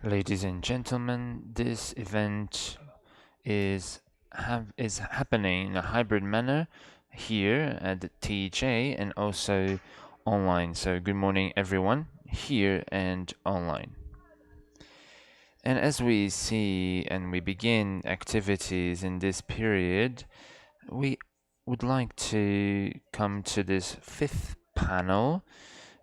Ladies and gentlemen, this event is happening in a hybrid manner here at the TJ and also online. So good morning everyone here and online. And as we see and we begin activities in this period, we would like to come to this fifth panel.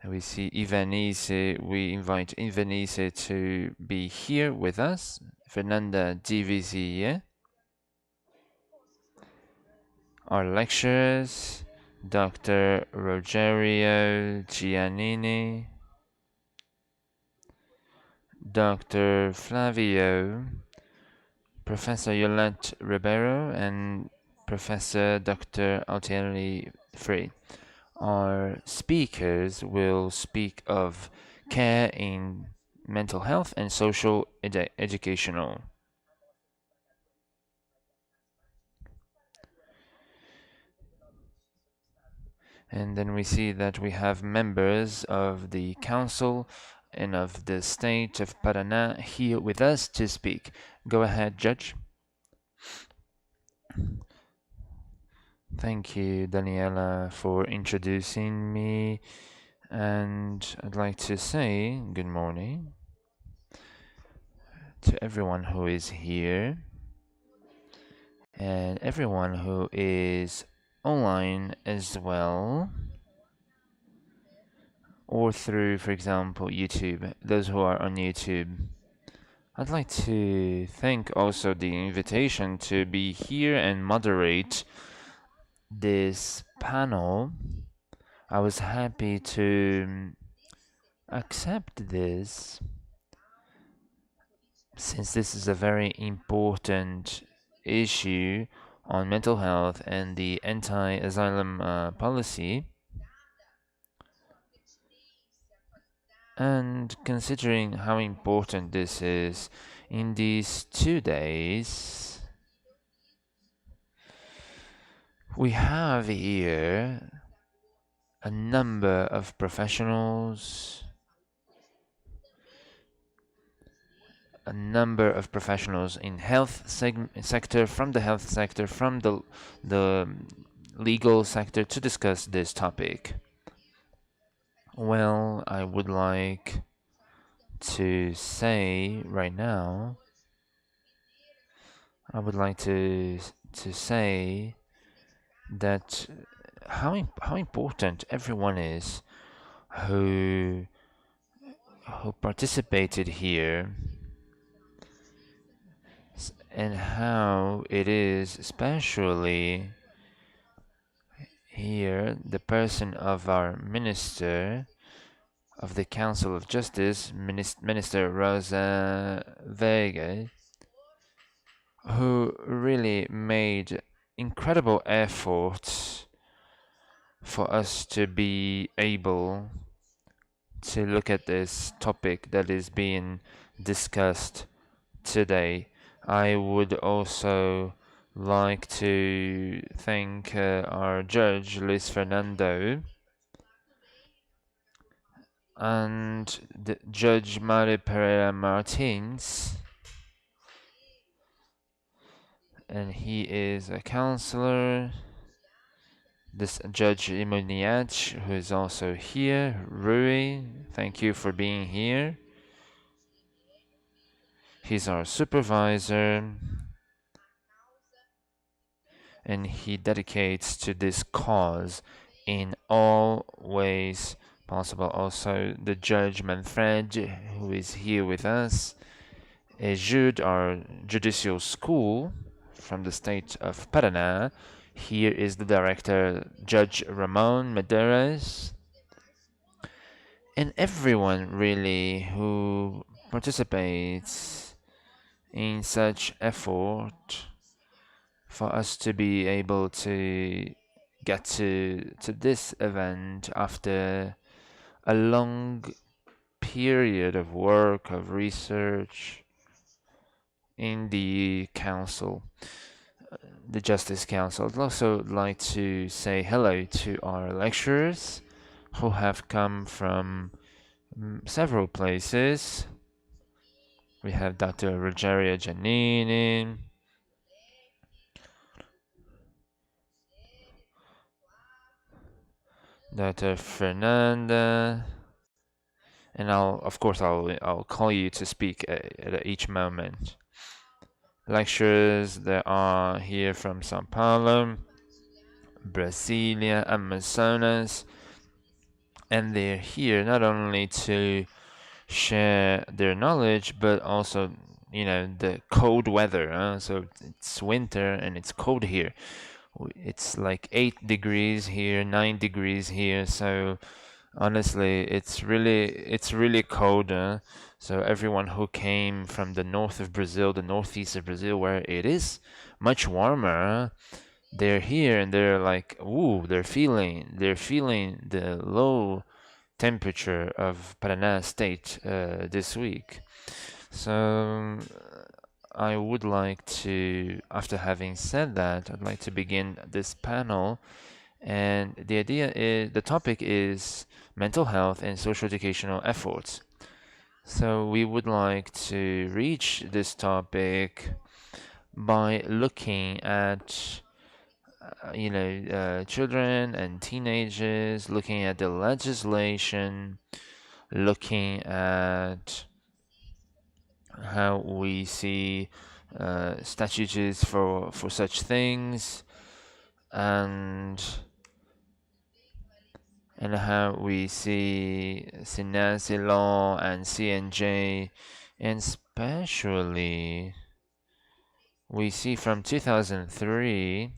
We see Ivanise, we invite Ivanise to be here with us, Fernanda Divisier, our lecturers, Dr. Rogerio Giannini, Dr. Flavio, Professor Yolette Ribeiro, and Professor Dr. Altieri Frey. Our speakers will speak of care in mental health and social educational. And then we see that we have members of the council and of the state of Paraná here with us to speak. Go ahead, Judge. Thank you, Daniela, for introducing me. And I'd like to say good morning to everyone who is here and everyone who is online as well, or through, for example, YouTube, those who are on YouTube. I'd like to thank also the invitation to be here and moderate this panel. I was happy to accept this since this is a very important issue on mental health and the anti-asylum policy. And considering how important this is in these 2 days, we have here a number of professionals, in health sector, from the health sector, from the legal sector to discuss this topic. Well, I would like to say right now, I would like to say that how important everyone is who participated here, and how it is especially here the person of our Minister of the Council of Justice, Minister Rosa Vega, who really made incredible efforts for us to be able to look at this topic that is being discussed today. I would also like to thank our judge, Luis Fernando, and the Judge Mari Pereira Martins, and he is a counselor. This Judge Imoniach, who is also here. Rui, thank you for being here. He's our supervisor, and he dedicates to this cause in all ways possible. Also, the Judge Manfred, who is here with us. Jude, our judicial school from the state of Paraná. Here is the director, Judge Ramon Medeiros. And everyone really who participates in such effort for us to be able to get to this event after a long period of work, of research in the council, the Justice Council. I'd also like to say hello to our lecturers who have come from several places. We have Dr. Rogerio Giannini, Dr. Fernanda, and of course, I'll call you to speak at each moment. Lecturers that are here from Sao Paulo, Brasilia, Amazonas, and they're here not only to share their knowledge, but also, the cold weather. So it's winter and it's cold here. It's like 8 degrees here, 9 degrees here. So honestly, it's really cold. So everyone who came from the north of Brazil, the northeast of Brazil, where it is much warmer, they're here and they're like, ooh, they're feeling the low temperature of Paraná state this week. So I would like to, after having said that, I'd like to begin this panel. And the topic is mental health and social educational efforts. So we would like to reach this topic by looking at children and teenagers, looking at the legislation, looking at how we see statutes for such things, and how we see Sinasi law and CNJ, and especially we see from 2003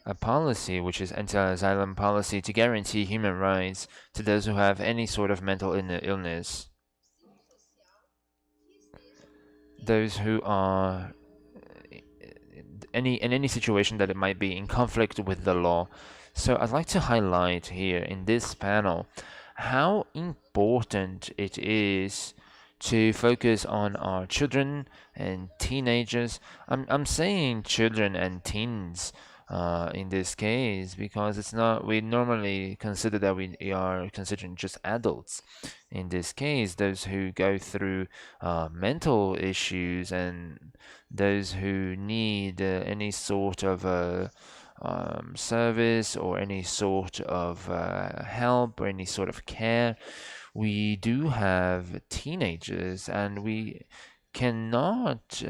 a policy which is anti-asylum policy to guarantee human rights to those who have any sort of mental illness, those who are in any situation that it might be in conflict with the law. So I'd like to highlight here in this panel how important it is to focus on our children and teenagers. I'm saying children and teens in this case because it's not, we normally consider that we are considering just adults. In this case, those who go through mental issues and those who need any sort of service or any sort of help or any sort of care. We do have teenagers, and we cannot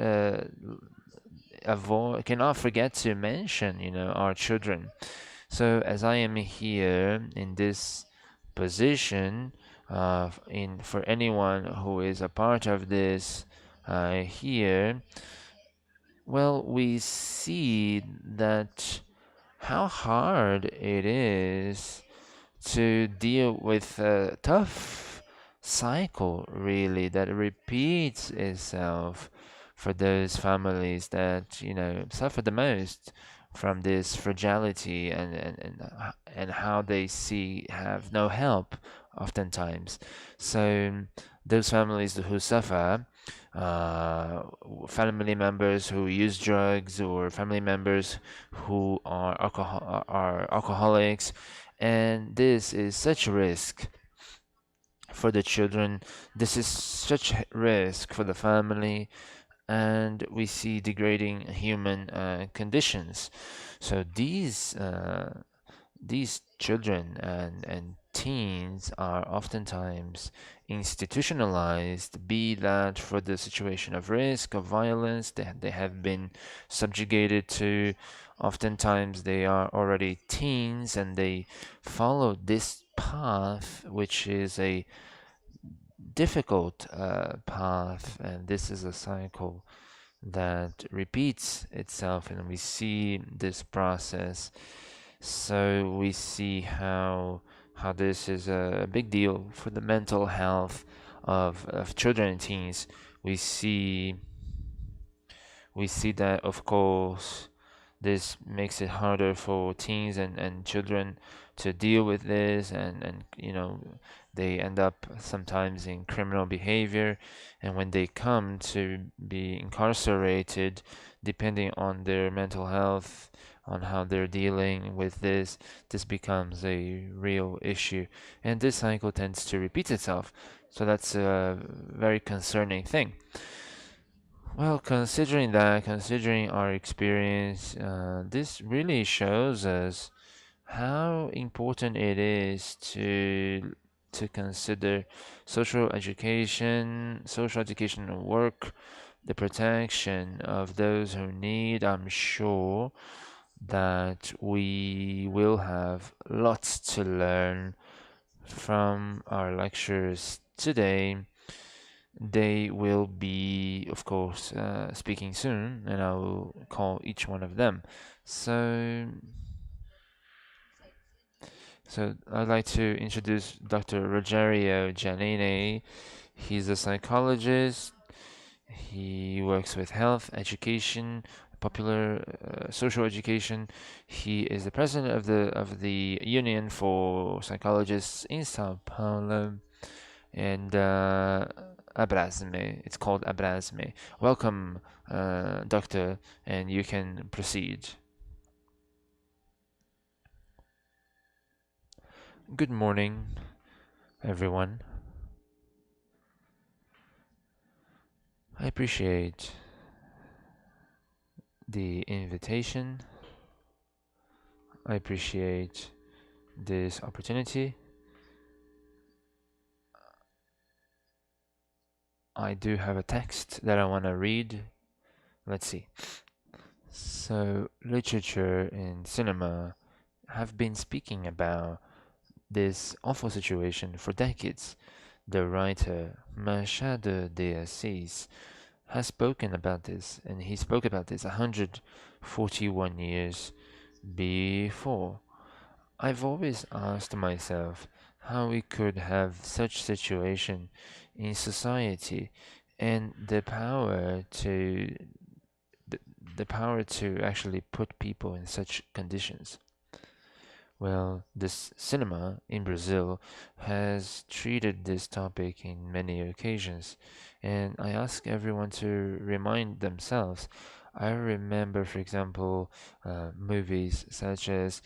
cannot forget to mention, our children. So as I am here in this position, in for anyone who is a part of this here, well, we see that how hard it is to deal with a tough cycle, really, that repeats itself for those families that, suffer the most from this fragility, and how they have no help oftentimes. So those families who suffer, uh, family members who use drugs, or family members who are alcoholics, and this is such a risk for the children. This is such a risk for the family, and we see degrading human conditions. So these children and teens are oftentimes institutionalized, be that for the situation of risk, of violence they have been subjugated to. Oftentimes they are already teens and they follow this path, which is a difficult path, and this is a cycle that repeats itself, and we see this process. So we see how this is a big deal for the mental health of children and teens. We see we see that, of course, this makes it harder for teens and children to deal with this, and they end up sometimes in criminal behavior, and when they come to be incarcerated, depending on their mental health, on how they're dealing with this becomes a real issue, and this cycle tends to repeat itself. So that's a very concerning thing. Well, considering that, considering our experience, this really shows us how important it is to consider social education and work, the protection of those who need. I'm sure that we will have lots to learn from our lectures today. They will be, of course, speaking soon, and I will call each one of them. So, so I'd like to introduce Dr. Rogerio Giannini. He's a psychologist. He works with health, education, popular social education. He is the president of the Union for Psychologists in Sao Paulo and Abrasme. It's called Abrasme. Welcome, doctor, and you can proceed. Good morning, everyone. I appreciate the invitation. I appreciate this opportunity. I do have a text that I want to read. Let's see. So, literature and cinema have been speaking about this awful situation for decades. The writer Machado de Assis has spoken about this, and he spoke about this 141 years before. I've always asked myself how we could have such situation in society and the, the power to actually put people in such conditions. Well, this cinema in Brazil has treated this topic in many occasions, and I ask everyone to remind themselves. I remember, for example, movies such as,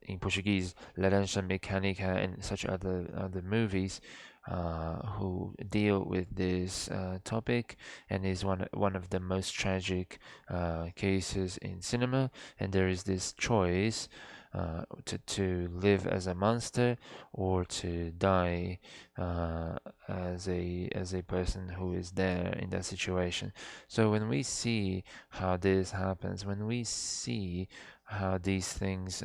in Portuguese, Laranja Mecânica, and such other movies who deal with this topic, and is one of the most tragic cases in cinema. And there is this choice to live as a monster or to die as a person who is there in that situation. So when we see how this happens, when we see how these things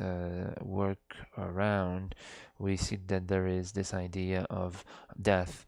work around, we see that there is this idea of death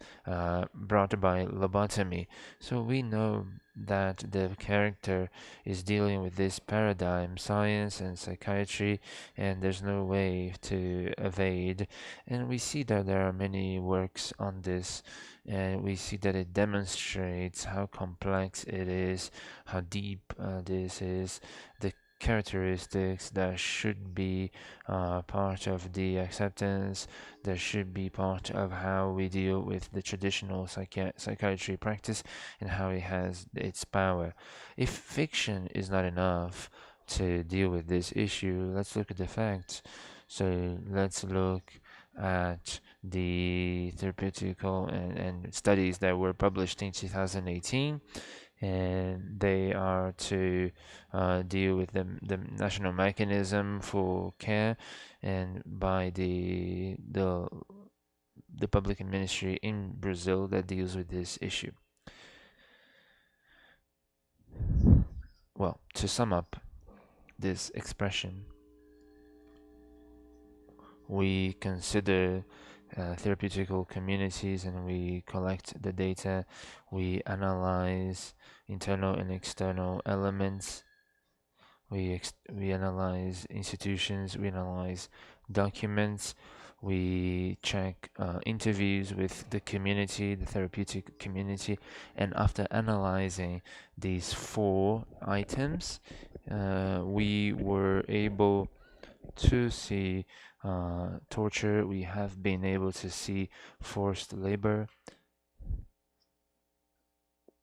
brought by lobotomy. So we know that the character is dealing with this paradigm, science and psychiatry, and there's no way to evade. And we see that there are many works on this, and we see that it demonstrates how complex it is, how deep this is, the characteristics that should be part of the acceptance, that should be part of how we deal with the traditional psychiatry practice and how it has its power. If fiction is not enough to deal with this issue, let's look at the facts. So let's look at the therapeutical and studies that were published in 2018, and they are to deal with the national mechanism for care and by the public ministry in Brazil that deals with this issue. Well, to sum up this expression, we consider therapeutical communities and we collect the data, we analyze internal and external elements, we analyze institutions, we analyze documents, we check interviews with the community, the therapeutic community, and after analyzing these four items, we were able to see torture, we have been able to see forced labor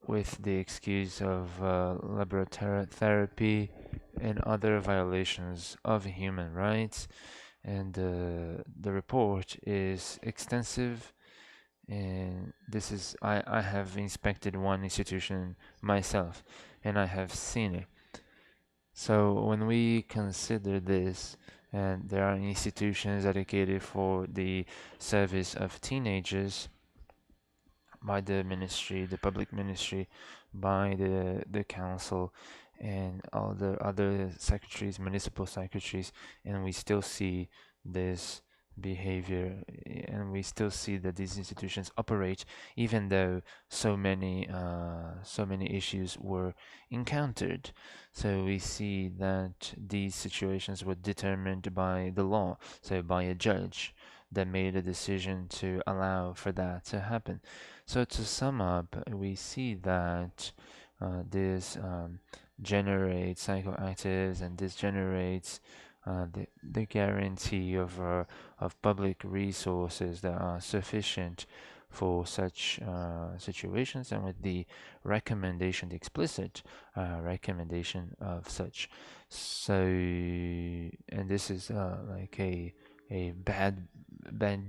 with the excuse of laboratory therapy and other violations of human rights. And the report is extensive And this is I have inspected one institution myself, and I have seen it. So when we consider this, and there are institutions dedicated for the service of teenagers by the ministry, the public ministry, by the council, and all the other secretaries, municipal secretaries, and we still see this behavior, and we still see that these institutions operate even though so many issues were encountered. So we see that these situations were determined by the law, so by a judge that made a decision to allow for that to happen. So to sum up, we see that this generates psychoactives, and this generates the guarantee of public resources that are sufficient for such situations, and with the recommendation, the explicit recommendation of such. So, and this is like a bad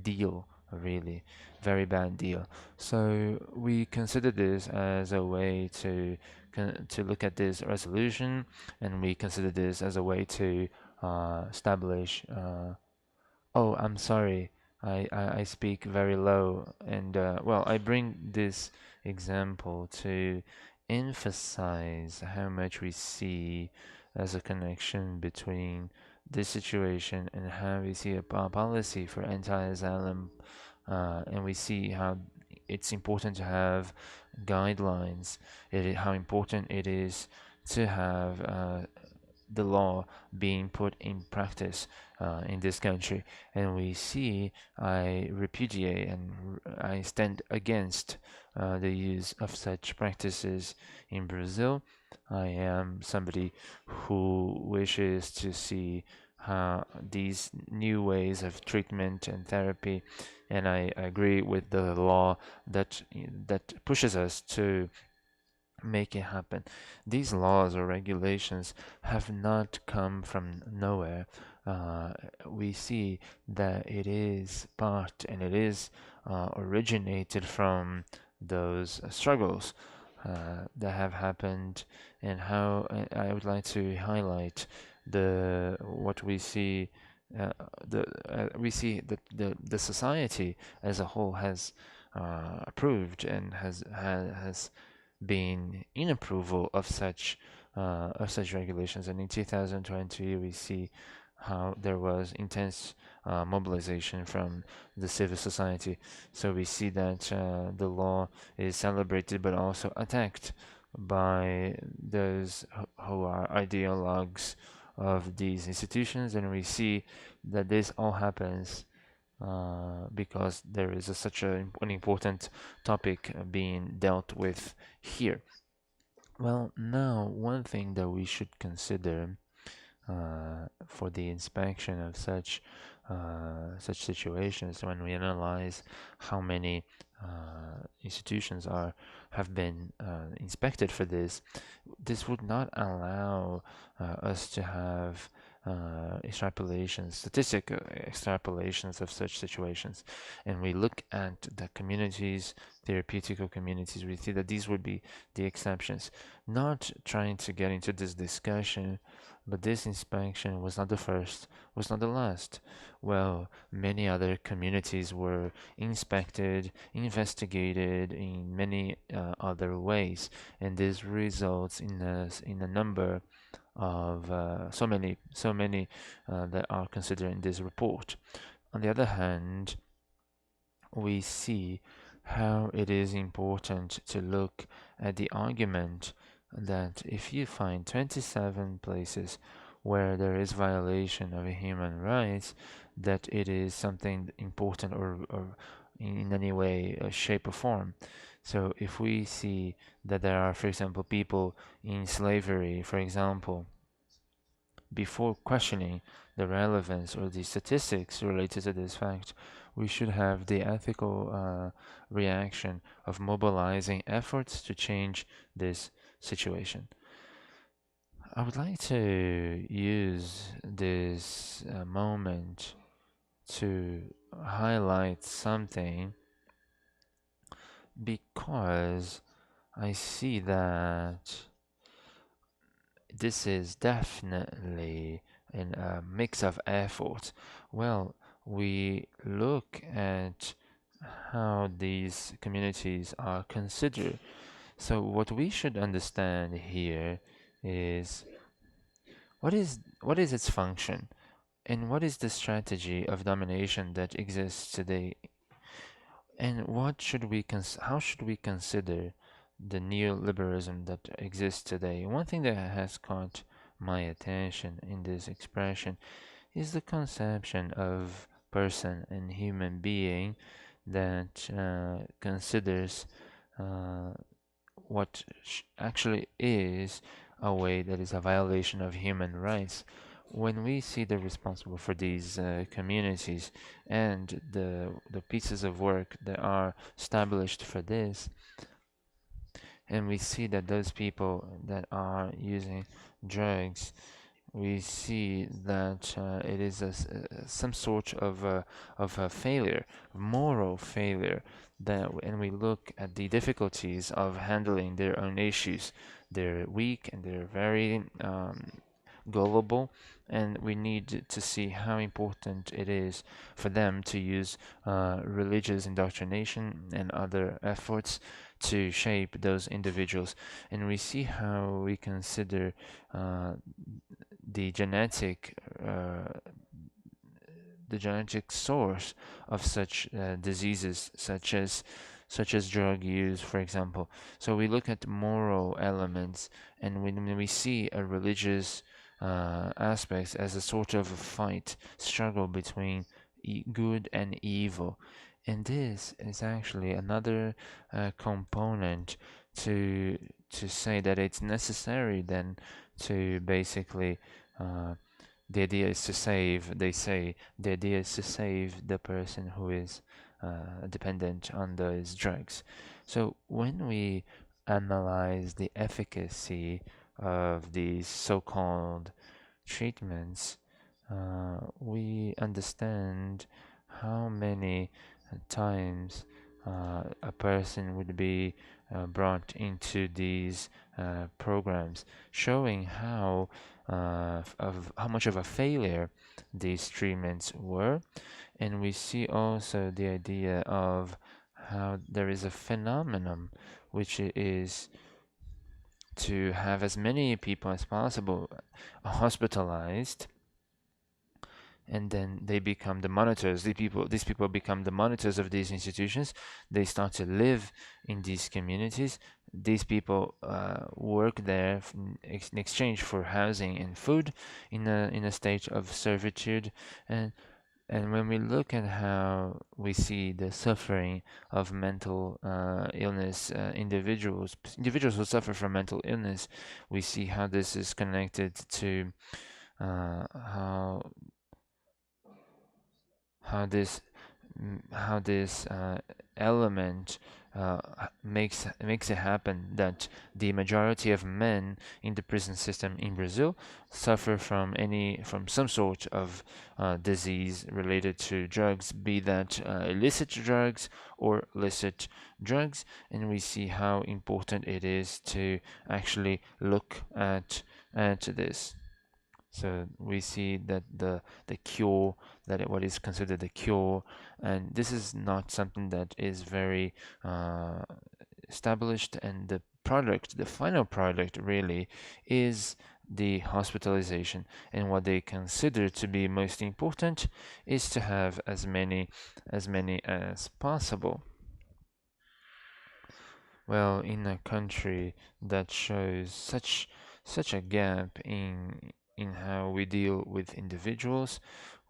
deal, really, very bad deal. So we consider this as a way to look at this resolution, and we consider this as a way to establish. Oh, I'm sorry. I speak very low, and well, I bring this example to emphasize how much we see as a connection between this situation and how we see a policy for anti-asylum, and we see how it's important to have guidelines, how important it is to have the law being put in practice in this country. And we see, I repudiate and I stand against the use of such practices in Brazil. I am somebody who wishes to see how these new ways of treatment and therapy, and I agree with the law that pushes us to make it happen. These laws or regulations have not come from nowhere. We see that it is part and it is originated from those struggles that have happened, and how I would like to highlight the what we see. The we see that the society as a whole has approved and has been in approval of such regulations. And in 2020, we see how there was intense mobilization from the civil society. So we see that the law is celebrated but also attacked by those who are ideologues of these institutions, and we see that this all happens because there is such an important topic being dealt with here. Well, now, one thing that we should consider for the inspection of such situations, when we analyze how many institutions have been inspected for this, this would not allow us to have statistic extrapolations of such situations. And we look at the communities, therapeutical communities, we see that these would be the exceptions. Not trying to get into this discussion, but this inspection was not the first, was not the last. Well, many other communities were inspected, investigated in many other ways, and this results in a number of so many that are considered in this report. On the other hand, we see how it is important to look at the argument that if you find 27 places where there is violation of human rights, that it is something important, or in any way, shape, or form. So if we see that there are, for example, people in slavery, for example, before questioning the relevance or the statistics related to this fact, we should have the ethical reaction of mobilizing efforts to change this situation. I would like to use this moment to highlight something because I see that this is definitely in a mix of effort. Well, we look at how these communities are considered. So what we should understand here is what is its function and what is the strategy of domination that exists today, and how should we consider the neoliberalism that exists today? One thing that has caught my attention in this expression is the conception of person and human being that considers uh, what actually is a way that is a violation of human rights. When we see the responsible for these communities and the pieces of work that are established for this, and we see that those people that are using drugs, we see that it is some sort of a failure, moral failure. That, and we look at the difficulties of handling their own issues. They're weak and they're very gullible, and we need to see how important it is for them to use religious indoctrination and other efforts to shape those individuals. And we see how we consider uh, the genetic uh, the genetic source of such diseases, such as drug use, for example. So we look at moral elements, and when we see a religious aspects as a sort of a fight, struggle between good and evil. And this is actually another component to to say that it's necessary then to basically uh, the idea is to save, they say, the idea is to save the person who is dependent on those drugs. So when we analyze the efficacy of these so-called treatments, we understand how many times a person would be brought into these programs, showing how much of a failure these treatments were. And we see also the idea of how there is a phenomenon which is to have as many people as possible hospitalized, and then they become the monitors. These people become the monitors of these institutions. They start to live in these communities. These people work there in exchange for housing and food in a state of servitude. And when we look at how we see the suffering of mental illness, individuals who suffer from mental illness, we see how this is connected to uh, how how this how this element makes it happen that the majority of men in the prison system in Brazil suffer from some sort of disease related to drugs, be that illicit drugs or licit drugs. And we see how important it is to actually look at this. So we see that the cure, what is considered the cure, and this is not something that is very uh, established, and the final product really is the hospitalization. And what they consider to be most important is to have as many as possible. Well, in a country that shows such a gap in how we deal with individuals,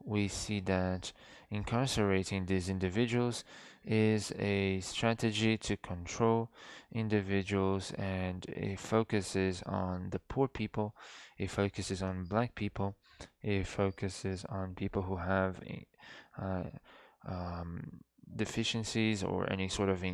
we see that incarcerating these individuals is a strategy to control individuals, and it focuses on the poor people, it focuses on black people, it focuses on people who have uh, um, deficiencies or any sort of,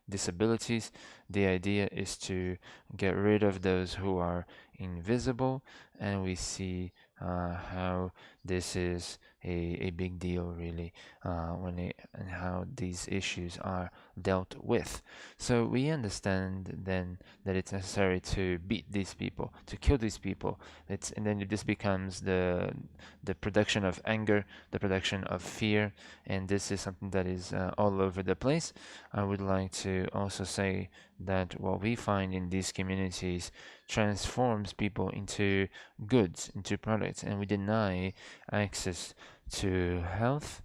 disabilities. The idea is to get rid of those who are invisible, and we see how this is a big deal really when it and how these issues are dealt with. So we understand then that it's necessary to beat these people, to kill these people. And then this becomes the production of anger, the production of fear, and this is something that is all over the place. I would like to also say that what we find in these communities transforms people into goods, into products, and we deny access to health,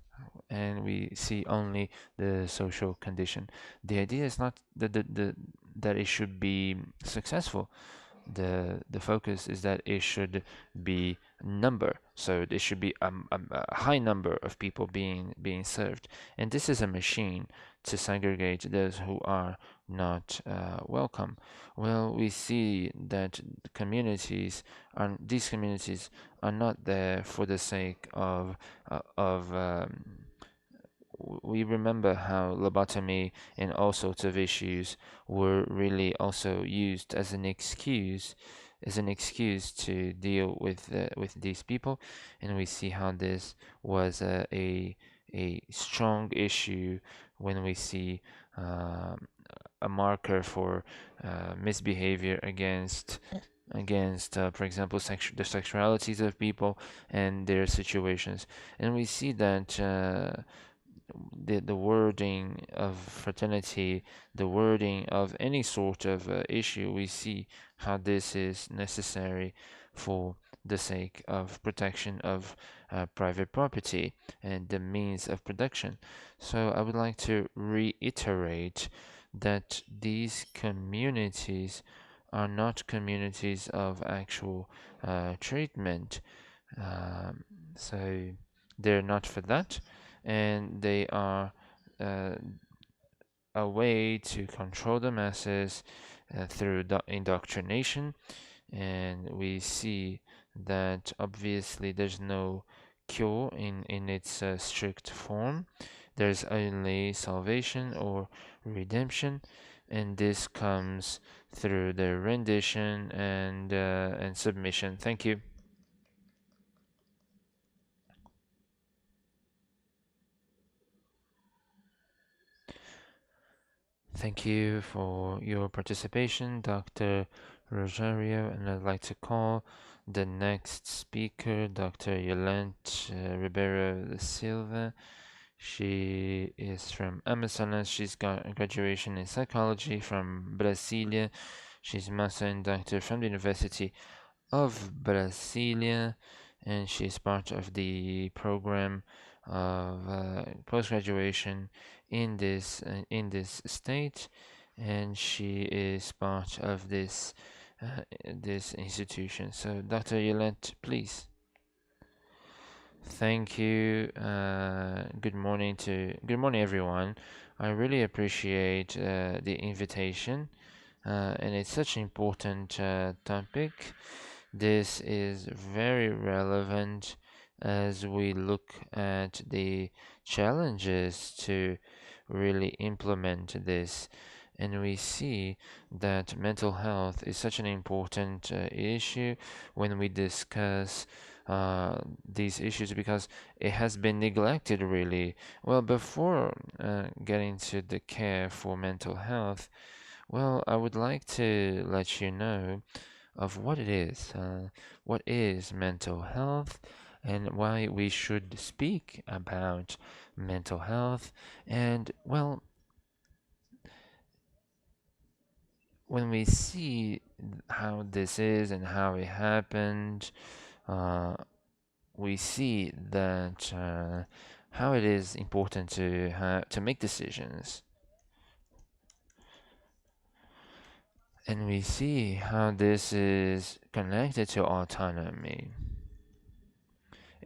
and we see only the social condition. The idea is not that it should be successful. The focus is that it should be number, so there should be a high number of people being served, and this is a machine to segregate those who are not welcome. Well, we see that these communities are not there for the sake of we remember how lobotomy and all sorts of issues were really also used as an excuse to deal with these people, and we see how this was a strong issue when we see um, a marker for misbehavior against for example the sexualities of people and their situations, and we see that the wording of fraternity, the wording of any sort of issue, we see how this is necessary for the sake of protection of private property and the means of production. So I would like to reiterate that these communities are not communities of actual treatment. Um, so they're not for that, and they are uh, a way to control the masses through indoctrination. And we see that obviously there's no cure in its strict form. There's only salvation or redemption, and this comes through the rendition and submission. Thank you. Thank you for your participation, Dr. Rosario, and I'd like to call the next speaker, Dr. Yolente Ribeiro da Silva. She is from Amazonas. She's got a graduation in psychology from Brasilia. She's master and doctor from the University of Brasilia, and she's part of the program of post graduation in this state, and she is part of this institution. So, Dr. Yolente, please. Thank you. Good morning, everyone. I really appreciate the invitation, and it's such an important topic. This is very relevant as we look at the challenges to really implement this. And we see that mental health is such an important issue when we discuss these issues because it has been neglected really. Well, before getting to the care for mental health, well, I would like to let you know of what it is, what is mental health, and why we should speak about mental health. And well, when we see how this is and how it happened, uh, we see that how it is important to make decisions, and we see how this is connected to autonomy.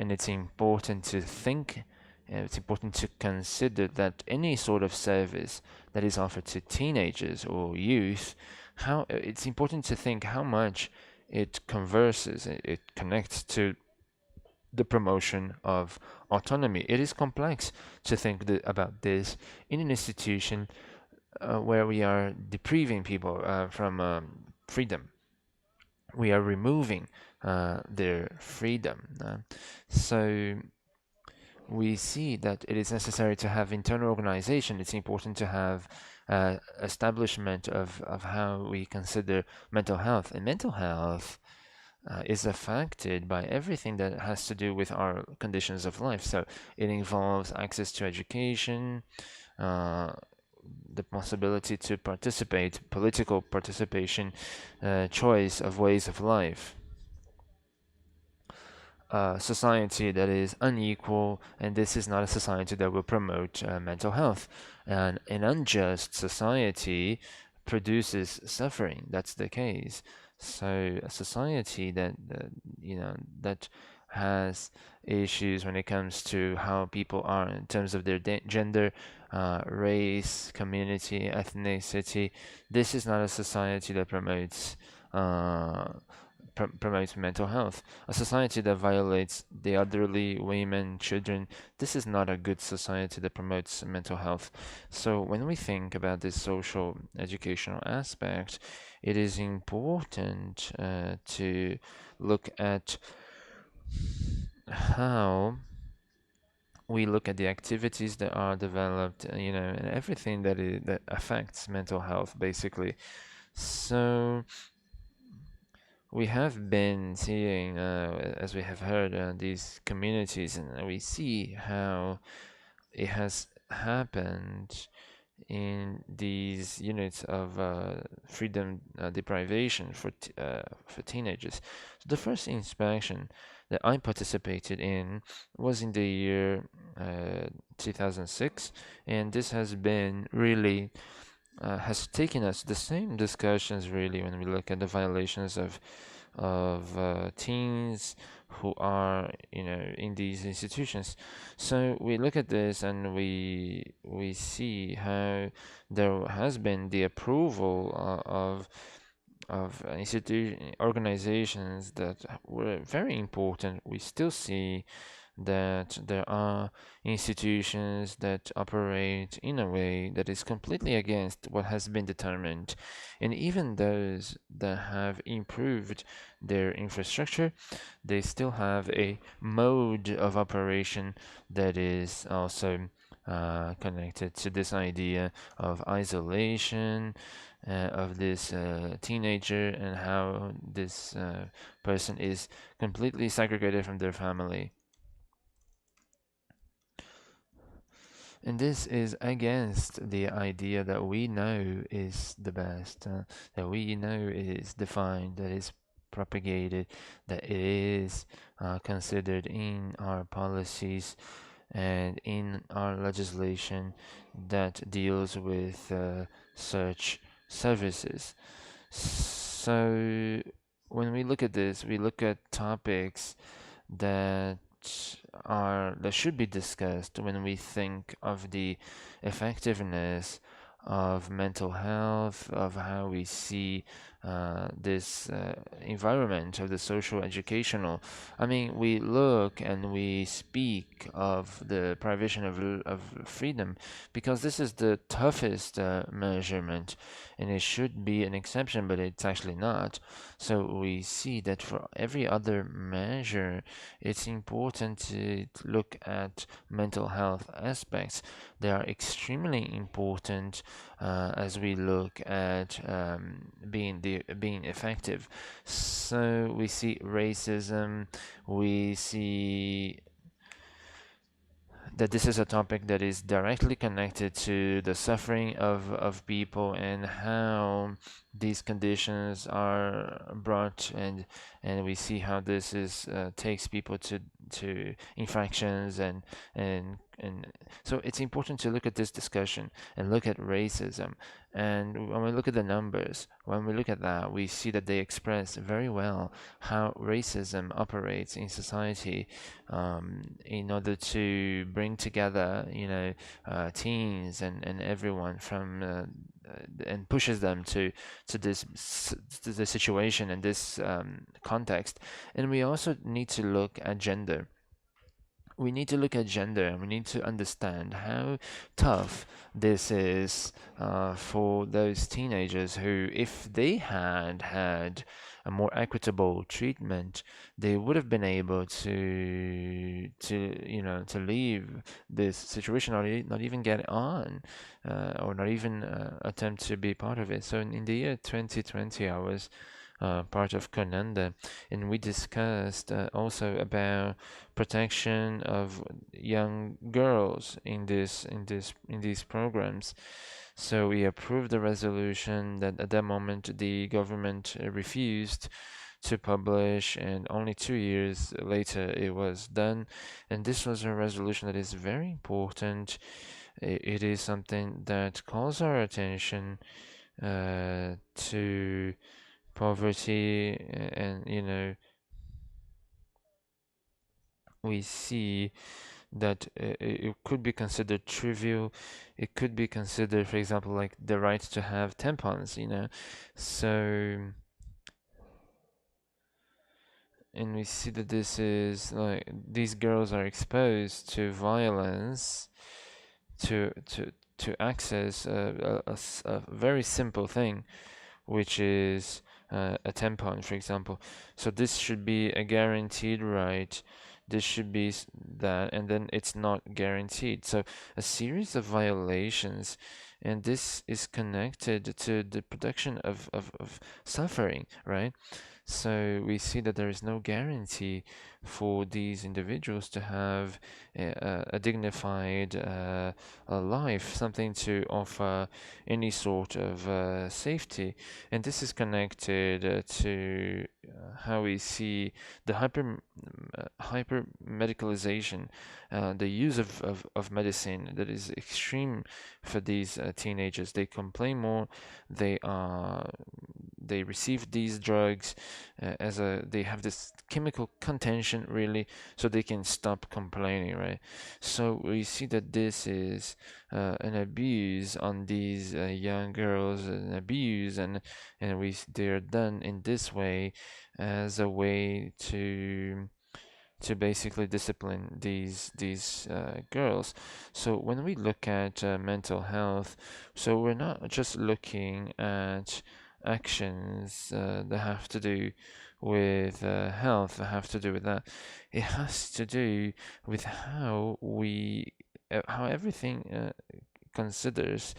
And it's important to think, and it's important to consider that any sort of service that is offered to teenagers or youth, how it's important to think how much it converses, it connects to the promotion of autonomy. It is complex to think about this in an institution where we are depriving people from freedom. We are removing their freedom. So we see that it is necessary to have internal organization. It's important to have establishment of how we consider mental health. And mental health is affected by everything that has to do with our conditions of life. So it involves access to education, uh, the possibility to participate, political participation, choice of ways of life, society that is unequal, and this is not a society that will promote mental health. And an unjust society produces suffering. That's the case. So a society that has issues when it comes to how people are in terms of their gender, race, community, ethnicity. This is not a society that uh, promotes mental health. A society that violates the elderly, women, children, this is not a good society that promotes mental health. So when we think about this social educational aspect, it is important to look at how we look at the activities that are developed, and everything that affects mental health, basically. So we have been seeing, as we have heard, these communities, and we see how it has happened in these units of freedom deprivation for teenagers. So the first inspection that I participated in was in the year 2006, and this has been really has taken us the same discussions really when we look at the violations of teens who are in these institutions. So we look at this and we see how there has been the approval of institution organizations that were very important. We still see that there are institutions that operate in a way that is completely against what has been determined. And even those that have improved their infrastructure, they still have a mode of operation that is also connected to this idea of isolation of this teenager and how this person is completely segregated from their family. And this is against the idea that we know is the best, that we know is defined, that is propagated, that it is considered in our policies and in our legislation that deals with such services. So when we look at this, we look at topics that that should be discussed when we think of the effectiveness of mental health, of how we see this environment of the social educational. I mean, we look and we speak of the privation of freedom because this is the toughest measurement, and it should be an exception, but it's actually not. So we see that for every other measure, it's important to look at mental health aspects. They are extremely important as we look at being effective. So we see racism, we see that this is a topic that is directly connected to the suffering of people and how these conditions are brought and we see how this is takes people to infractions and so it's important to look at this discussion and look at racism. And when we look at the numbers, when we look at that, we see that they express very well how racism operates in society, in order to bring together, teens and everyone from and pushes them to the situation and this context. And we also need to look at gender. We need to look at gender and we need to understand how tough this is for those teenagers who, if they had a more equitable treatment, they would have been able to leave this situation, or not even get on, or not even attempt to be part of it. So in the year 2020, I was part of Konanda, and we discussed also about protection of young girls in these programs. So we approved the resolution that at that moment the government refused to publish, and only 2 years later it was done. And this was a resolution that is very important. It is something that calls our attention to poverty, and we see that it could be considered trivial. It could be considered, for example, like the right to have tampons. So, and we see that this is like these girls are exposed to violence, to access a very simple thing, which is a tampon, for example. So this should be a guaranteed right. This should be that, and then it's not guaranteed. So a series of violations, and this is connected to the production of suffering, right? So we see that there is no guarantee for these individuals to have a dignified a life, something to offer any sort of safety. And this is connected to how we see the hyper medicalization, the use of medicine that is extreme for these teenagers. They complain more. They are they receive these drugs they have this chemical contention, really, so they can stop complaining, right? So we see that this is an abuse on these young girls, an abuse, and they're done in this way as a way to basically discipline these girls. So when we look at mental health, so we're not just looking at actions that have to do with health, that have to do with that. It has to do with how everything considers,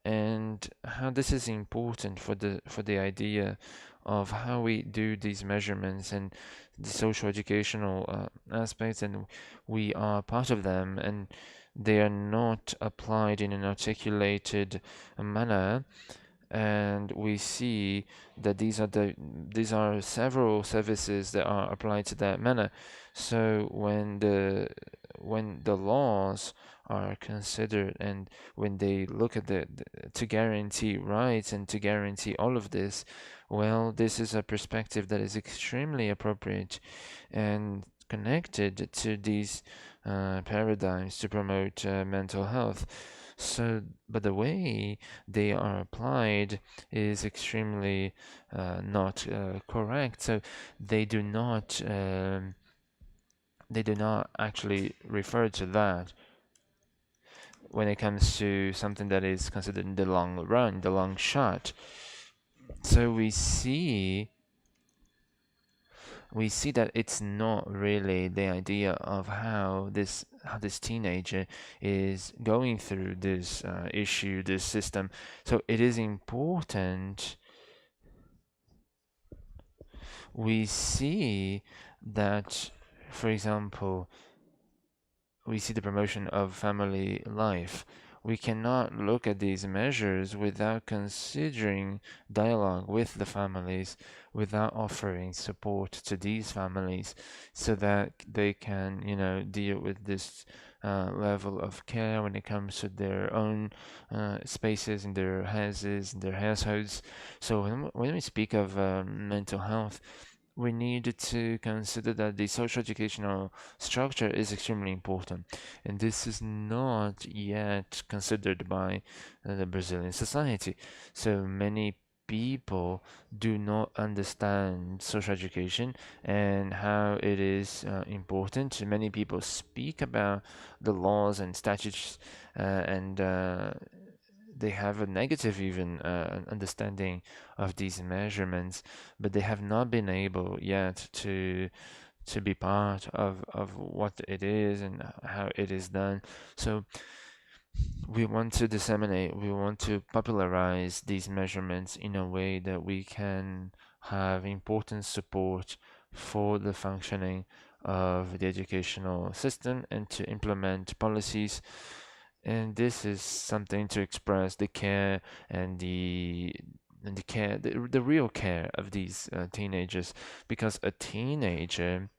and how this is important for the idea of how we do these measurements and the social educational aspects, and we are part of them, and they are not applied in an articulated manner. And we see that these are several services that are applied to that manner. So when the laws are considered, and when they look at to guarantee rights and to guarantee all of this, well, this is a perspective that is extremely appropriate and connected to these paradigms to promote mental health. So, but the way they are applied is extremely not correct. So they do not actually refer to that when it comes to something that is considered in the long run, the long shot. So we see that it's not really the idea of how this teenager is going through this issue, this system. So it is important. We see that, for example, we see the promotion of family life. We cannot look at these measures without considering dialogue with the families, without offering support to these families so that they can, deal with this level of care when it comes to their own spaces in their houses, in their households. So when we speak of mental health, we need to consider that the social educational structure is extremely important, and this is not yet considered by the Brazilian society. So many people do not understand social education and how it is important. Many people speak about the laws and statutes and they have a negative even understanding of these measurements, but they have not been able yet to be part of what it is and how it is done. So we want to disseminate, we want to popularize these measurements in a way that we can have important support for the functioning of the educational system and to implement policies. And this is something to express the care and the care, the real care of these teenagers, because a teenager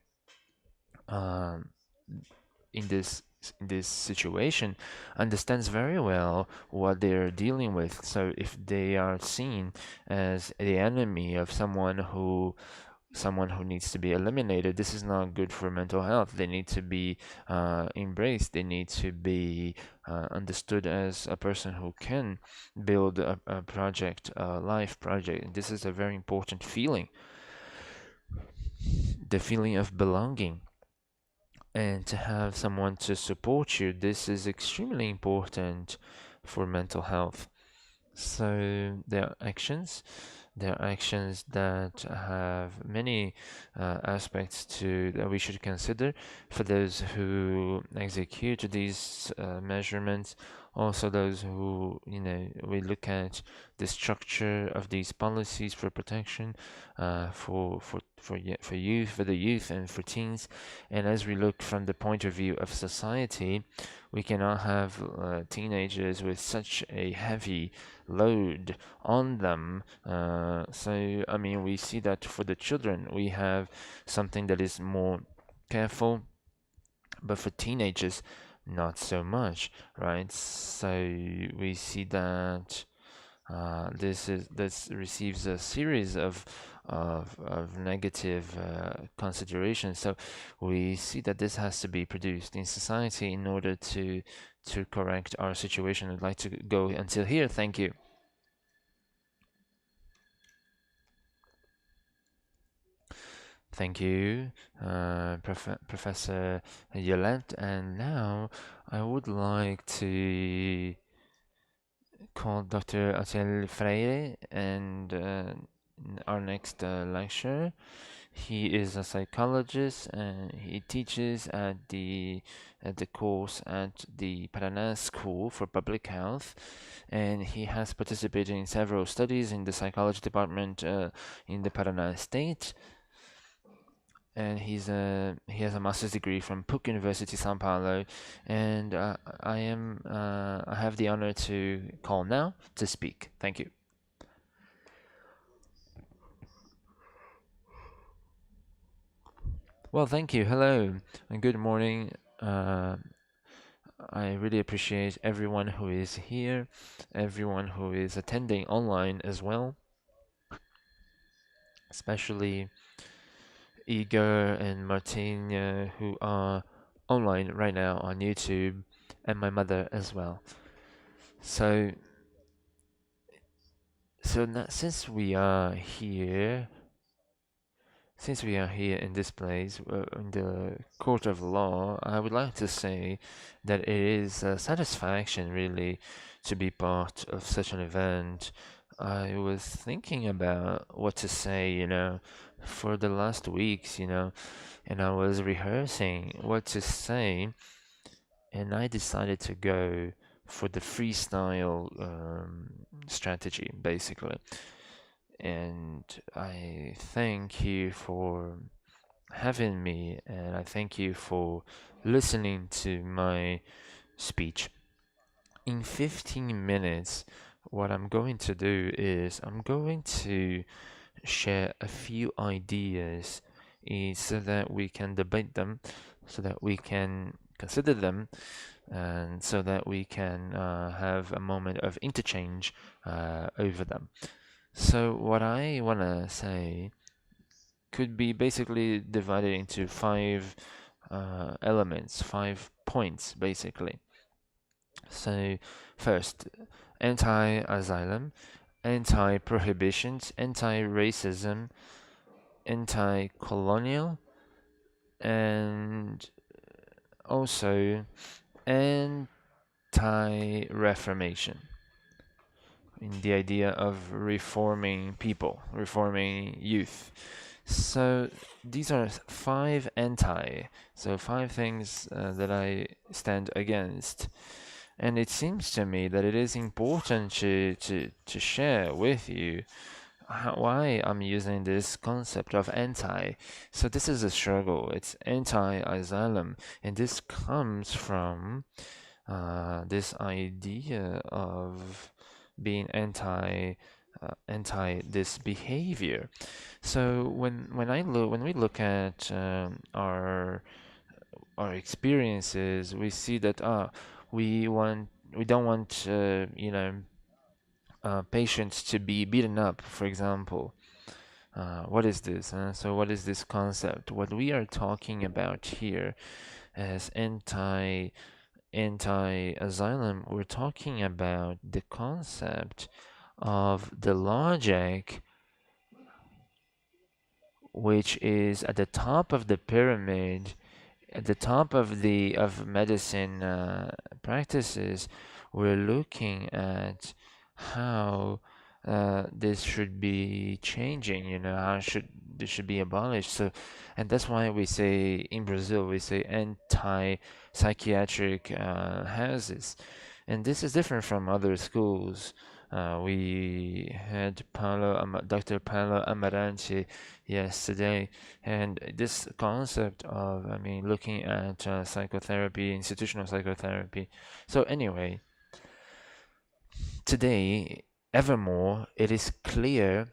um, in this situation understands very well what they're dealing with. So if they are seen as the enemy of someone who needs to be eliminated, this is not good for mental health. They need to be embraced. They need to be understood as a person who can build a project, a life project. And this is a very important feeling, the feeling of belonging and to have someone to support you. This is extremely important for mental health. So there are actions that have many aspects to that we should consider for those who execute these measurements. Also, those who, we look at the structure of these policies for protection for youth, for the youth, and for teens. And as we look from the point of view of society, we cannot have teenagers with such a heavy load on them. So, I mean, we see that for the children, we have something that is more careful, but for teenagers, not so much, right? So we see that this receives a series of negative considerations. So we see that this has to be produced in society in order to correct our situation. I'd like to go until here. Thank you. Thank you, Professor Yolette. And now I would like to call Dr. Asiel Freire and our next lecturer. He is a psychologist and he teaches at the course at the Paraná School for Public Health, and he has participated in several studies in the psychology department in the Paraná state, and he has a master's degree from PUC University São Paulo, and I have the honor to call now to speak. Thank you. Well, thank you. Hello and good morning. Uh, I really appreciate everyone who is here, everyone who is attending online as well, especially Igor and Martina who are online right now on YouTube, and my mother as well. So, so now, since we are here in this place, in the court of law, I would like to say that it is a satisfaction really to be part of such an event. I was thinking about what to say, for the last weeks, and I was rehearsing what to say, and I decided to go for the freestyle strategy, basically. And I thank you for having me, and I thank you for listening to my speech. In 15 minutes, what I'm going to do is I'm going to share a few ideas so that we can debate them, so that we can consider them, and so that we can have a moment of interchange over them. So, what I want to say could be basically divided into five elements, 5 points, basically. So, first, anti asylum, anti prohibitions, anti racism, anti colonial, and also anti reformation. in the idea of reforming people, reforming youth. So these are five anti, so five things that I stand against. And it seems to me that it is important to share with you why I'm using this concept of anti. So this is a struggle. It's anti-asylum, and this comes from this idea of being anti this behavior. So when we look at our experiences, we see that we don't want patients to be beaten up, for example. What is this? So what is this concept? What we are talking about here as anti-asylum, we're talking about the concept of the logic which is at the top of the pyramid, at the top of the of medicine practices. We're looking at how this should be changing, how should this should be abolished. So, and that's why we say in Brazil, we say anti-psychiatric houses. And this is different from other schools. We had Dr. Paulo Amarante yesterday, and this concept of, I mean, looking at psychotherapy, institutional psychotherapy. So anyway, today, evermore, it is clear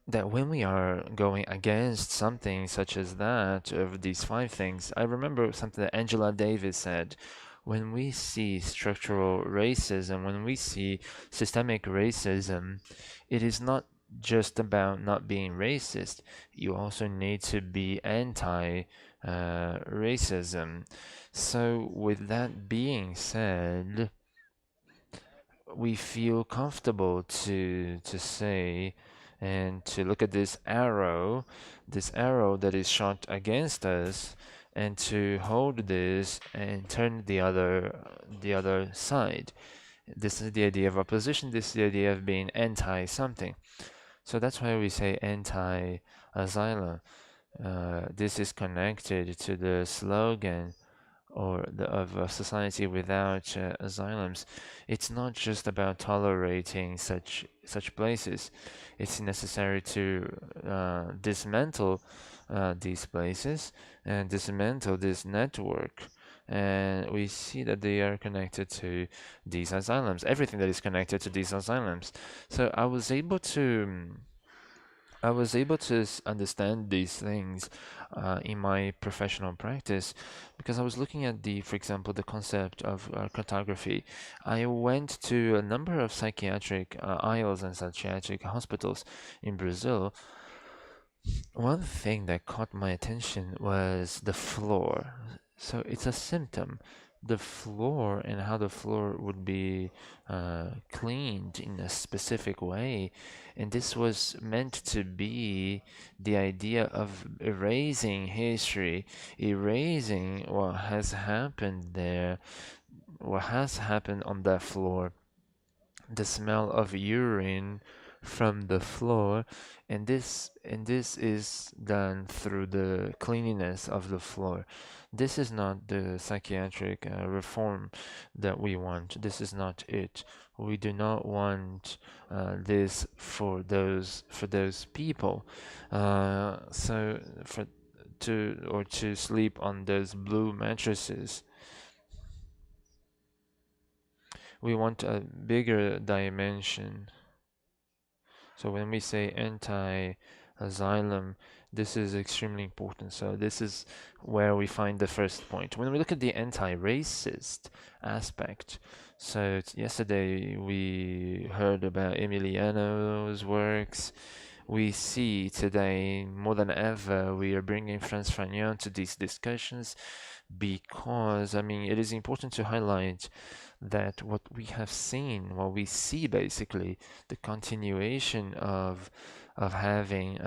that when we are going against something such as that, of these five things, I remember something that Angela Davis said. When we see structural racism, when we see systemic racism, it is not just about not being racist. You also need to be anti racism. So, with that being said, we feel comfortable to say and to look at this arrow that is shot against us, and to hold this and turn the other side. This is the idea of opposition. This is the idea of being anti something. So that's why we say anti-asylum. This is connected to the slogan of a society without asylums. It's not just about tolerating such places. It's necessary to dismantle these places and dismantle this network. And we see that they are connected to these asylums, everything that is connected to these asylums. So I was able to understand these things in my professional practice, because I was looking at for example, the concept of cartography. I went to a number of psychiatric aisles and psychiatric hospitals in Brazil. One thing that caught my attention was the floor. So it's a symptom. The floor, and how the floor would be cleaned in a specific way. And this was meant to be the idea of erasing history, erasing what has happened there, what has happened on that floor, the smell of urine from the floor, and this is done through the cleanliness of the floor. This is not the psychiatric reform that we want. This is not it. We do not want this for those people. So for to sleep on those blue mattresses. We want a bigger dimension. So when we say anti-asylum, this is extremely important. So this is where we find the first point. When we look at the anti-racist aspect, so yesterday we heard about Emiliano's works. We see today more than ever we are bringing Frantz Fanon to these discussions, because I mean it is important to highlight that what we have seen, what we see basically, the continuation of having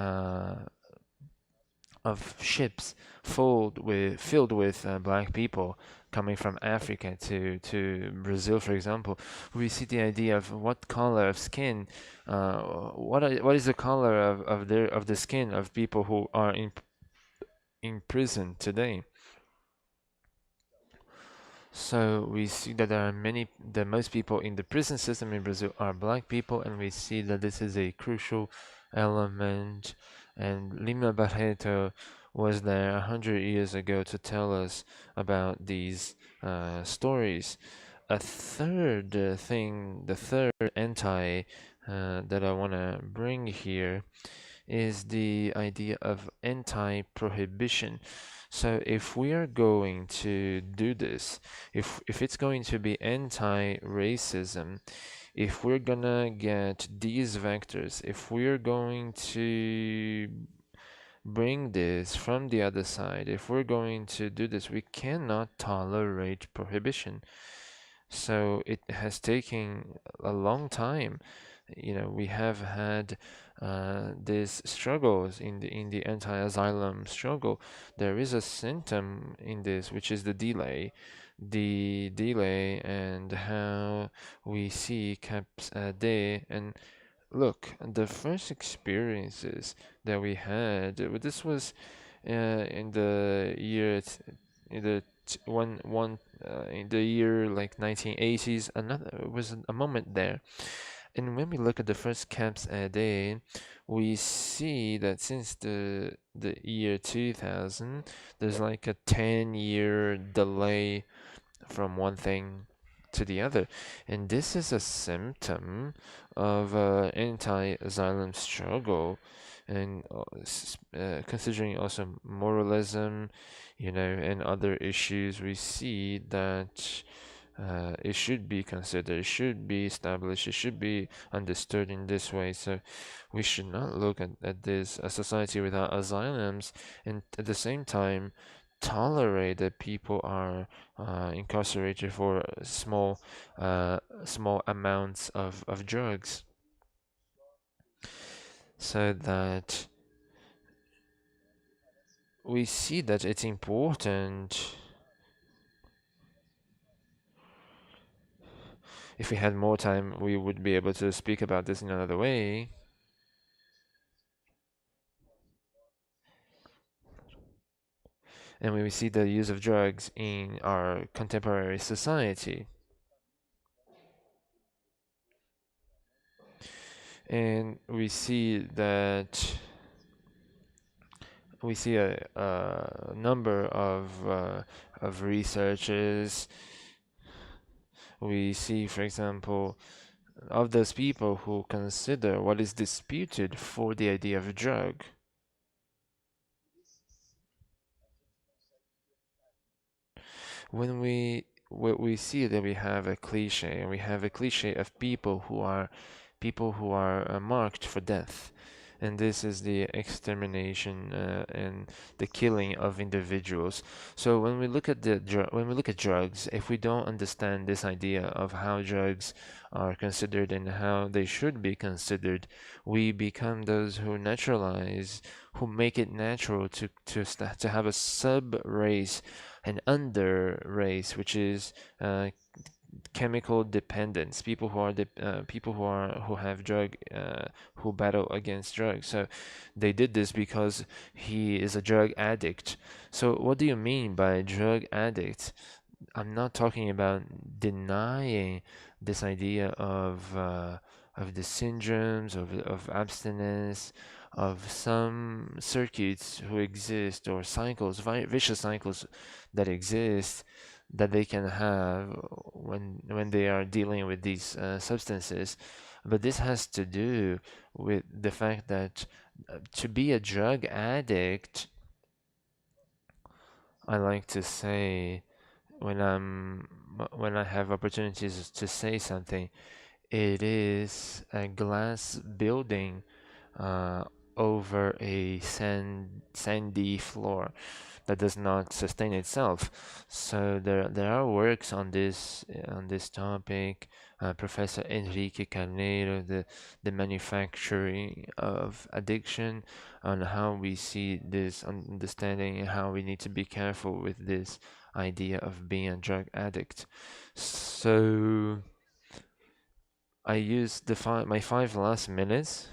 of ships filled with black people coming from Africa to Brazil, for example. We see the idea of what color of skin, what is the color of the skin of people who are in prison today. So we see that there are the most people in the prison system in Brazil are black people, and we see that this is a crucial element. And Lima Barreto was there 100 years ago to tell us about these stories. A third thing, the third anti that I want to bring here is the idea of anti-prohibition. So if we are going to do this, if it's going to be anti-racism, if we're gonna get these vectors, if we're going to bring this from the other side, if we're going to do this, we cannot tolerate prohibition. So it has taken a long time. We have had these struggles in the anti-asylum struggle. There is a symptom in this, which is the delay, and how we see caps a day. And look, the first experiences that we had, this was in the year in the one in the year like 1980s. Another was a moment there, and when we look at the first camps a day, we see that since the year 2000, there's like a 10-year delay from one thing to the other. And this is a symptom of anti-asylum struggle, and considering also moralism, and other issues, we see that it should be considered, it should be established, it should be understood in this way. So we should not look at this a society without asylums, and at the same time tolerate that people are incarcerated for small amounts of drugs, so that we see that it's important. If we had more time, we would be able to speak about this in another way. And when we see the use of drugs in our contemporary society, and we see a number of researchers. We see, for example, of those people who consider what is disputed for the idea of a drug. When we see that we have a cliche, and we have a cliche of people who are marked for death, and this is the extermination and the killing of individuals. So when we look at when we look at drugs, if we don't understand this idea of how drugs are considered and how they should be considered, we become those who naturalize, who make it natural to have a sub race, an under race, which is chemical dependence, people who have drug who battle against drugs. So they did this because he is a drug addict. So what do you mean by drug addict? I'm not talking about denying this idea of the syndromes of abstinence, of some circuits who exist, or cycles, vicious cycles that exist, that they can have when they are dealing with these substances. But this has to do with the fact that to be a drug addict, I like to say, when I have opportunities to say something, it is a glass building uh, over a sandy floor. that does not sustain itself. So there are works on this topic. Professor Enrique Carneiro, the manufacturing of addiction, on how we see this understanding and how we need to be careful with this idea of being a drug addict. So I used my 5 last minutes.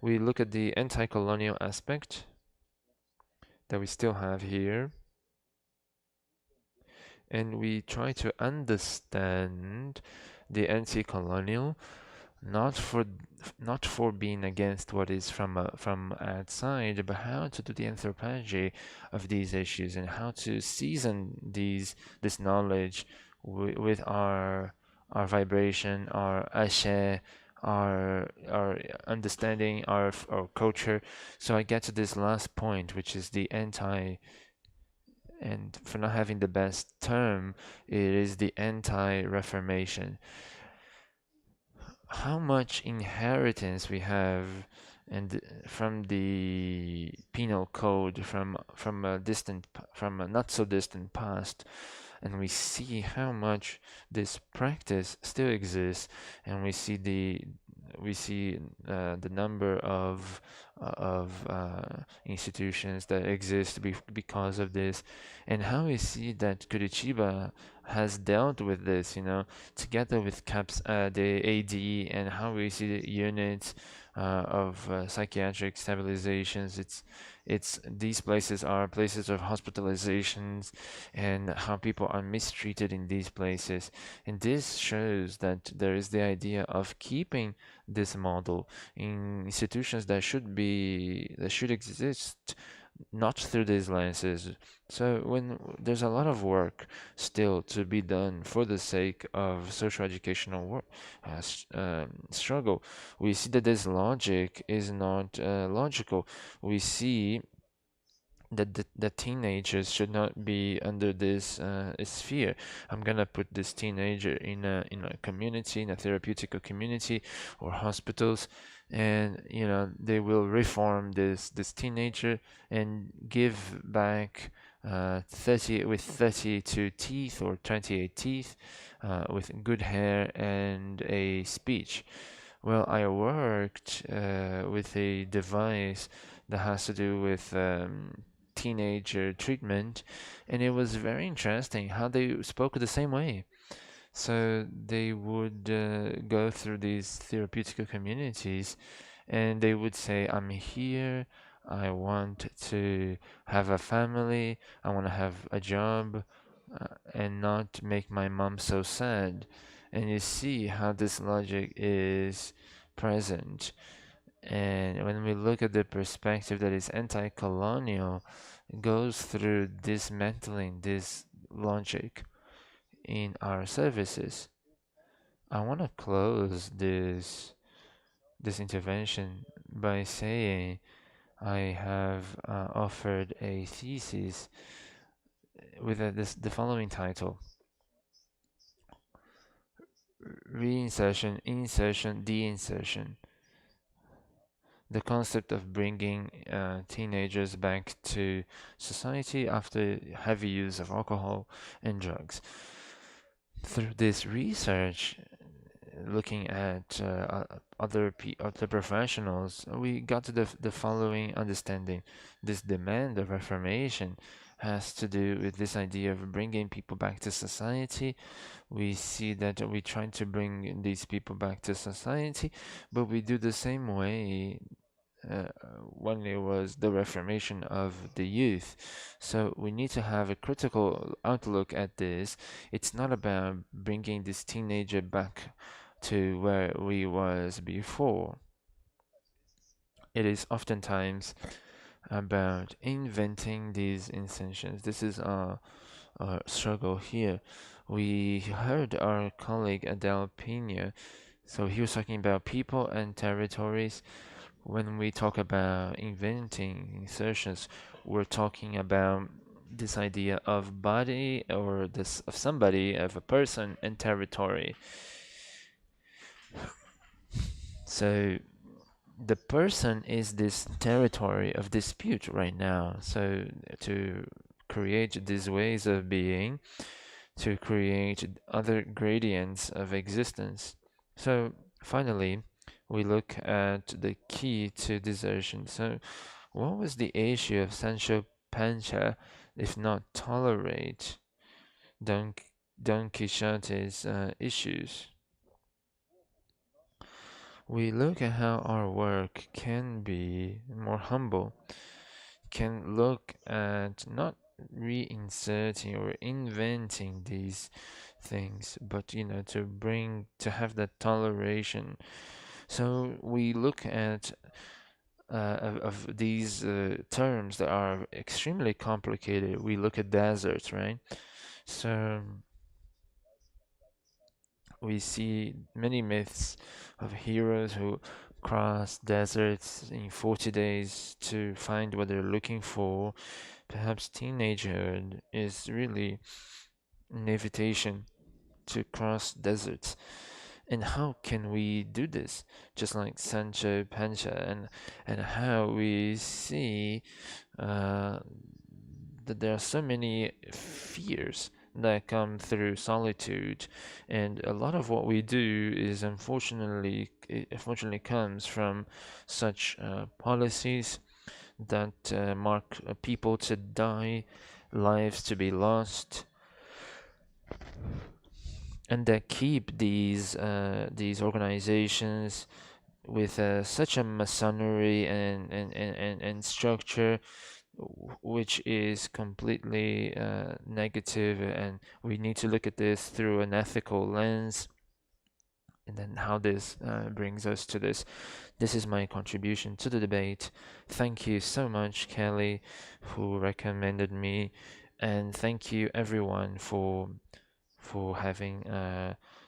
We look at the anti-colonial aspect that we still have here, and we try to understand the anti-colonial, not for not for being against what is from outside, but how to do the anthropology of these issues and how to season this knowledge with our vibration, our ashe, our understanding, our culture. So I get to this last point, which is the anti, and for not having the best term, it is the anti-reformation. How much inheritance we have and from the penal code from a not so distant past, and we see how much this practice still exists, and we see the number of institutions that exist because of this, and how we see that Curitiba has dealt with this, together with the AD, and how we see the units of psychiatric stabilizations. It's these places are places of hospitalizations, and how people are mistreated in these places. And this shows that there is the idea of keeping this model in institutions that should exist not through these lenses. So when there's a lot of work still to be done for the sake of social educational work, struggle, we see that this logic is not logical. We see that the teenagers should not be under this sphere. I'm gonna put this teenager in a community, in a therapeutic community or hospitals, and they will reform this teenager and give back 32 teeth or 28 teeth, with good hair and a speech. Well, I worked with a device that has to do with teenager treatment, and it was very interesting how they spoke the same way. So they would go through these therapeutic communities, and they would say, I'm here, I want to have a family, I want to have a job, and not make my mom so sad. And you see how this logic is present. And when we look at the perspective that is anti-colonial, it goes through dismantling this logic in our services. I want to close this intervention by saying I have offered a thesis with the following title: Reinsertion, Insertion, Deinsertion. The concept of bringing teenagers back to society after heavy use of alcohol and drugs. Through this research, looking at other professionals, we got to the following understanding. This demand of reformation has to do with this idea of bringing people back to society. We see that we try to bring these people back to society, but we do the same way uh, when it was the reformation of the youth. So we need to have a critical outlook at this. It's not about bringing this teenager back to where we was before. It is oftentimes about inventing these intentions. This is our struggle here. We heard our colleague Adele Pina, so he was talking about people and territories. When we talk about inventing insertions, we're talking about this idea of body or this of somebody, of a person and territory. So the person is this territory of dispute right now. So to create these ways of being, to create other gradients of existence. So finally, we look at the key to desertion. So what was the issue of Sancho Panza if not tolerate Don, Don Quixote's issues? We look at how our work can be more humble, can look at not reinserting or inventing these things, but to have that toleration. So we look at of these terms that are extremely complicated. We look at deserts, right? So we see many myths of heroes who cross deserts in 40 days to find what they're looking for. Perhaps teenagehood is really an invitation to cross deserts. And how can we do this? Just like Sancho Panza, and how we see uh, that there are so many fears that come through solitude, and a lot of what we do is unfortunately comes from such policies that mark people to die, lives to be lost, and that keep these organizations with such a masonry and structure which is completely negative, and we need to look at this through an ethical lens. And then how this brings us to this. This is my contribution to the debate. Thank you so much, Kelly, who recommended me, and thank you everyone for having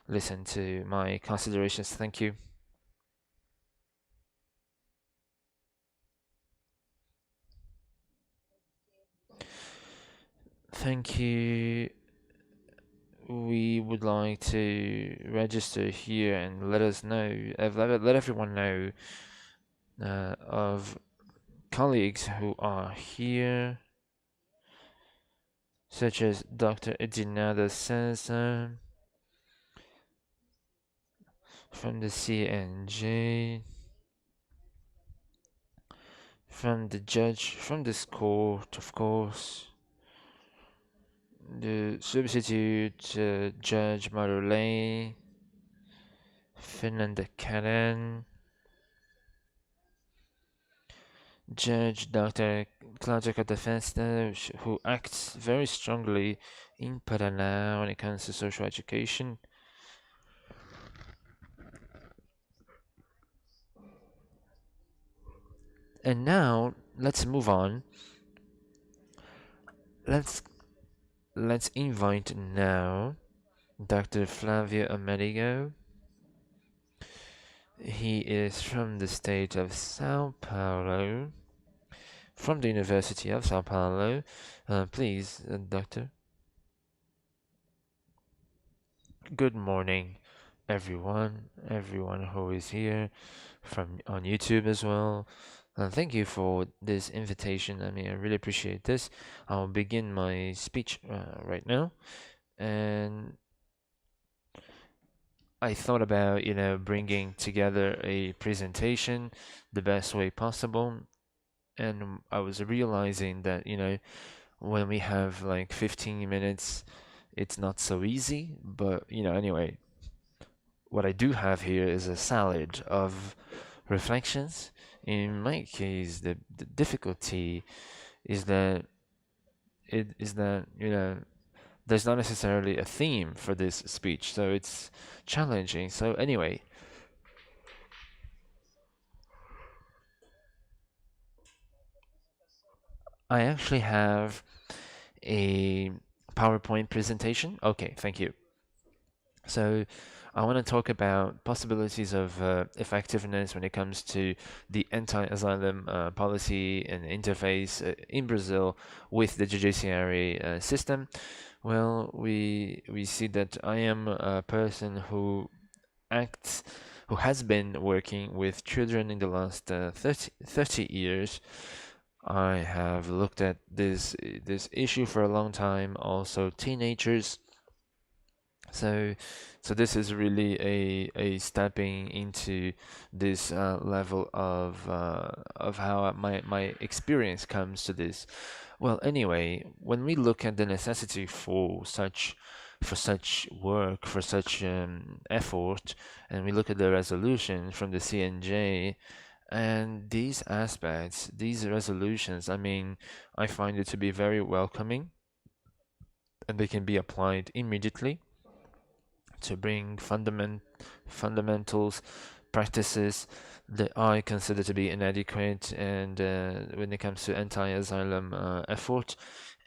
listened to my considerations. Thank you. Thank you. We would like to register here and let us know, let everyone know of colleagues who are here, such as Dr. Edinada Sansa from the CNJ, from the judge, from this court, of course, the substitute Judge Marulay, Fernanda Karen, Judge Dr. Claudia Catafesta, who acts very strongly in Paraná when it comes to social education. And now let's move on. Let's let's invite now Dr. Flavio Amerigo. He is from the state of Sao Paulo, from the University of Sao Paulo. Please, Doctor. Good morning, everyone who is here from on YouTube as well. Thank you for this invitation. I mean, I really appreciate this. I'll begin my speech right now, and I thought about, bringing together a presentation the best way possible, and I was realizing that, when we have like 15 minutes, it's not so easy, but, anyway, what I do have here is a salad of reflections. In my case, the difficulty is that there's not necessarily a theme for this speech, so it's challenging. So anyway, I actually have a PowerPoint presentation. Okay, thank you. So I want to talk about possibilities of effectiveness when it comes to the anti-asylum policy and interface in Brazil with the judiciary system. Well, we see that I am a person who acts who has been working with children in the last 30 years. I have looked at this issue for a long time, also teenagers. So, so this is really a stepping into this level of how my experience comes to this. Well, anyway, when we look at the necessity for such work, for such effort, and we look at the resolution from the CNJ, and these aspects, these resolutions, I mean, I find it to be very welcoming, and they can be applied immediately to bring fundamentals, practices that I consider to be inadequate, and when it comes to anti-asylum effort.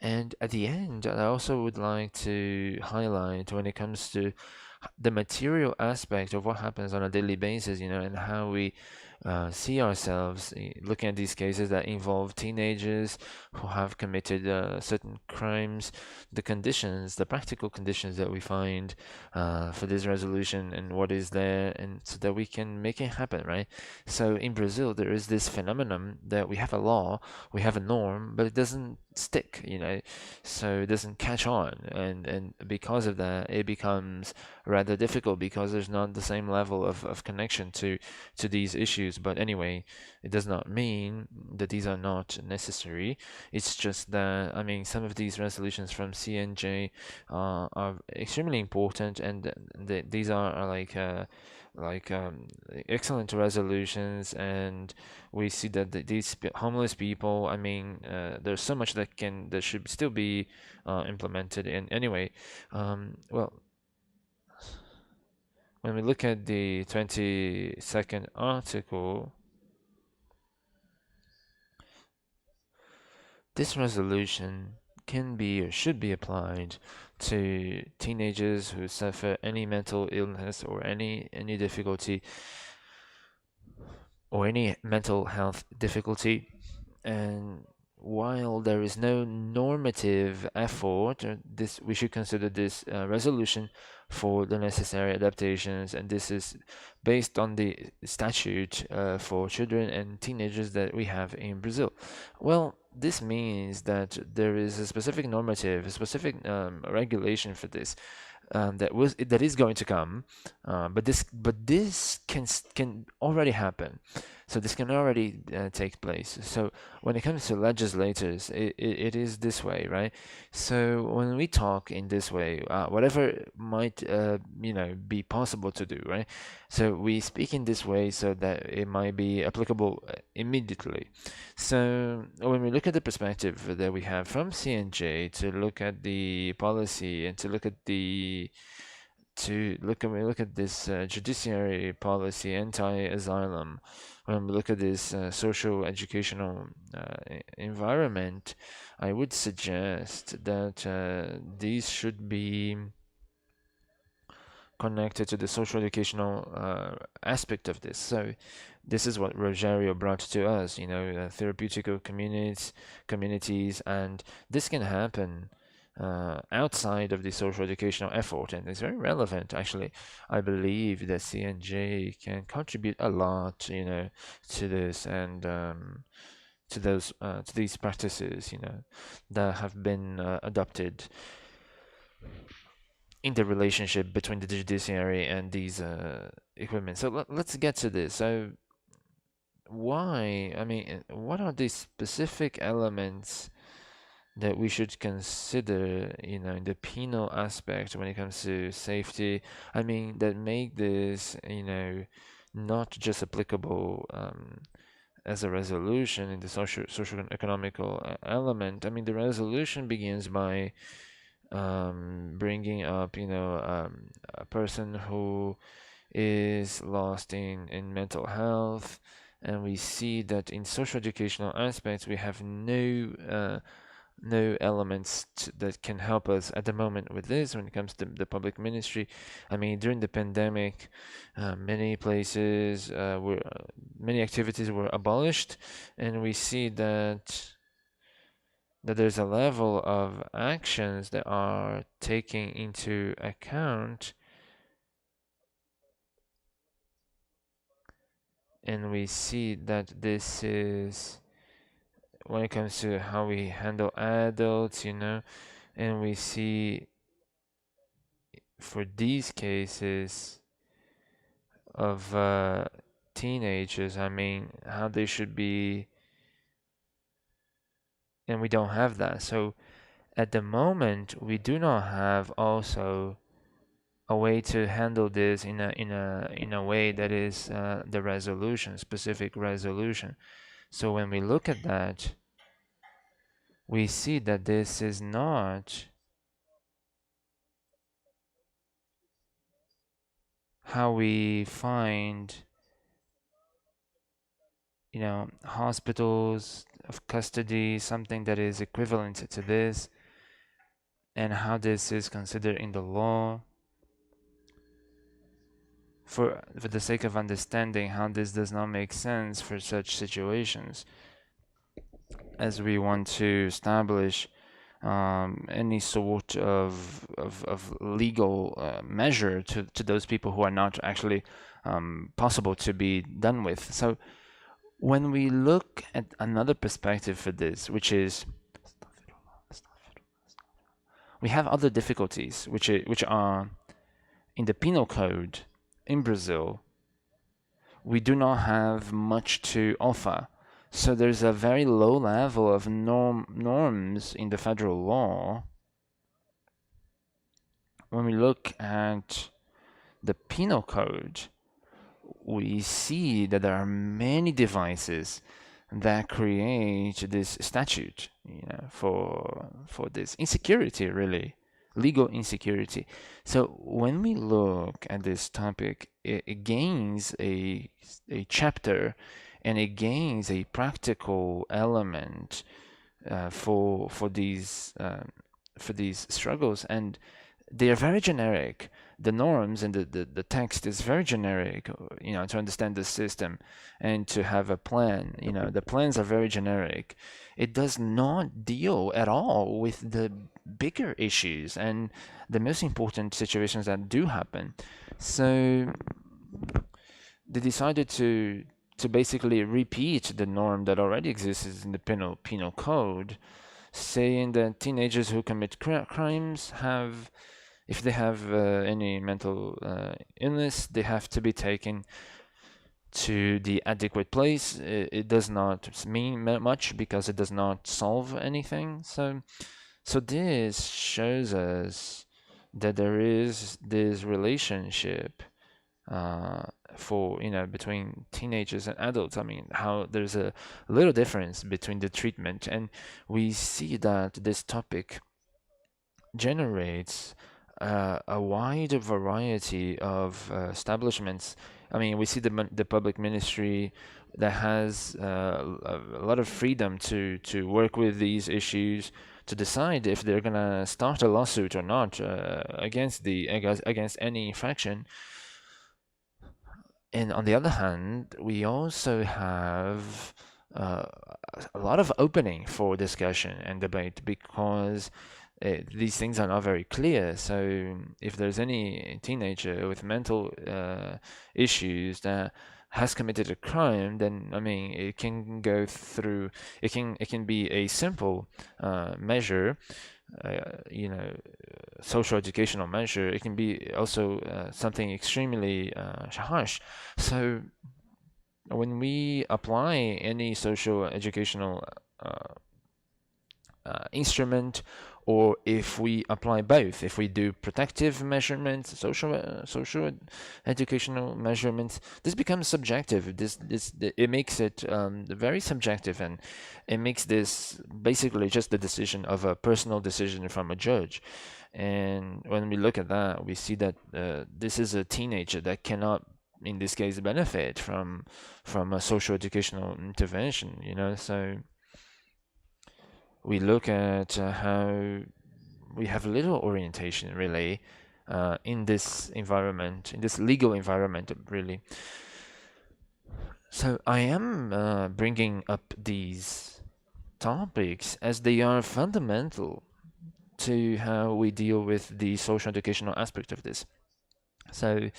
And at the end, I also would like to highlight when it comes to the material aspect of what happens on a daily basis, and how we see ourselves looking at these cases that involve teenagers who have committed certain crimes, the conditions, the practical conditions that we find for this resolution and what is there, and so that we can make it happen, right? So in Brazil, there is this phenomenon that we have a law, we have a norm, but it doesn't stick, so it doesn't catch on, and because of that, it becomes rather difficult because there's not the same level of connection to these issues. But anyway, it does not mean that these are not necessary. It's just that, I mean, some of these resolutions from CNJ are extremely important, and these are like excellent resolutions, and we see that these homeless people, I mean, there's so much that should still be implemented. And anyway, well, when we look at the 22nd article, this resolution can be or should be applied to teenagers who suffer any mental illness or any difficulty or any mental health difficulty. And while there is no normative effort, this we should consider this resolution for the necessary adaptations, and this is based on the statute for children and teenagers that we have in Brazil. Well, this means that there is a specific normative, a specific regulation for this, that is going to come, but this can already happen. So this can already take place. So when it comes to legislators, it is this way, right? So when we talk in this way, whatever might be possible to do, right? So we speak in this way so that it might be applicable immediately. So when we look at the perspective that we have from CNJ to look at the policy and to look at when we look at this judiciary policy, anti-asylum, when we look at this social educational environment, I would suggest that these should be connected to the social educational aspect of this. So this is what Rogerio brought to us, therapeutical communities, and this can happen outside of the social educational effort, and it's very relevant. Actually, I believe that CNJ can contribute a lot, to this, and to these practices, that have been adopted in the relationship between the judiciary and these equipment. So let's get to this. So why? I mean, what are the specific elements that we should consider, in the penal aspect when it comes to safety? I mean, that make this, not just applicable as a resolution in the social and economical element. I mean, the resolution begins by bringing up, a person who is lost in mental health, and we see that in social educational aspects we have no elements that can help us at the moment with this when it comes to the public ministry. I mean, during the pandemic, many places many activities were abolished, and we see that there's a level of actions that are taking into account and we see that this is when it comes to how we handle adults, and we see for these cases of teenagers, I mean, how they should be, and we don't have that. So at the moment, we do not have also a way to handle this in a way that is the resolution, specific resolution. So when we look at that, we see that this is not how we find, hospitals of custody, something that is equivalent to this, and how this is considered in the law. For the sake of understanding how this does not make sense for such situations, as we want to establish any sort of legal measure to those people who are not actually possible to be done with. So when we look at another perspective for this, which is we have other difficulties, which are in the penal code in Brazil. We do not have much to offer. So there's a very low level of norms in the federal law. When we look at the penal code, we see that there are many devices that create this statute, for this insecurity, really, legal insecurity. So when we look at this topic, it gains a chapter, and it gains a practical element for these struggles, and they are very generic. The norms and the text is very generic, to understand the system and to have a plan. The plans are very generic. It does not deal at all with the bigger issues and the most important situations that do happen. So they decided to basically repeat the norm that already exists in the penal code, saying that teenagers who commit crimes have, if they have any mental illness, they have to be taken to the adequate place. It does not mean much because it does not solve anything. So this shows us that there is this relationship between teenagers and adults. I mean, how there's a little difference between the treatment, and we see that this topic generates a wide variety of establishments. I mean, we see the public ministry that has a lot of freedom to work with these issues, to decide if they're gonna start a lawsuit or not against any infraction. And on the other hand, we also have uh, a lot of opening for discussion and debate because these things are not very clear. So if there's any teenager with mental issues that has committed a crime, then I mean it can go through. It can be a simple measure, social educational measure. It can be also something extremely harsh. So when we apply any social educational instrument, or if we apply both, if we do protective measurements, social educational measurements, this becomes subjective. It makes it very subjective, and it makes this basically just the decision of a personal decision from a judge. And when we look at that, we see that this is a teenager that cannot, in this case, benefit from a social educational intervention. So we look at how we have little orientation really in this environment, in this legal environment, really. So I am bringing up these topics as they are fundamental to how we deal with the social educational aspect of this. So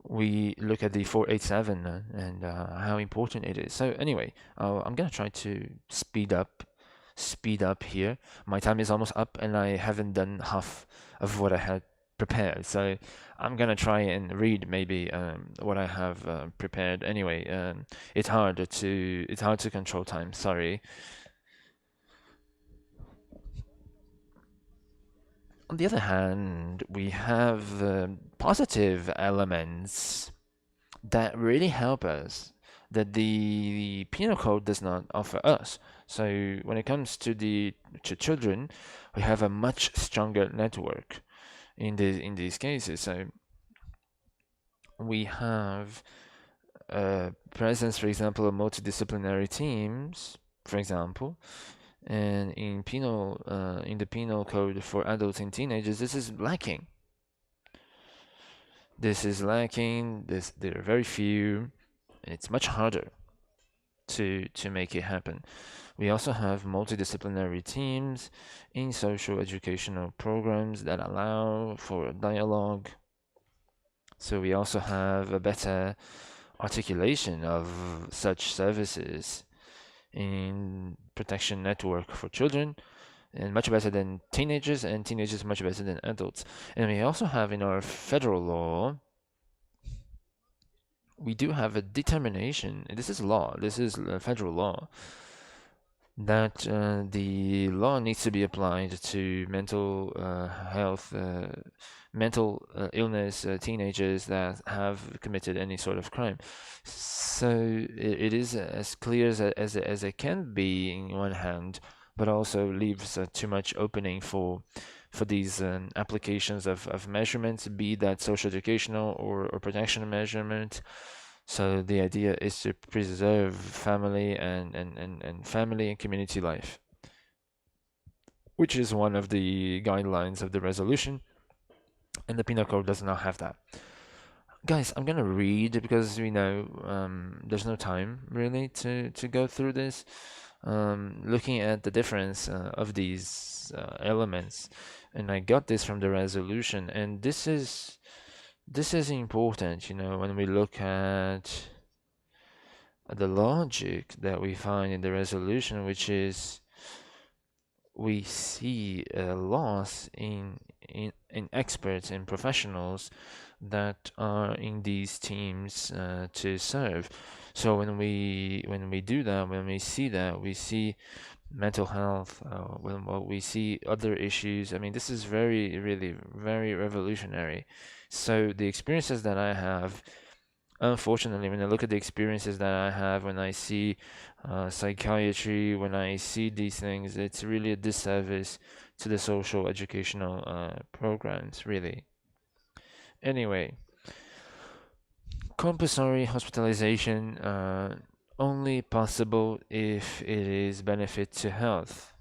we look at the 487 and how important it is. So anyway, I'm gonna try to speed up here. My time is almost up, and I haven't done half of what I had prepared. So I'm gonna try and read maybe what I have prepared. Anyway, it's hard to control time. Sorry. On the other hand, we have positive elements that really help us that the penal code does not offer us. So when it comes to to children, we have a much stronger network in these cases. So we have presence, for example, of multidisciplinary teams, for example, and in the penal code for adults and teenagers, this is lacking. This is lacking. There are very few, and it's much harder to make it happen. We also have multidisciplinary teams in social educational programs that allow for dialogue. So we also have a better articulation of such services in protection network for children, and much better than teenagers, and teenagers much better than adults. And we also have in our federal law, we do have a determination. This is law. This is federal law that the law needs to be applied to mental health, mental illness teenagers that have committed any sort of crime. So it is as clear as it can be in one hand, but also leaves too much opening for these applications of measurements, be that social educational or protection measurement. So the idea is to preserve family and family and community life, which is one of the guidelines of the resolution, and the penal code does not have that. Guys, I'm gonna read because we know there's no time really to go through this. Looking at the difference of these elements, and I got this from the resolution, and this is important, when we look at the logic that we find in the resolution, which is we see a loss in experts and professionals that are in these teams to serve. So when we do that, when we see that, we see mental health, when we see other issues. I mean, this is very, really, very revolutionary. So the experiences that I have, unfortunately, when I look at the experiences that I have, when I see psychiatry, when I see these things, it's really a disservice to the social educational programs, really. Anyway, compulsory hospitalization only possible if it is benefit to health.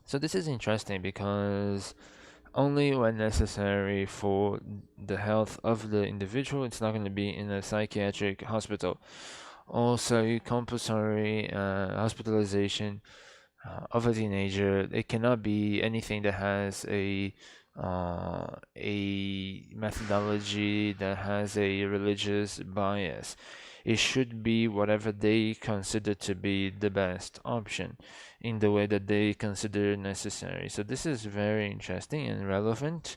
So this is interesting because only when necessary for the health of the individual, it's not going to be in a psychiatric hospital. Also, compulsory hospitalization of a teenager, it cannot be anything that has a methodology that has a religious bias. It should be whatever they consider to be the best option in the way that they consider necessary. So this is very interesting and relevant,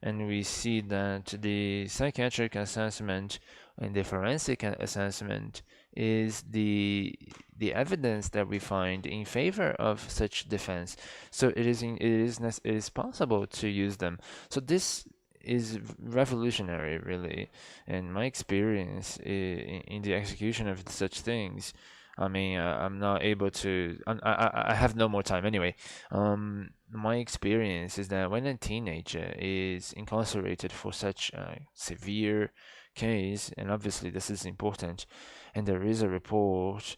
and we see that the psychiatric assessment and the forensic assessment is the evidence that we find in favor of such defense. So it is possible to use them. So this is revolutionary, really, and my experience in the execution of such things. I mean, I'm not able to. I have no more time anyway. My experience is that when a teenager is incarcerated for such a severe case, and obviously this is important, and there is a report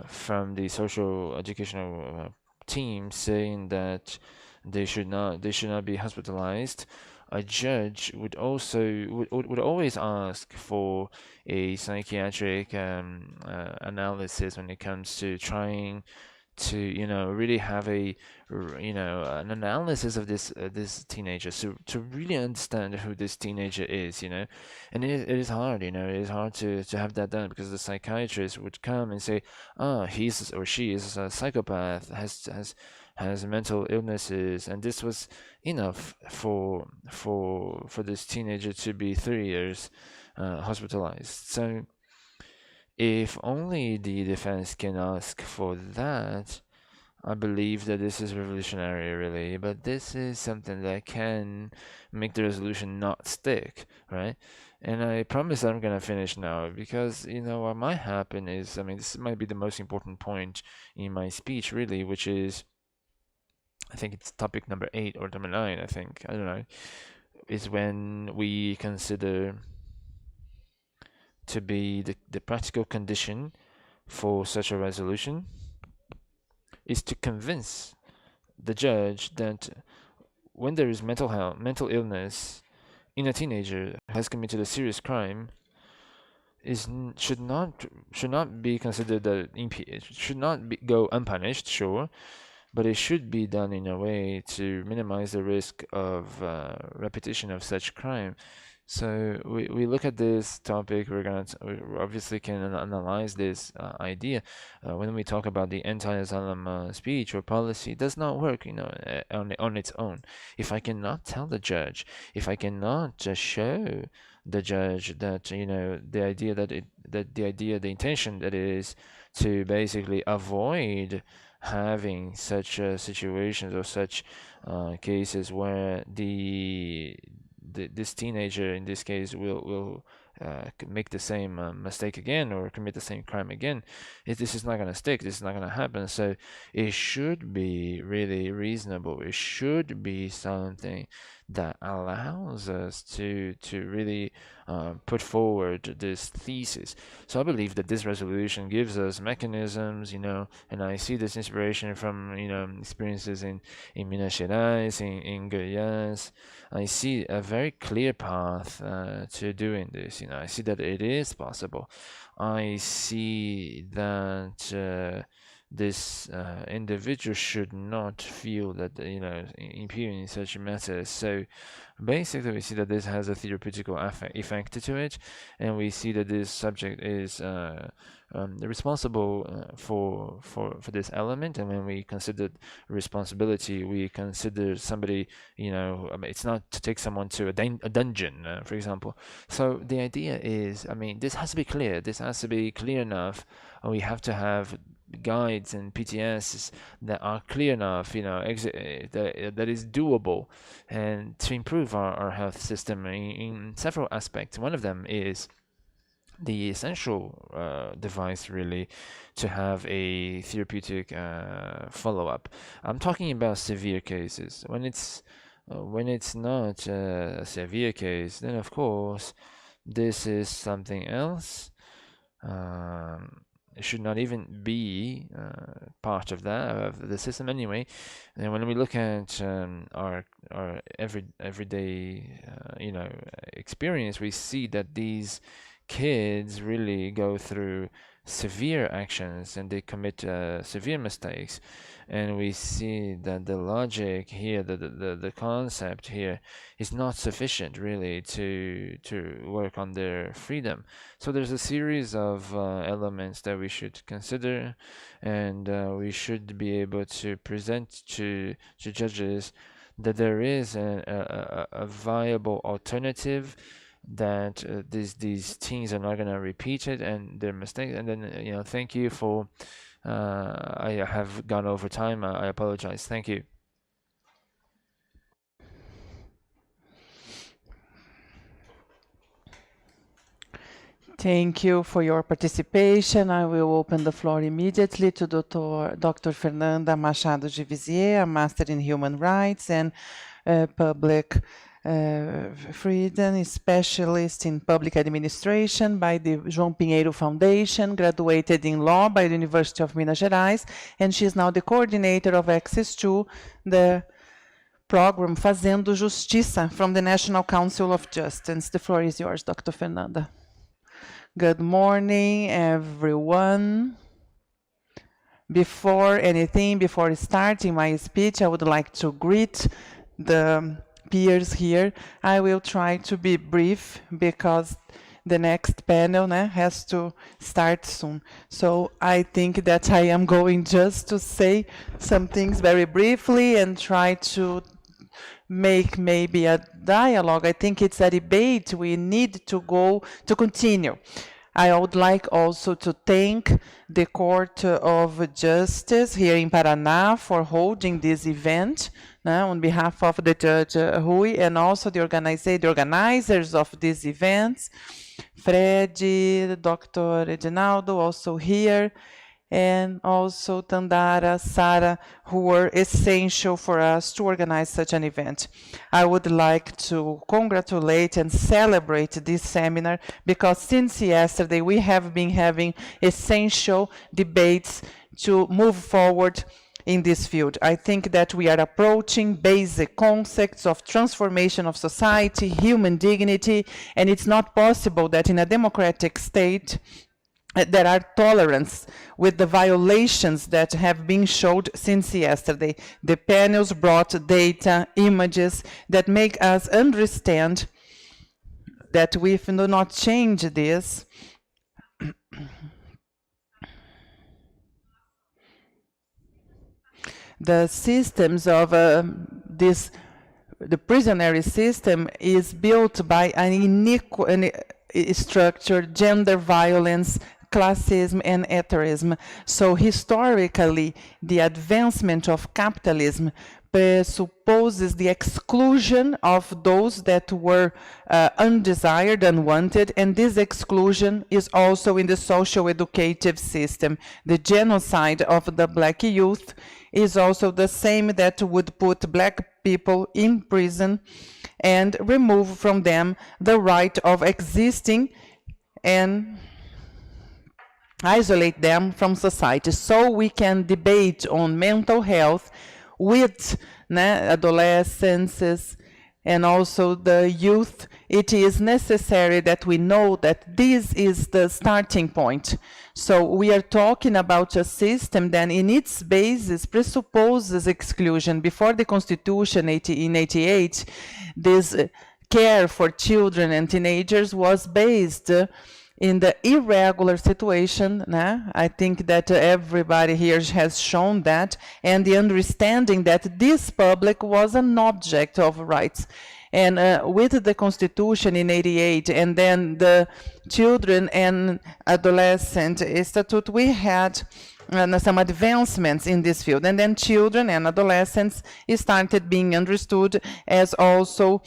from the social educational team saying that they should not be hospitalized. A judge would also would always ask for a psychiatric analysis when it comes to trying to really have an analysis of this teenager, to really understand who this teenager is, and it is hard, it is hard to have that done, because the psychiatrist would come and say, oh, he's or she is a psychopath, has mental illnesses, and this was enough for this teenager to be 3 years hospitalized. So if only the defense can ask for that, I believe that this is revolutionary, really. But this is something that can make the resolution not stick, right? And I promise I'm gonna finish now, because what might happen is, I mean, this might be the most important point in my speech, really, which is, I think it's topic number 8 or number 9, I think, I don't know, is when we consider to be the practical condition for such a resolution is to convince the judge that when there is mental illness in a teenager who has committed a serious crime, should not be considered it should not go unpunished, sure, but it should be done in a way to minimize the risk of repetition of such crime. So we look at this topic. We obviously can analyze this idea when we talk about the anti-asylum speech or policy. It does not work, on its own. If I cannot tell the judge, if I cannot just show the judge that the intention that is to basically avoid having such situations or such cases where this teenager in this case will make the same mistake again or commit the same crime again. This is not going to stick. This is not going to happen. So it should be really reasonable. It should be something that allows us to really put forward this thesis. So I believe that this resolution gives us mechanisms, and I see this inspiration from experiences in Minas Gerais, in Goiás. I see a very clear path to doing this. I see that it is possible. I see that this individual should not feel that impugning such matters. So basically, we see that this has a therapeutical effect to it, and we see that this subject is responsible for this element. And when we consider responsibility, we consider somebody, it's not to take someone to a dungeon, for example. So the idea is, this has to be clear. This has to be clear enough. We have to have guides and PTS that are clear enough, that is doable, and to improve our health system in several aspects. One of them is the essential device, really, to have a therapeutic follow-up. I'm talking about severe cases. When it's not a severe case, then of course this is something else. It should not even be part of the system anyway. And when we look at our everyday experience, we see that these kids really go through severe actions and they commit severe mistakes, and we see that the logic here, the concept here, is not sufficient really to work on their freedom. So there's a series of elements that we should consider, and we should be able to present to judges that there is a viable alternative, that these teens are not going to repeat it and their mistakes. And then thank you for I have gone over time. I apologize. Thank you. Thank you for your participation. I will open the floor immediately to Dr. Fernanda Machado de Vizier, a Master in Human Rights and Public Freedom, Specialist in Public Administration by the João Pinheiro Foundation, graduated in Law by the University of Minas Gerais, and she is now the coordinator of Access to the program Fazendo Justiça from the National Council of Justice. The floor is yours, Dr. Fernanda. Good morning, everyone. Before anything, before starting my speech, I would like to greet the peers here. I will try to be brief because the next panel has to start soon. So I think that I am going just to say some things very briefly and try to make maybe a dialogue. I think it's a debate we need to go to continue. I would like also to thank the Court of Justice here in Paraná for holding this event on behalf of the Judge Rui, and also the organizers of these events, Fred, Dr. Reginaldo, also here, and also Tandara, Sara, who were essential for us to organize such an event. I would like to congratulate and celebrate this seminar because since yesterday we have been having essential debates to move forward in this field. I think that we are approaching basic concepts of transformation of society, human dignity, and it's not possible that in a democratic state there are tolerance with the violations that have been showed since yesterday. The panels brought data, images that make us understand that we do not change this, the systems of the prisonary system is built by an unequal structure, gender violence, classism and heterism. So historically, the advancement of capitalism presupposes the exclusion of those that were undesired, unwanted, and this exclusion is also in the social educative system. The genocide of the black youth is also the same that would put black people in prison and remove from them the right of existing and isolate them from society. So we can debate on mental health with adolescents and also the youth. It is necessary that we know that this is the starting point. So we are talking about a system that in its basis presupposes exclusion. Before the Constitution in 88, this care for children and teenagers was based in the irregular situation. I think that everybody here has shown that, and the understanding that this public was an object of rights. And with the Constitution in 88 and then the Children and Adolescent Statute, we had some advancements in this field. And then children and adolescents started being understood as also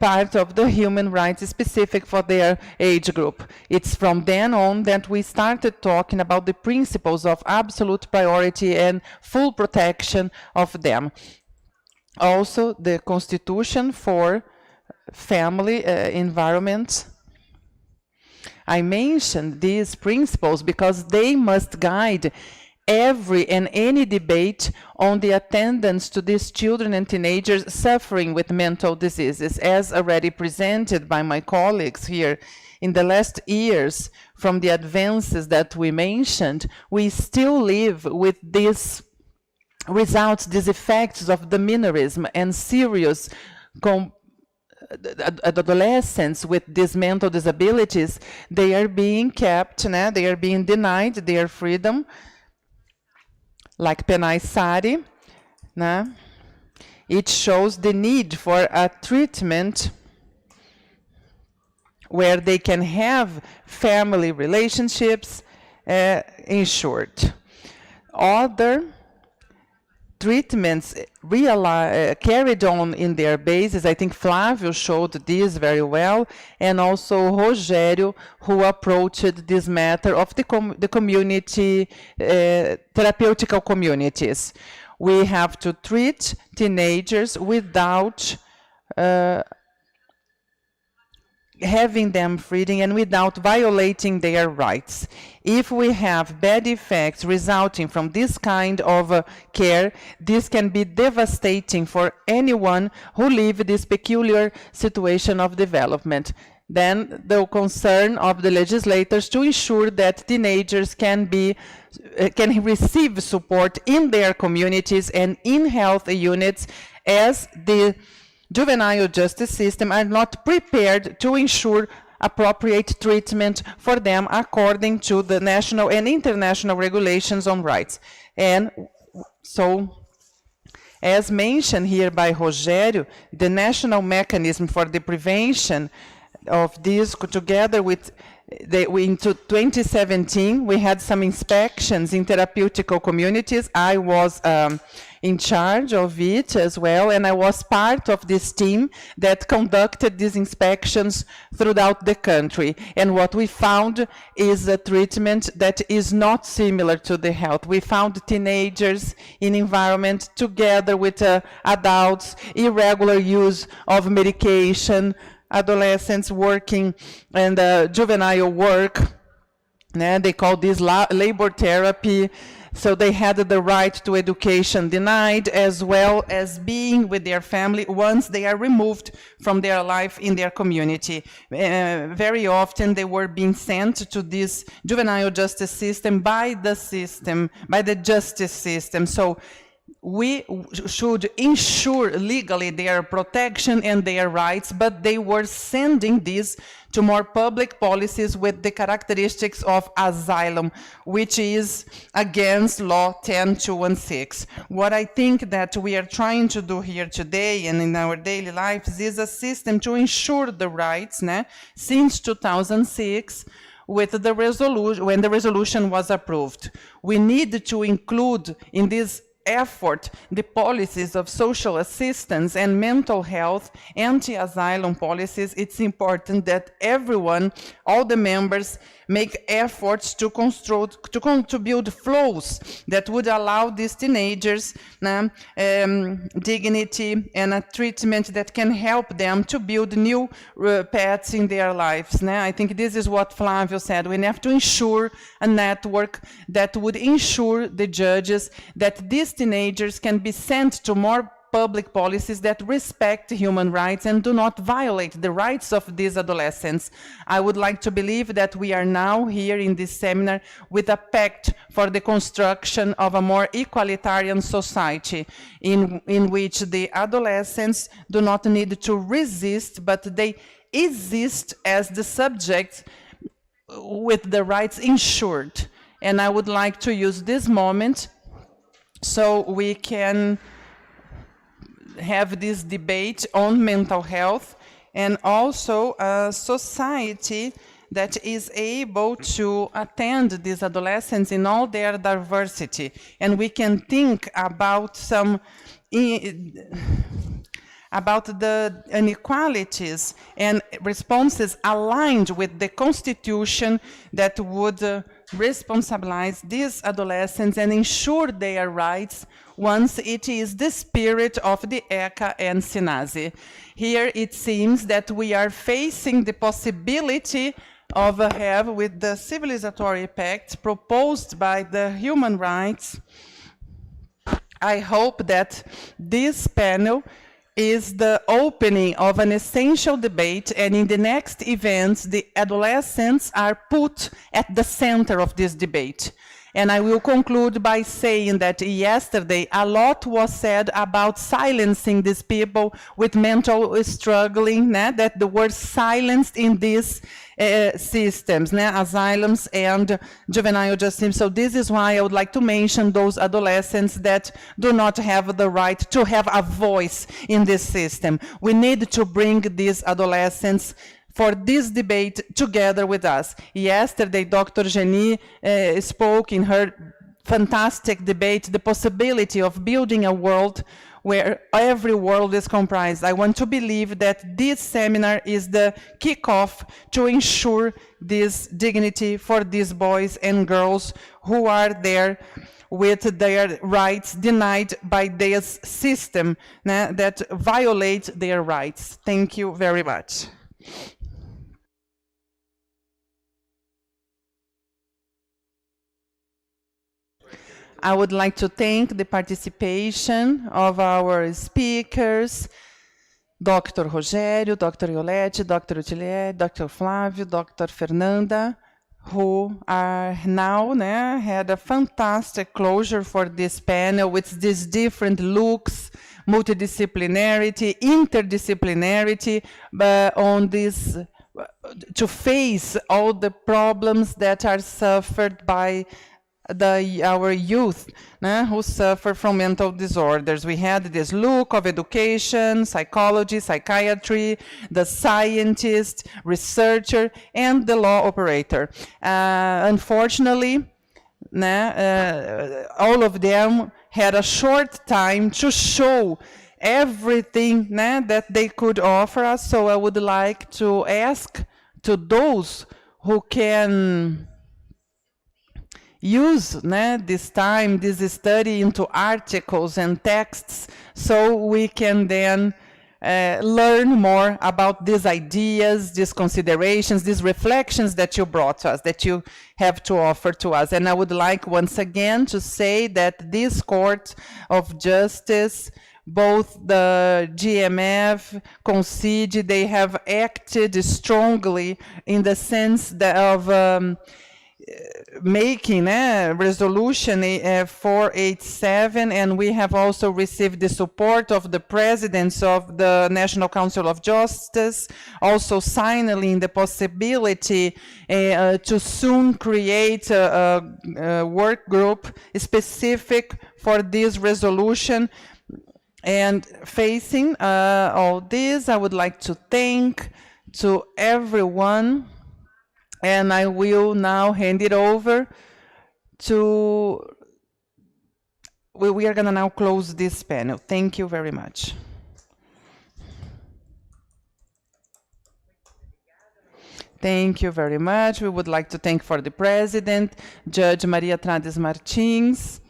part of the human rights specific for their age group. It's from then on that we started talking about the principles of absolute priority and full protection of them. Also, the Constitution for family environment. I mentioned these principles because they must guide every and any debate on the attendance to these children and teenagers suffering with mental diseases, as already presented by my colleagues here. In the last years, from the advances that we mentioned, we still live with these results, these effects of the minorism and serious adolescents with these mental disabilities. They are being kept, they are being denied their freedom, like Penai Sari. It shows the need for a treatment where they can have family relationships ensured. Other treatments carried on in their bases. I think Flávio showed this very well, and also Rogério, who approached this matter of the community, therapeutical communities. We have to treat teenagers without having them freedom and without violating their rights. If we have bad effects resulting from this kind of care, this can be devastating for anyone who lives this peculiar situation of development. then the concern of the legislators to ensure that teenagers can receive support in their communities and in health units, as the juvenile justice system are not prepared to ensure appropriate treatment for them according to the national and international regulations on rights. And so, as mentioned here by Rogério, the national mechanism for the prevention of this, together with into 2017, we had some inspections in therapeutical communities. I was in charge of it as well, and I was part of this team that conducted these inspections throughout the country. And what we found is a treatment that is not similar to the health. We found teenagers in environment together with adults, irregular use of medication, adolescents working and juvenile work. They call this labor therapy. So they had the right to education denied, as well as being with their family once they are removed from their life in their community. Very often they were being sent to this juvenile justice system by the justice system. So we should ensure legally their protection and their rights, but they were sending this to more public policies with the characteristics of asylum, which is against Law 10216. What I think that we are trying to do here today and in our daily lives is a system to ensure the rights, since 2006, with the resolution, when the resolution was approved. We need to include in this effort the policies of social assistance and mental health, anti-asylum policies. It's important that everyone, all the members, make efforts to build flows that would allow these teenagers dignity and a treatment that can help them to build new paths in their lives. I think this is what Flavio said. We have to ensure a network that would ensure the judges that these teenagers can be sent to more public policies that respect human rights and do not violate the rights of these adolescents. I would like to believe that we are now here in this seminar with a pact for the construction of a more egalitarian society in which the adolescents do not need to resist, but they exist as the subject with the rights ensured. And I would like to use this moment so we can have this debate on mental health and also a society that is able to attend these adolescents in all their diversity. And we can think about about the inequalities and responses aligned with the Constitution that would responsibilize these adolescents and ensure their rights once it is the spirit of the ECA and SINASE. Here it seems that we are facing the possibility of have with the civilizatory pact proposed by the human rights. I hope that this panel is the opening of an essential debate, and in the next events, the adolescents are put at the center of this debate. And I will conclude by saying that yesterday a lot was said about silencing these people with mental struggling, that they were silenced in these systems, asylums and juvenile justice. So this is why I would like to mention those adolescents that do not have the right to have a voice in this system. We need to bring these adolescents for this debate together with us. Yesterday, Dr. Genie spoke in her fantastic debate the possibility of building a world where every world is comprised. I want to believe that this seminar is the kickoff to ensure this dignity for these boys and girls who are there with their rights denied by this system that violates their rights. Thank you very much. I would like to thank the participation of our speakers, Dr. Rogério, Dr. Iolete, Dr. Utilier, Dr. Flávio, Dr. Fernanda, who are now had a fantastic closure for this panel with these different looks, multidisciplinarity, interdisciplinarity, but on this to face all the problems that are suffered by our youth who suffer from mental disorders. We had this look of education, psychology, psychiatry, the scientist, researcher, and the law operator. Unfortunately, all of them had a short time to show everything that they could offer us. So I would like to ask to those who can use this time, this study into articles and texts so we can then learn more about these ideas, these considerations, these reflections that you brought to us, that you have to offer to us. And I would like once again to say that this Court of Justice, both the GMF, CONCID, they have acted strongly in the sense that of making resolution 487, and we have also received the support of the presidents of the National Council of Justice, also signaling the possibility to soon create a work group specific for this resolution. And facing all this, I would like to thank to everyone, and I will now hand it over to, we are gonna now close this panel. Thank you very much. Thank you very much. We would like to thank for the President, Judge Maria Trades Martins,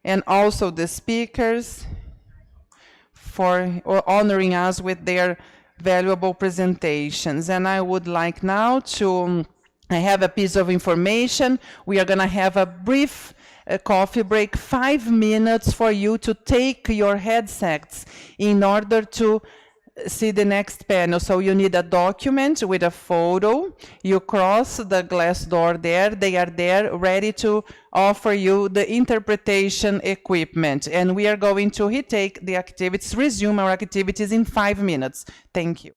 and also the speakers for honoring us with their valuable presentations. And I would like now to, I have a piece of information. We are gonna have a brief coffee break, 5 minutes for you to take your headsets in order to see the next panel. So you need a document with a photo. You cross the glass door there. They are there ready to offer you the interpretation equipment. And we are going to retake the activities, resume our activities in 5 minutes. Thank you.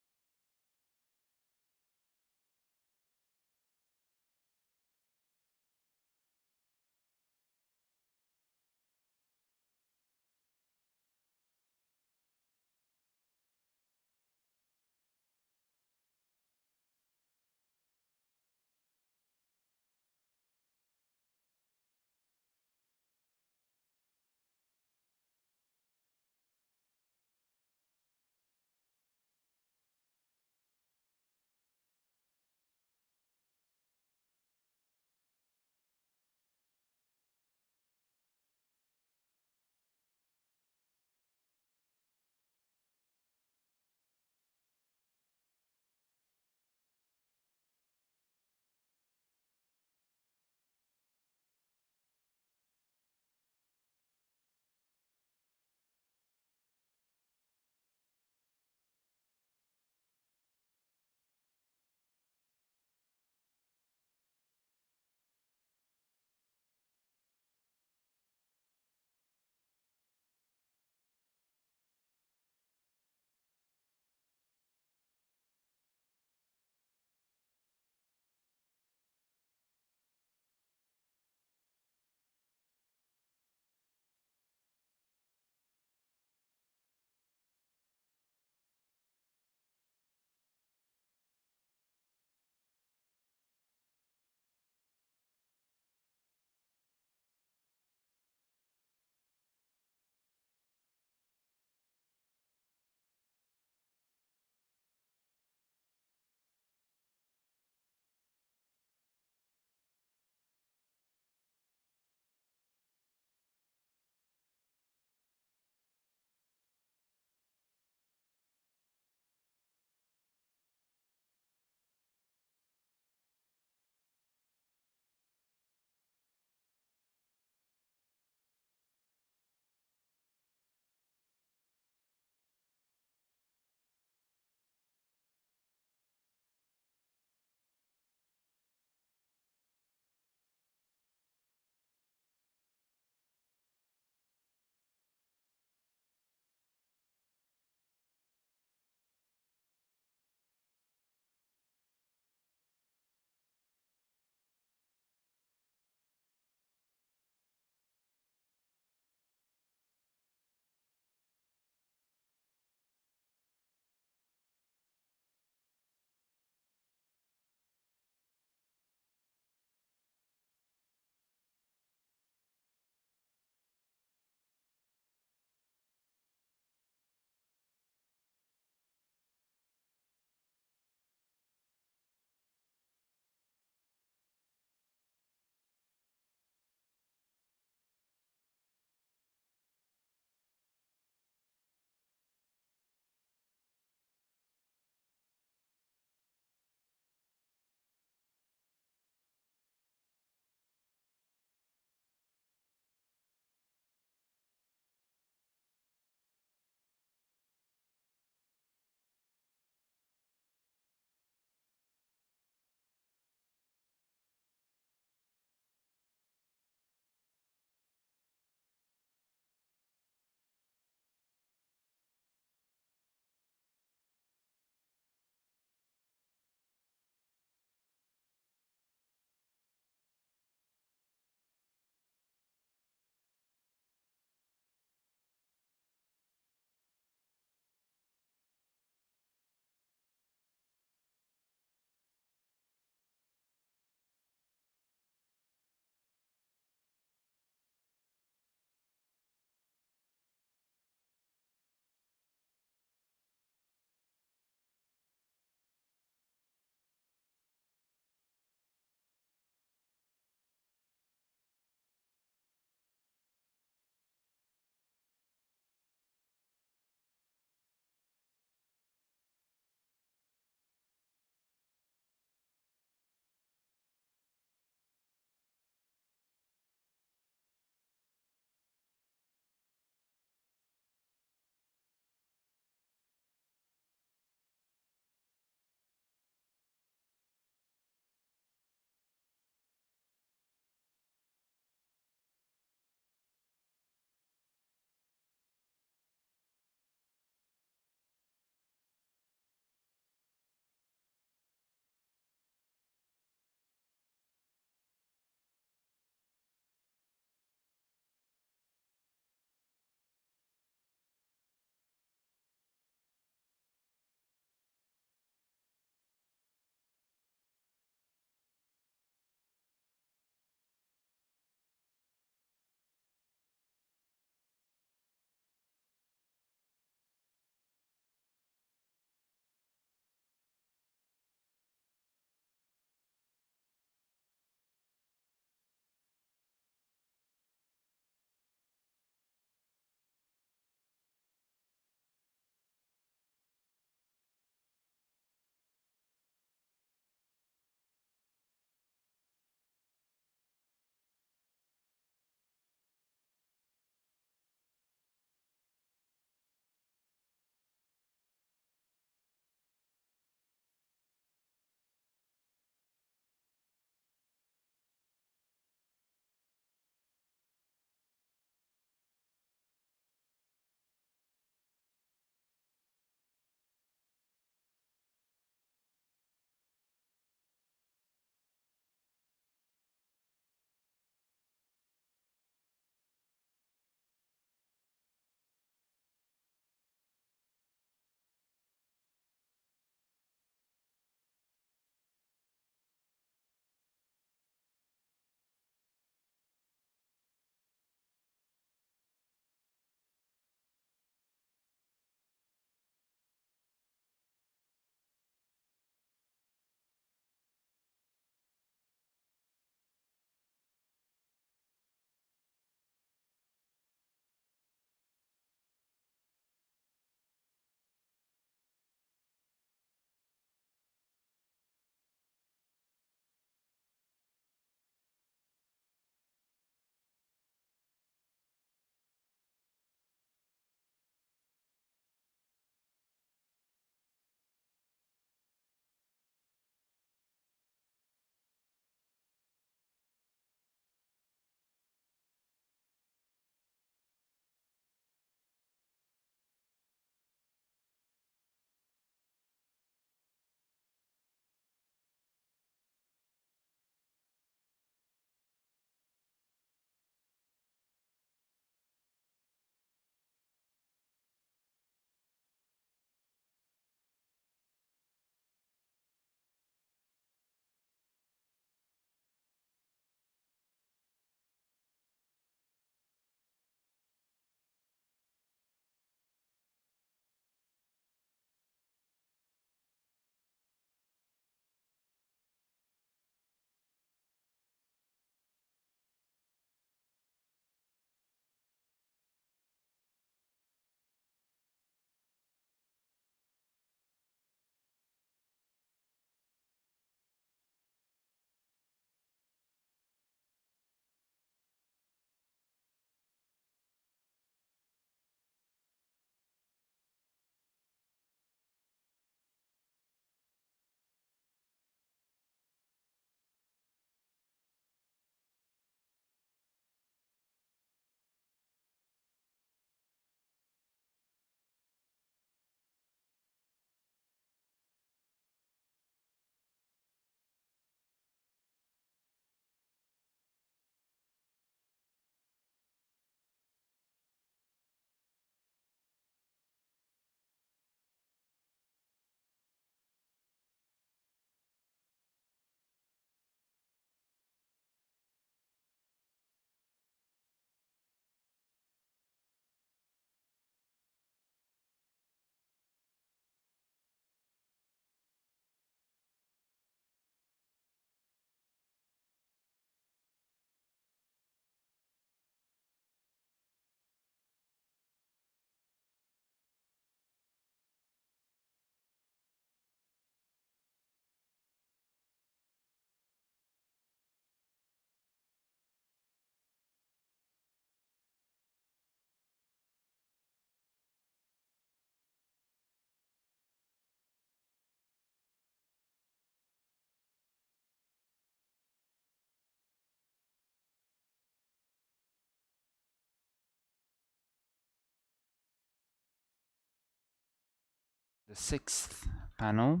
the sixth panel.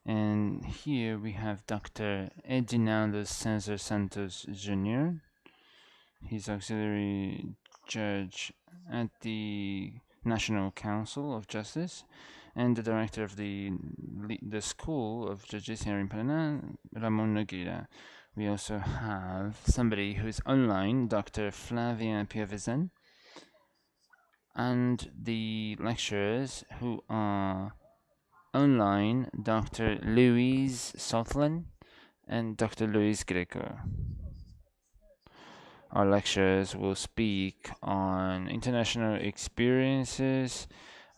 And here we have Dr. Edinaldo Cesar Santos Jr. He's auxiliary judge at the National Council of Justice and the director of the School of Judges here in Panama, Ramon Nogueira. We also have somebody who's online, Dr. Flavia Piovesan, and the lecturers who are online, Dr. Louise Southland and Dr. Luis Greco. Our lecturers will speak on international experiences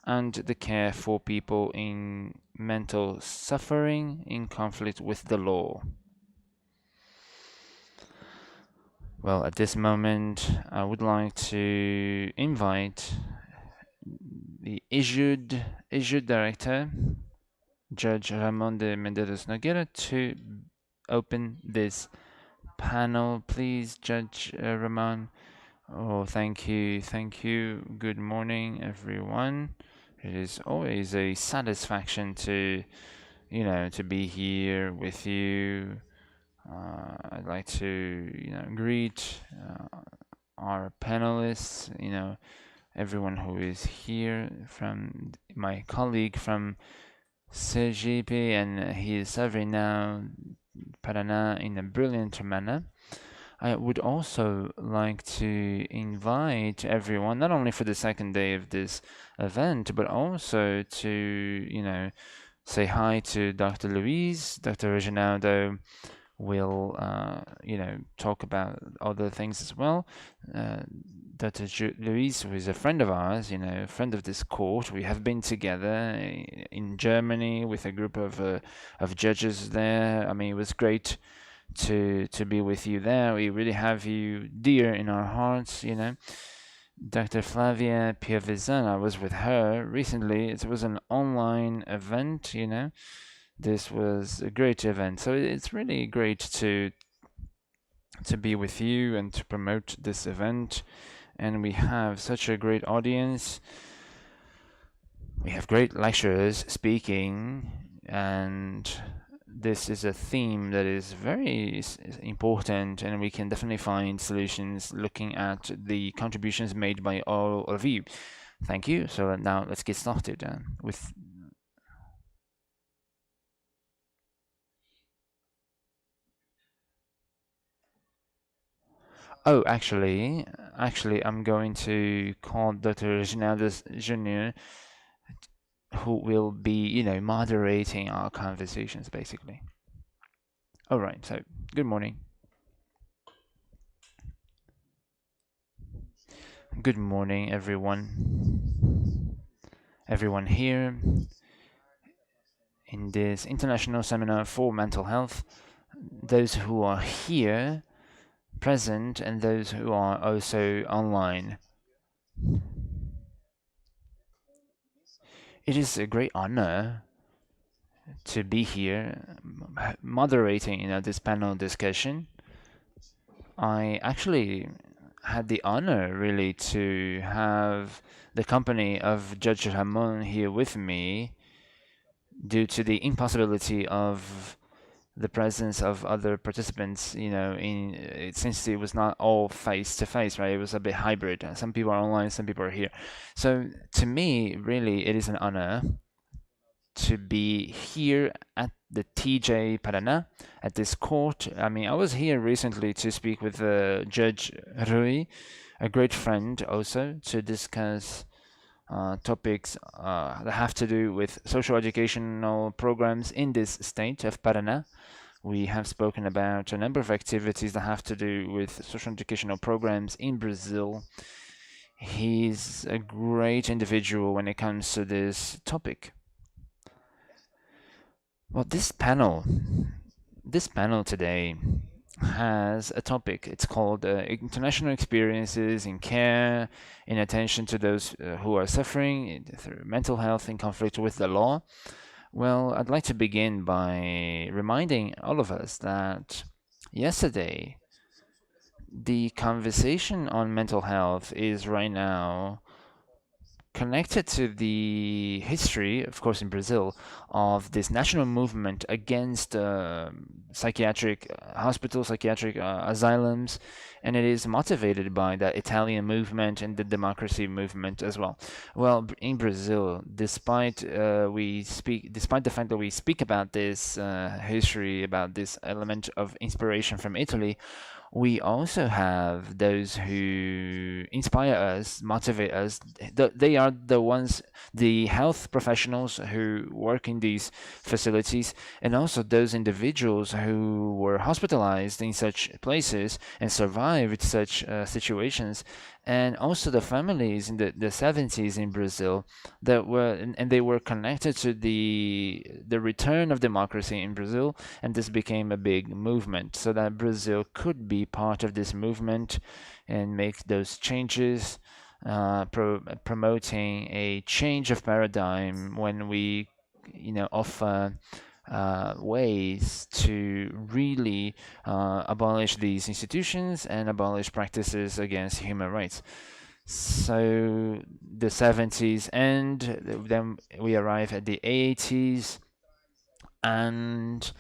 and the care for people in mental suffering in conflict with the law. Well, at this moment, I would like to invite the issued director, Judge Ramon de Medeiros Nogueira, to open this panel. Please, Judge Ramon. Oh, thank you. Thank you. Good morning, everyone. It is always a satisfaction to, to be here with you. I'd like to, greet our panelists, everyone who is here, from my colleague from Sergipe, and he is serving now Paraná in a brilliant manner. I would also like to invite everyone, not only for the second day of this event, but also to, say hi to Dr. Luis. Dr. Reginaldo will, talk about other things as well. Dr. Luis, who is a friend of ours, a friend of this court. We have been together in Germany with a group of judges there. I mean, it was great to be with you there. We really have you dear in our hearts, Dr. Flavia Piovesan, I was with her recently. It was an online event, This was a great event. So it's really great to be with you and to promote this event. And we have such a great audience. We have great lecturers speaking, and this is a theme that is very important, and we can definitely find solutions looking at the contributions made by all of you. Thank you. So now let's get started with. Oh, actually, I'm going to call Dr. Reginaldo Jr., who will be, moderating our conversations, basically. All right. So, good morning. Good morning, everyone. Everyone here in this international seminar for mental health. Those who are here present and those who are also online. It is a great honor to be here moderating this panel discussion. I actually had the honor really to have the company of Judge Ramon here with me due to the impossibility of the presence of other participants, since it was not all face to face, right? It was a bit hybrid. Some people are online, some people are here. So to me, really, it is an honor to be here at the TJ Paraná, at this court. I mean, I was here recently to speak with Judge Rui, a great friend also, to discuss topics that have to do with social educational programs in this state of Paraná. We have spoken about a number of activities that have to do with social educational programs in Brazil. He's a great individual when it comes to this topic. Well, this panel today has a topic. It's called International Experiences in Care in Attention to Those who are Suffering through Mental Health in Conflict with the Law. Well, I'd like to begin by reminding all of us that yesterday the conversation on mental health is right now connected to the history, of course, in Brazil, of this national movement against psychiatric hospitals, psychiatric asylums, and it is motivated by the Italian movement and the democracy movement as well. Well, in Brazil, despite the fact that we speak about this history, about this element of inspiration from Italy, we also have those who inspire us, motivate us. They are the ones, the health professionals who work in these facilities, and also those individuals who were hospitalized in such places and survived such situations, and also the families in the 70s in Brazil that were, and they were connected to the return of democracy in Brazil, and this became a big movement so that Brazil could be part of this movement and make those changes, promoting a change of paradigm when we, offer ways to really abolish these institutions and abolish practices against human rights. So the 70s end, then we arrive at the 80s, and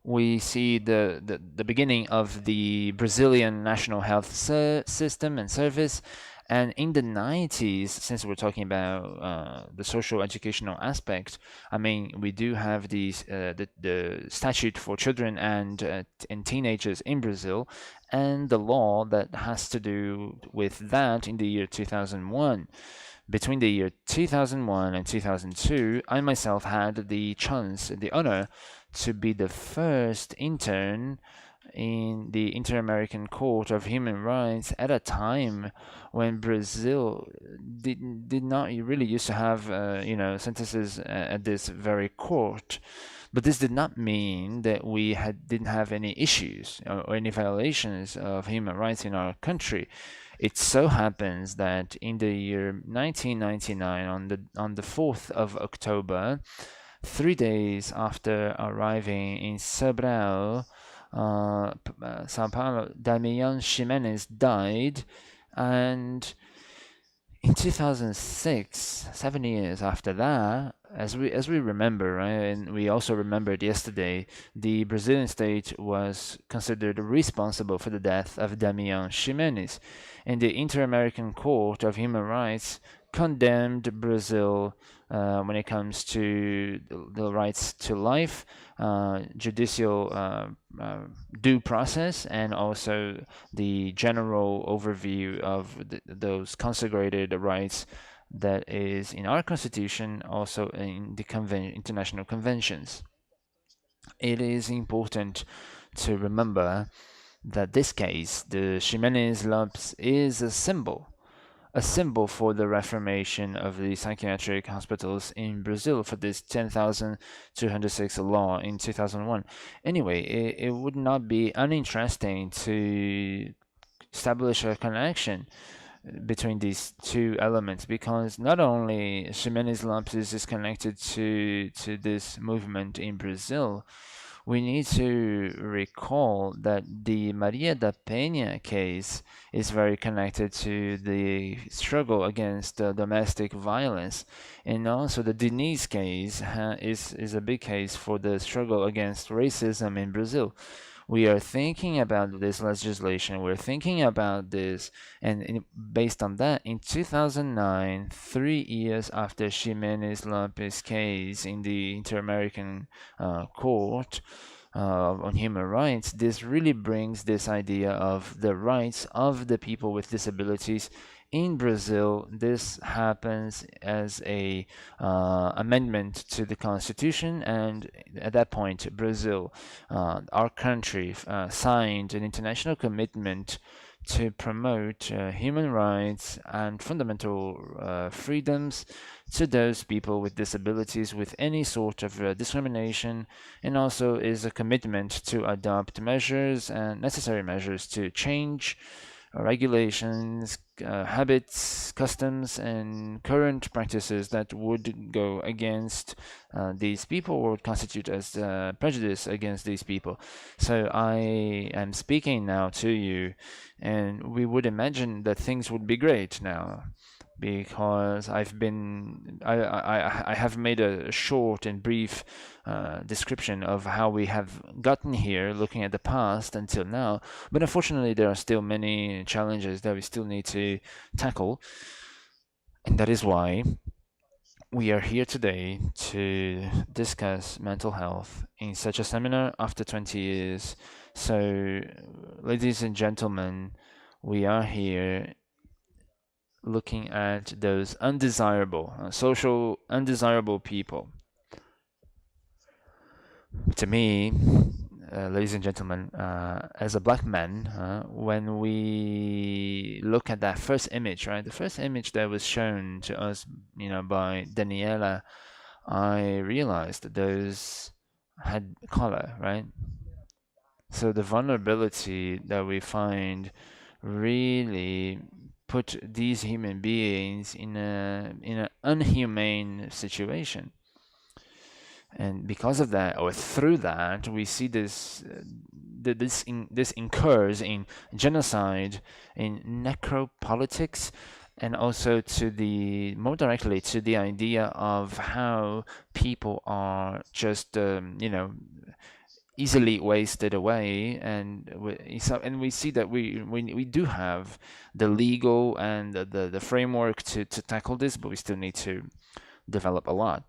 we see the beginning of the Brazilian national health system and service. And in the 90s, since we're talking about the social educational aspect, I mean, we do have the statute for children and teenagers in Brazil, and the law that has to do with that in the year 2001. Between the year 2001 and 2002, I myself had the chance, the honor, to be the first intern in the Inter-American Court of Human Rights at a time when Brazil did not really used to have sentences at this very court. But this did not mean that we didn't have any issues or any violations of human rights in our country. It so happens that in the year 1999, on the 4th of October, 3 days after arriving in Sobral, Sao Paulo, Damian Ximenez died, and in 2006, 7 years after that, as we remember, right, and we also remembered yesterday, the Brazilian state was considered responsible for the death of Damian Ximenez, and the Inter-American Court of Human Rights condemned Brazil when it comes to the rights to life, judicial due process, and also the general overview of those consecrated rights that is in our constitution, also in the international conventions. It is important to remember that this case, the Ximenez Lopes, is a symbol for the reformation of the psychiatric hospitals in Brazil for this 10,206 law in 2001. Anyway, it would not be uninteresting to establish a connection between these two elements, because not only Ximenez Lopes is connected to this movement in Brazil, we need to recall that the Maria da Penha case is very connected to the struggle against domestic violence, and also the Diniz case is a big case for the struggle against racism in Brazil. We are thinking about this legislation, we're thinking about this, and based on that, in 2009, 3 years after Ximenez Lopes' case in the Inter-American Court on Human Rights, this really brings this idea of the rights of the people with disabilities in Brazil. This happens as a amendment to the constitution, and at that point, Brazil, our country, signed an international commitment to promote human rights and fundamental freedoms to those people with disabilities with any sort of discrimination, and also is a commitment to adopt measures and necessary measures to change regulations, habits, customs, and current practices that would go against these people or would constitute as prejudice against these people. So I am speaking now to you, and we would imagine that things would be great now. because I have made a short and brief description of how we have gotten here, looking at the past until now. But unfortunately, there are still many challenges that we still need to tackle, and that is why we are here today to discuss mental health in such a seminar after 20 years. So, ladies and gentlemen, we are here looking at those undesirable, social undesirable people. To me, ladies and gentlemen, as a black man, when we look at that first image, right, the first image that was shown to us, by Daniela, I realized that those had color, right? So the vulnerability that we find really put these human beings in an unhumane situation. And because of that, or through that, we see this incurs in genocide, in necropolitics, and also to the more directly to the idea of how people are just easily wasted away, and we see that we do have the legal and the framework to tackle this, but we still need to develop a lot,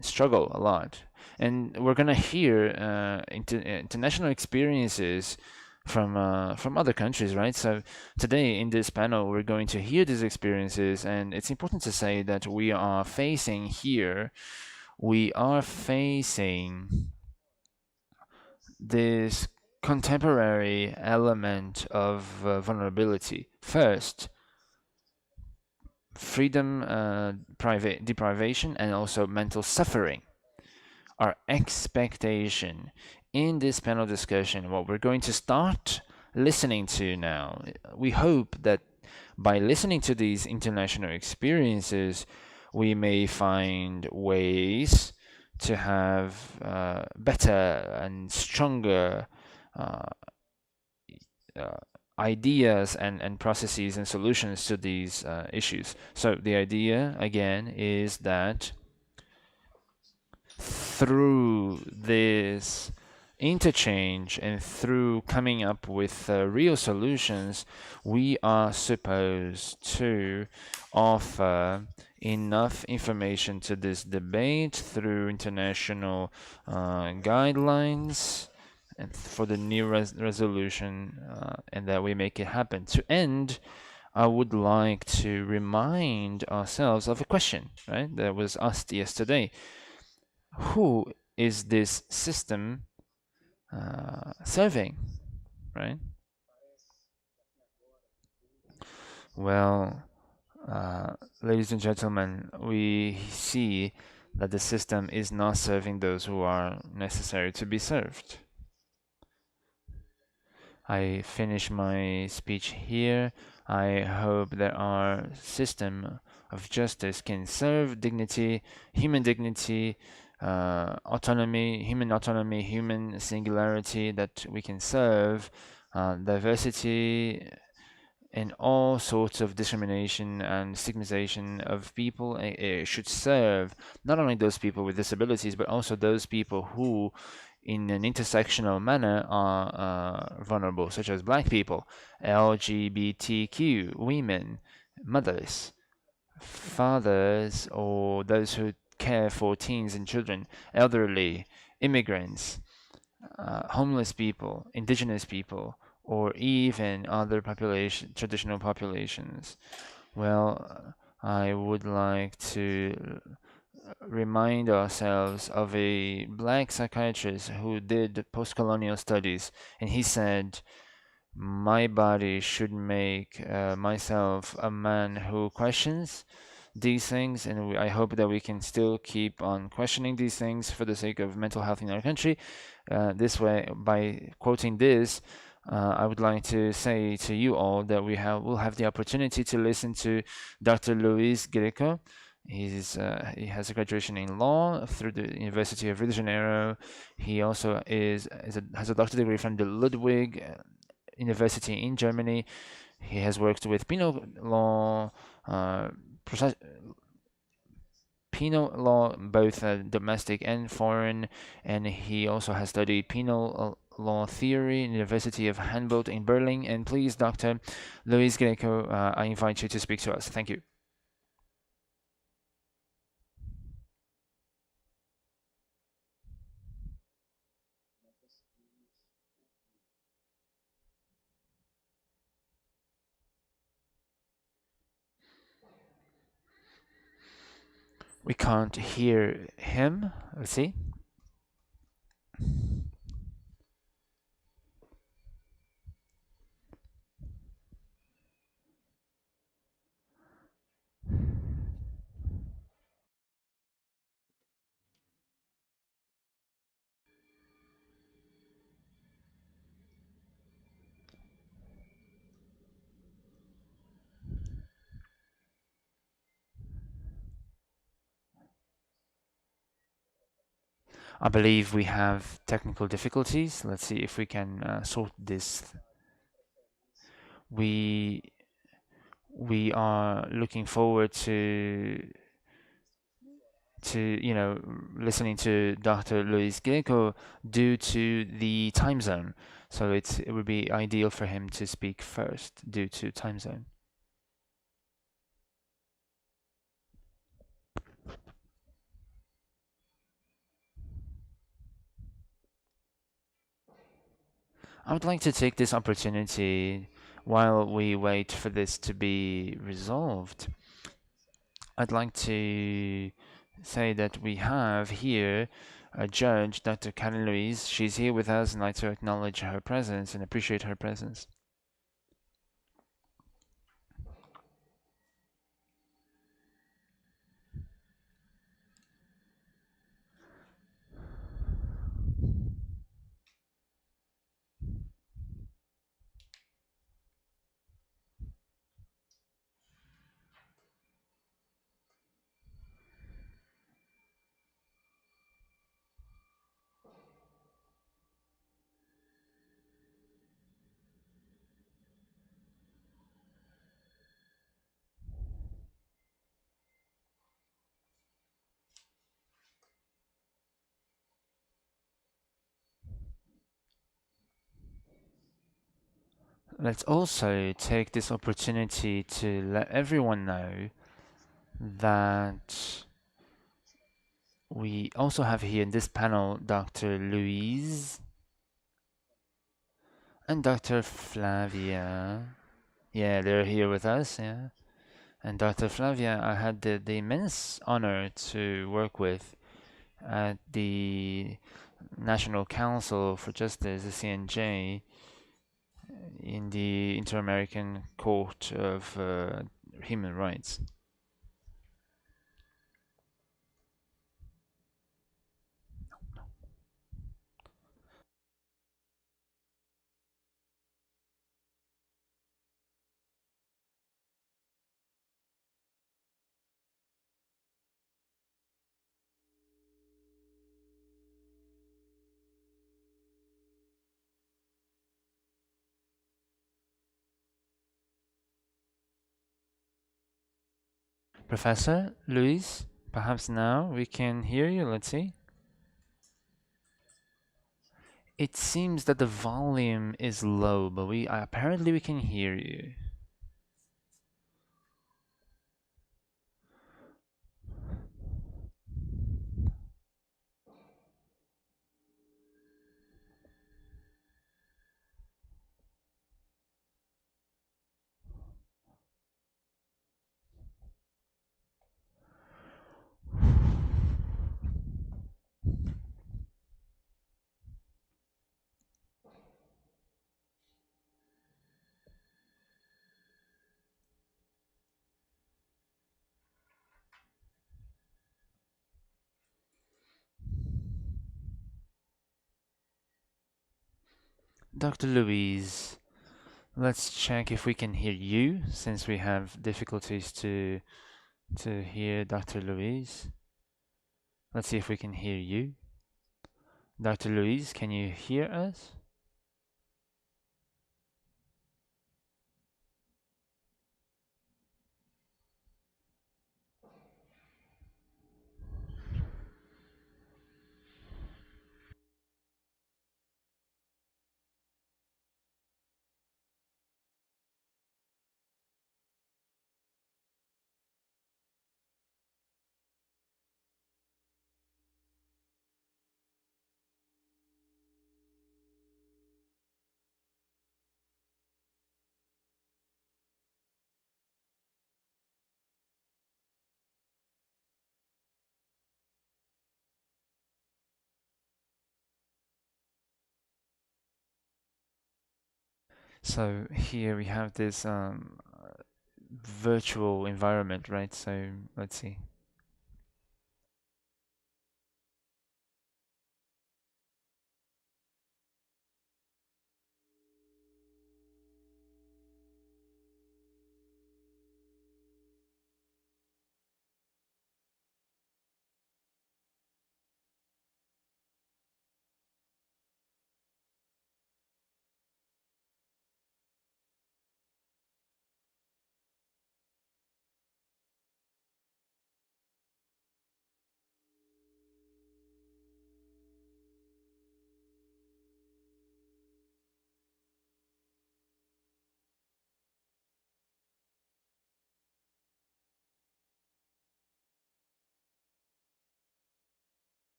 struggle a lot. And we're gonna hear international experiences from other countries, right? So today in this panel, we're going to hear these experiences, and it's important to say that we are facing this contemporary element of vulnerability. First, freedom private deprivation, and also mental suffering. Our expectation in this panel discussion, what we're going to start listening to now, we hope that by listening to these international experiences, we may find ways to have better and stronger uh, uh, ideas and processes and solutions to these issues. So the idea, again, is that through this interchange and through coming up with real solutions, we are supposed to offer enough information to this debate through international guidelines and for the new resolution, and that we make it happen. To end, I would like to remind ourselves of a question, right, that was asked yesterday. Who is this system serving, right? Well, ladies and gentlemen, we see that the system is not serving those who are necessary to be served. I finish my speech here. I hope that our system of justice can serve dignity, human dignity, human autonomy, human singularity, that we can serve diversity and all sorts of discrimination and stigmatization of people. It should serve not only those people with disabilities, but also those people who, in an intersectional manner, are vulnerable, such as black people, LGBTQ, women, mothers, fathers, or those who care for teens and children, elderly, immigrants, homeless people, indigenous people, or even other traditional populations. Well, I would like to remind ourselves of a black psychiatrist who did post-colonial studies, and he said, "My body should make myself a man who questions these things," and I hope that we can still keep on questioning these things for the sake of mental health in our country. This way, by quoting this, I would like to say to you all that will have the opportunity to listen to Dr. Luis Greco. He has a graduation in law through the University of Rio de Janeiro. He also has a doctorate degree from the Ludwig University in Germany. He has worked with penal law, uh, penal law, both domestic and foreign, and he also has studied penal law theory in the University of Humboldt in Berlin. And please, Dr. Luis Greco, I invite you to speak to us. Thank you. We can't hear him. Let's see. I believe we have technical difficulties. Let's see if we can sort this. We we are looking forward to listening to Dr. Luis Greco due to the time zone. So it would be ideal for him to speak first due to time zone. I would like to take this opportunity while we wait for this to be resolved. I'd like to say that we have here a judge, Dr. Karen Louise. She's here with us, and I'd like to acknowledge her presence and appreciate her presence. Let's also take this opportunity to let everyone know that we also have here in this panel Dr. Louise and Dr. Flavia. Yeah, they're here with us, yeah. And Dr. Flavia, I had the immense honor to work with at the National Council for Justice, the CNJ, in the Inter-American Court of Human Rights. Professor Luis, perhaps now we can hear you. Let's see. It seems that the volume is low, but we apparently we can hear you. Dr. Louise, let's check if we can hear you since we have difficulties to hear Dr. Louise. Let's see if we can hear you. Dr. Louise, can you hear us? So here we have this virtual environment, right? So let's see.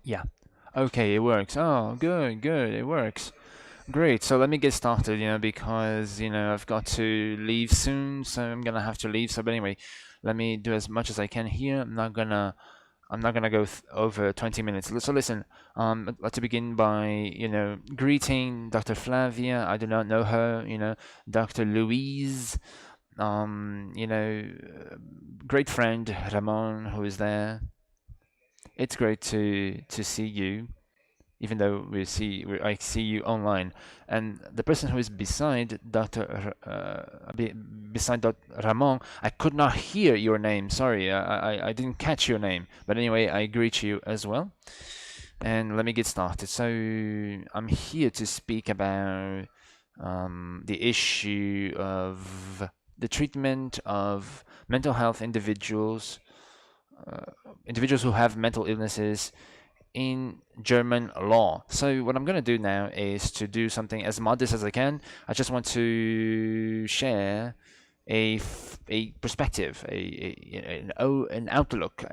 Yeah. Okay, it works. Oh, good, good. It works. Great. So let me get started, because, I've got to leave soon, so I'm gonna have to leave. So, but anyway, let me do as much as I can here. I'm not gonna go over 20 minutes. So listen, I'd like to begin by, greeting Dr. Flavia. I do not know her, Dr. Louise, great friend Ramon who is there. It's great to see you, even though I see you online. And the person who is beside beside Dr. Ramon, I could not hear your name. Sorry, I didn't catch your name. But anyway, I greet you as well. And let me get started. So I'm here to speak about the issue of the treatment of mental health uh, individuals who have mental illnesses in German law. So what I'm going to do now is to do something as modest as I can. I just want to share a perspective, an outlook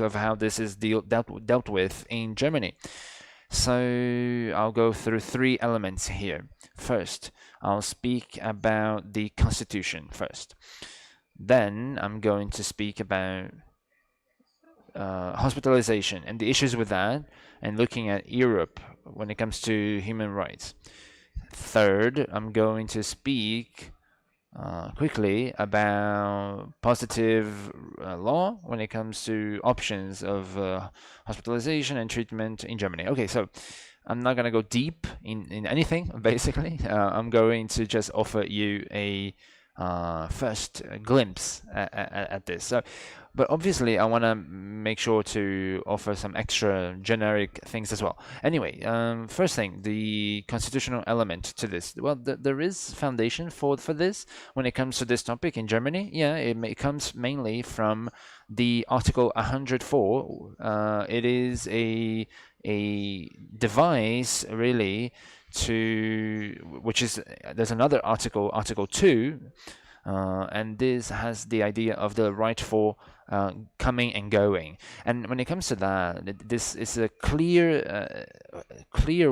of how this is dealt with in Germany. So I'll go through three elements here. First, I'll speak about the Constitution first. Then I'm going to speak about hospitalization and the issues with that, and looking at Europe when it comes to human rights. Third, I'm going to speak quickly about positive law when it comes to options of hospitalization and treatment in Germany. Okay, so I'm not going to go deep in anything, basically. I'm going to just offer you a first glimpse at this. So, but obviously, I want to make sure to offer some extra generic things as well. Anyway, first thing, the constitutional element to this. Well, there is foundation for this when it comes to this topic in Germany. Yeah, it comes mainly from the Article 104. It is a device really to which is there's another article, Article 2, and this has the idea of the right for coming and going. And when it comes to that, this is a clear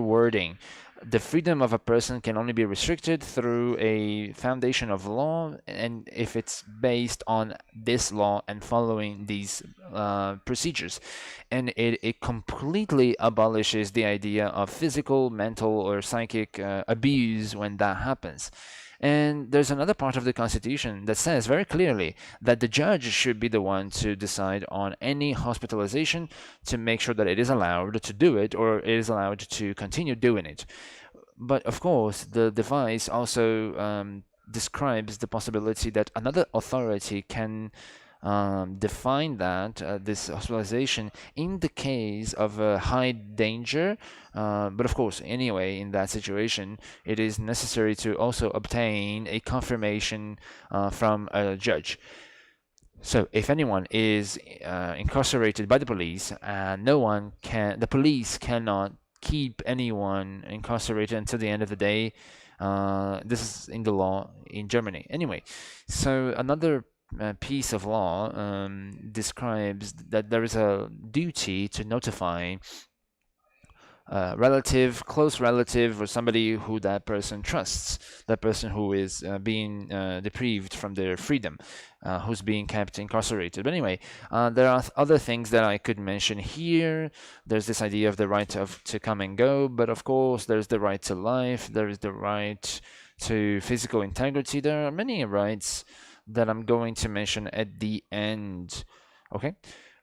wording. The freedom of a person can only be restricted through a foundation of law, and if it's based on this law and following these procedures. And it completely abolishes the idea of physical, mental, or psychic abuse when that happens. And there's another part of the Constitution that says very clearly that the judge should be the one to decide on any hospitalization to make sure that it is allowed to do it or it is allowed to continue doing it. But of course, the device also describes the possibility that another authority can define that this hospitalization in the case of a high danger. But of course, anyway, in that situation, it is necessary to also obtain a confirmation from a judge. So if anyone is incarcerated by the police, the police cannot keep anyone incarcerated until the end of the day. This is in the law in Germany. Anyway, so another piece of law describes that there is a duty to notify relative, close relative, or somebody who that person trusts, that person who is being deprived from their freedom, who's being kept incarcerated. But anyway, there are other things that I could mention here. There's this idea of the right to come and go, but of course, there's the right to life, there is the right to physical integrity. There are many rights that I'm going to mention at the end. Okay?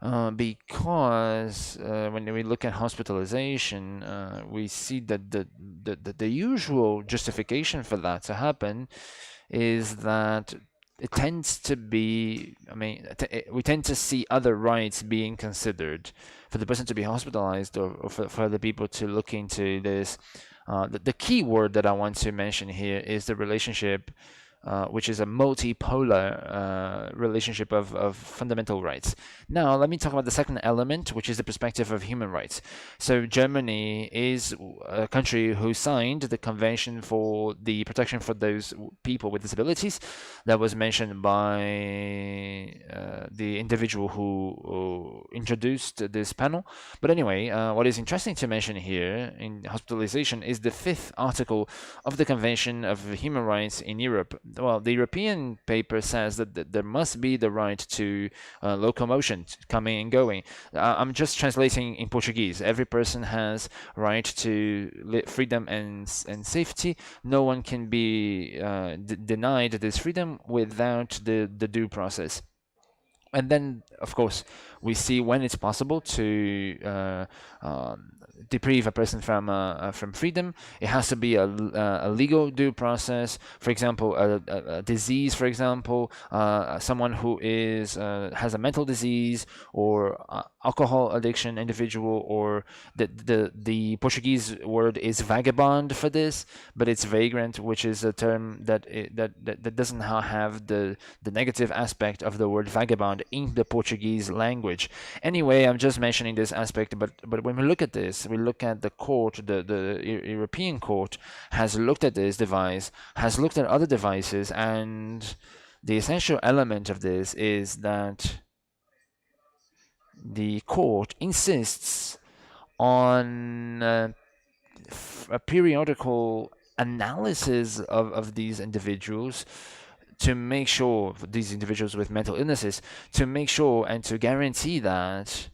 Because when we look at hospitalization, we see that the usual justification for that to happen is that it tends to be, I mean, we tend to see other rights being considered for the person to be hospitalized, or for other people to look into this. The key word that I want to mention here is the relationship, which is a multipolar relationship of fundamental rights. Now, let me talk about the second element, which is the perspective of human rights. So, Germany is a country who signed the Convention for the Protection for those people with disabilities that was mentioned by the individual who introduced this panel. But anyway, what is interesting to mention here in hospitalization is the fifth article of the Convention of Human Rights in Europe. Well, the European paper says that there must be the right to locomotion, coming and going. I'm just translating in Portuguese. Every person has right to freedom and safety. No one can be denied this freedom without the due process. And then, of course, we see when it's possible to deprive a person from freedom. It has to be a legal due process. For example, a disease. For example, someone who is has a mental disease or alcohol addiction individual, or the Portuguese word is vagabond for this, but it's vagrant, which is a term that doesn't have the negative aspect of the word vagabond in the Portuguese language. Anyway, I'm just mentioning this aspect, but when we look at this, we look at the court, the European court has looked at this device, has looked at other devices, and the essential element of this is that the court insists on a periodical analysis of these individuals, to make sure, these individuals with mental illnesses, to make sure and to guarantee that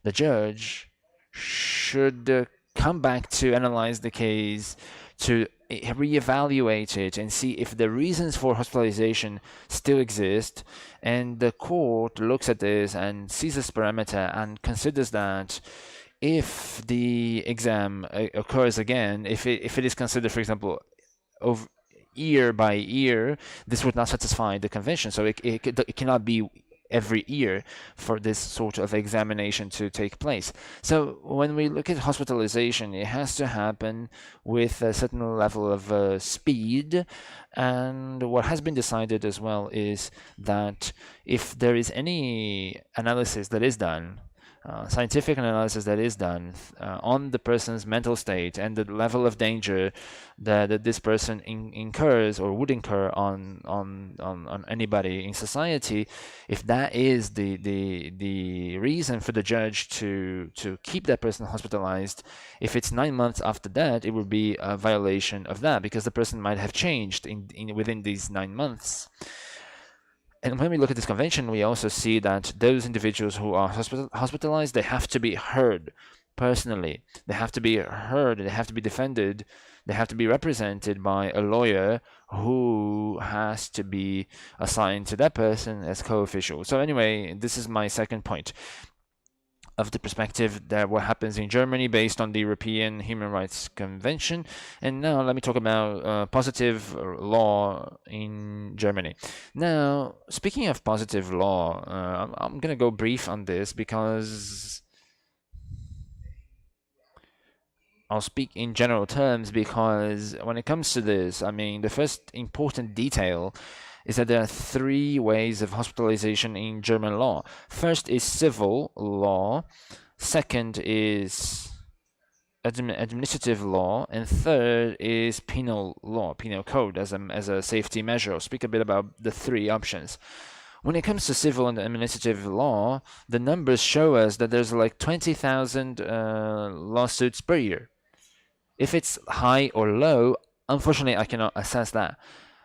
the judge should come back to analyze the case, to reevaluate it and see if the reasons for hospitalization still exist. And the court looks at this and sees this parameter and considers that if the exam occurs again, if it is considered, for example, over year by year, this would not satisfy the convention. So it cannot be every year for this sort of examination to take place. So when we look at hospitalization, it has to happen with a certain level of speed. And what has been decided as well is that if there is any analysis that is done, scientific analysis that is done on the person's mental state and the level of danger that this person incurs or would incur on anybody in society, if that is the reason for the judge to keep that person hospitalized, if it's 9 months after that, it would be a violation of that, because the person might have changed within these 9 months. And when we look at this convention, we also see that those individuals who are hospitalized, they have to be heard personally. They have to be heard, they have to be defended, they have to be represented by a lawyer who has to be assigned to that person as co-official. So anyway, this is my second point of the perspective that what happens in Germany based on the European Human Rights Convention. And now let me talk about positive law in Germany. Now, speaking of positive law, I'm going to go brief on this because I'll speak in general terms, because when it comes to this, I mean, the first important detail is that there are 3 ways of hospitalization in German law. First is civil law, second is administrative law, and third is penal law, penal code as a safety measure. I'll speak a bit about the 3 options. When it comes to civil and administrative law, the numbers show us that there's like 20,000 lawsuits per year. If it's high or low, unfortunately, I cannot assess that.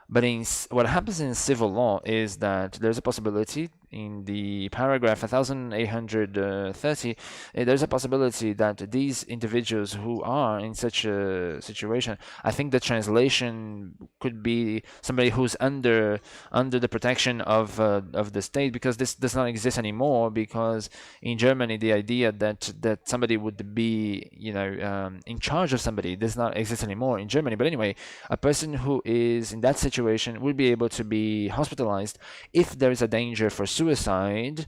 But what happens in civil law is that there's a possibility in the paragraph 1830, there's a possibility that these individuals who are in such a situation, I think the translation could be somebody who's under the protection of the state, because this does not exist anymore. Because in Germany, the idea that somebody would be, in charge of somebody does not exist anymore in Germany. But anyway, a person who is in that situation will be able to be hospitalized if there is a danger for suicide,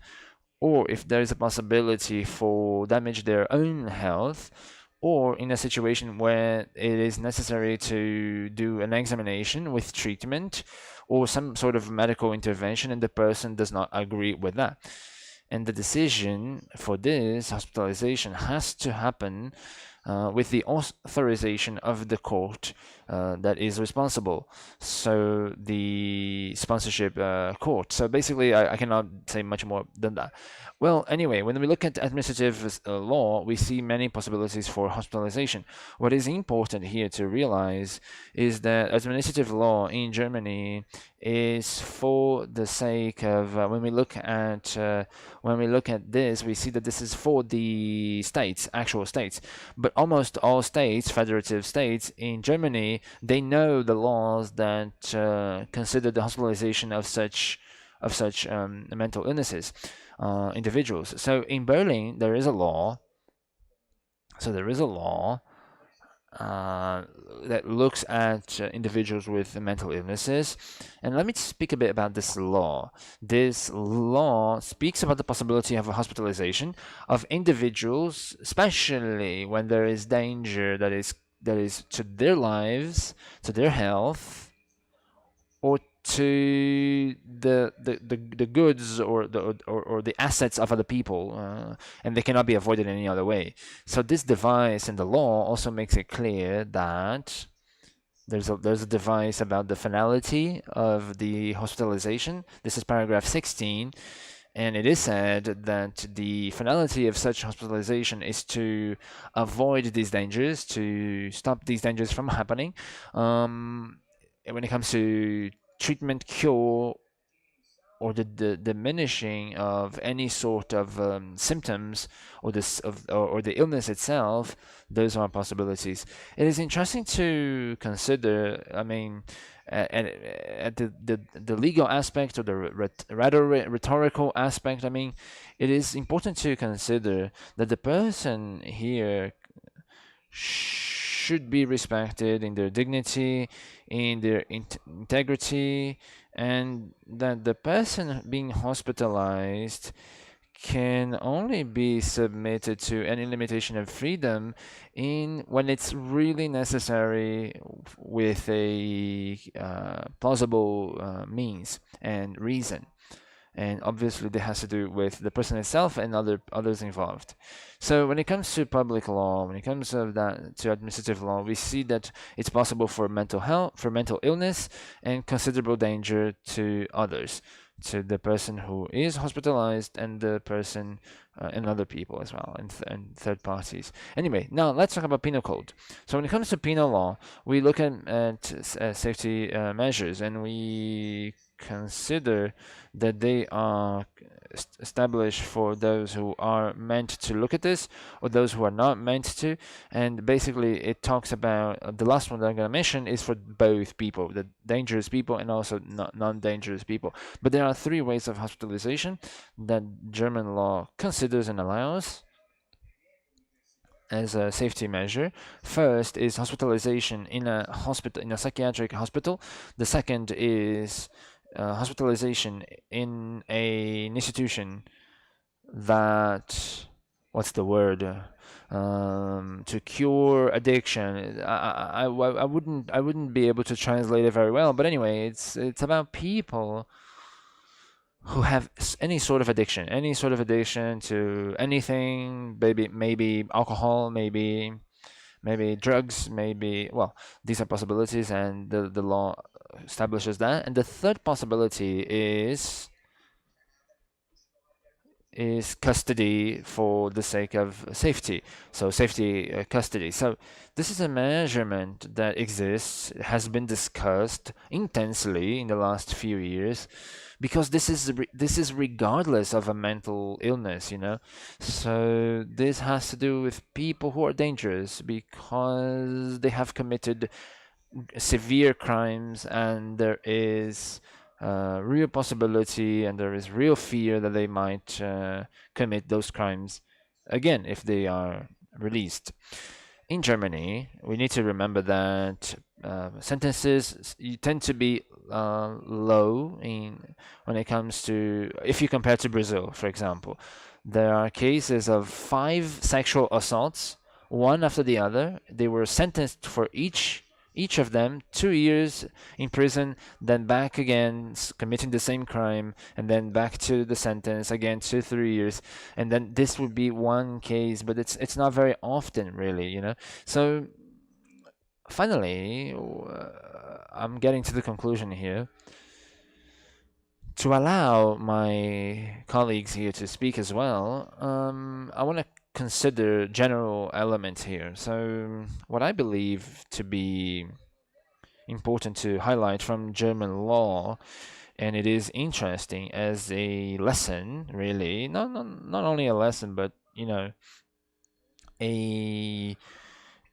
or if there is a possibility for damage their own health, or in a situation where it is necessary to do an examination with treatment or some sort of medical intervention and the person does not agree with that. And the decision for this hospitalization has to happen with the authorization of the court that is responsible. So the sponsorship court. So basically, I cannot say much more than that. Well, anyway, when we look at administrative law, we see many possibilities for hospitalization. What is important here to realize is that administrative law in Germany is for the sake of when we look at this, we see that this is for the states, actual states. But almost all states, federative states in Germany, they know the laws that consider the hospitalization of such mental illnesses, individuals. So in Berlin, there is a law. So there is a law that looks at individuals with mental illnesses. And let me speak a bit about this law. This law speaks about the possibility of a hospitalization of individuals, especially when there is danger that is to their lives, to their health, or to the goods or the assets of other people, and they cannot be avoided in any other way. So this device in the law also makes it clear that there's a device about the finality of the hospitalization. This is paragraph 16. And it is said that the finality of such hospitalization is to avoid these dangers, to stop these dangers from happening. When it comes to treatment, cure, or the diminishing of any sort of symptoms or the illness itself, those are possibilities. It is interesting to consider. I mean, at the legal aspect or the rather rhetorical aspect. I mean, it is important to consider that the person here should be respected in their dignity, in their integrity, and that the person being hospitalized can only be submitted to any limitation of freedom when it's really necessary with a plausible means and reason. And obviously, that has to do with the person itself and others involved. So when it comes to public law, when it comes to administrative law, we see that it's possible for mental health, for mental illness, and considerable danger to others, to the person who is hospitalized and the person and other people as well, and third parties. Anyway, now let's talk about penal code. So when it comes to penal law, we look at safety measures, and we consider that they are established for those who are meant to look at this or those who are not meant to. And basically, it talks about the last one that I'm going to mention is for both people, the dangerous people and also non-dangerous people. But there are three ways of hospitalization that German law considers and allows as a safety measure. First is hospitalization in a hospital, in a psychiatric hospital. The second is hospitalization in an institution that, what's the word, to cure addiction. I wouldn't be able to translate it very well, but anyway, it's about people who have any sort of addiction to anything, maybe alcohol, maybe drugs, well, these are possibilities, and the law establishes that. And the third possibility is is custody for the sake of safety. So safety custody. So this is a measurement that exists, has been discussed intensely in the last few years, because this is regardless of a mental illness, you know. So this has to do with people who are dangerous because they have committed severe crimes, and there is real possibility and there is real fear that they might commit those crimes again if they are released. In Germany, we need to remember that sentences tend to be low in when it comes to, if you compare to Brazil, for example. There are cases of 5 sexual assaults, one after the other. They were sentenced for each of them 2 years in prison, then back again, committing the same crime, and then back to the sentence again, 2 3 years, and then this would be one case, but it's not very often, really, you know. So finally, I'm getting to the conclusion here. To allow my colleagues here to speak as well, I want to consider general elements here. So, what I believe to be important to highlight from German law, and it is interesting as a lesson, really, not only a lesson, but you know, a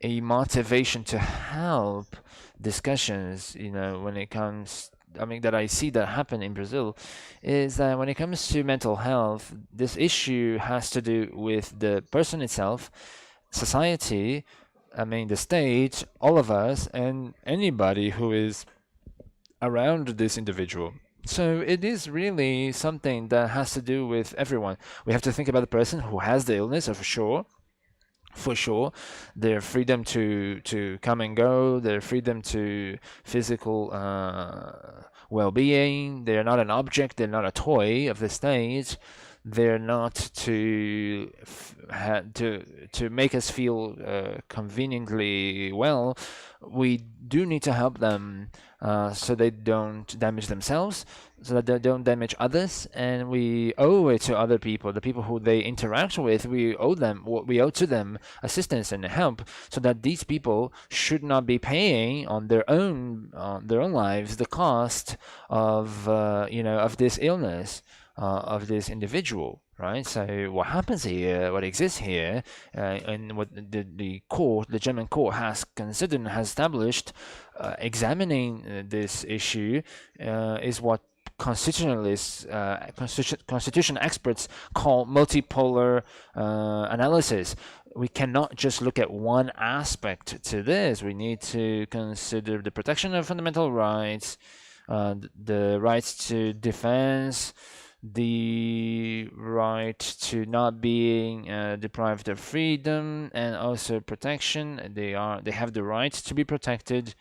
motivation to help discussions, you know, when it comes, I mean, that I see that happen in Brazil, is that when it comes to mental health, this issue has to do with the person itself, society, I mean, the state, all of us, and anybody who is around this individual. So it is really something that has to do with everyone. We have to think about the person who has the illness, for sure, their freedom to come and go, their freedom to physical well-being. They're not an object, they're not a toy of the state. They're not to make us feel conveniently well. We do need to help them so they don't damage themselves, so that they don't damage others, and we owe it to other people, the people who they interact with. We owe them what we owe to them, assistance and help, so that these people should not be paying on their own lives the cost of of this illness, of this individual, right? So what happens here, what exists here, and what the German court has considered and has established, examining this issue, is what constitutionalists, constitution experts call multipolar analysis. We cannot just look at one aspect to this. We need to consider the protection of fundamental rights, the rights to defense, the right to not being deprived of freedom, and also protection. They have the right to be protected,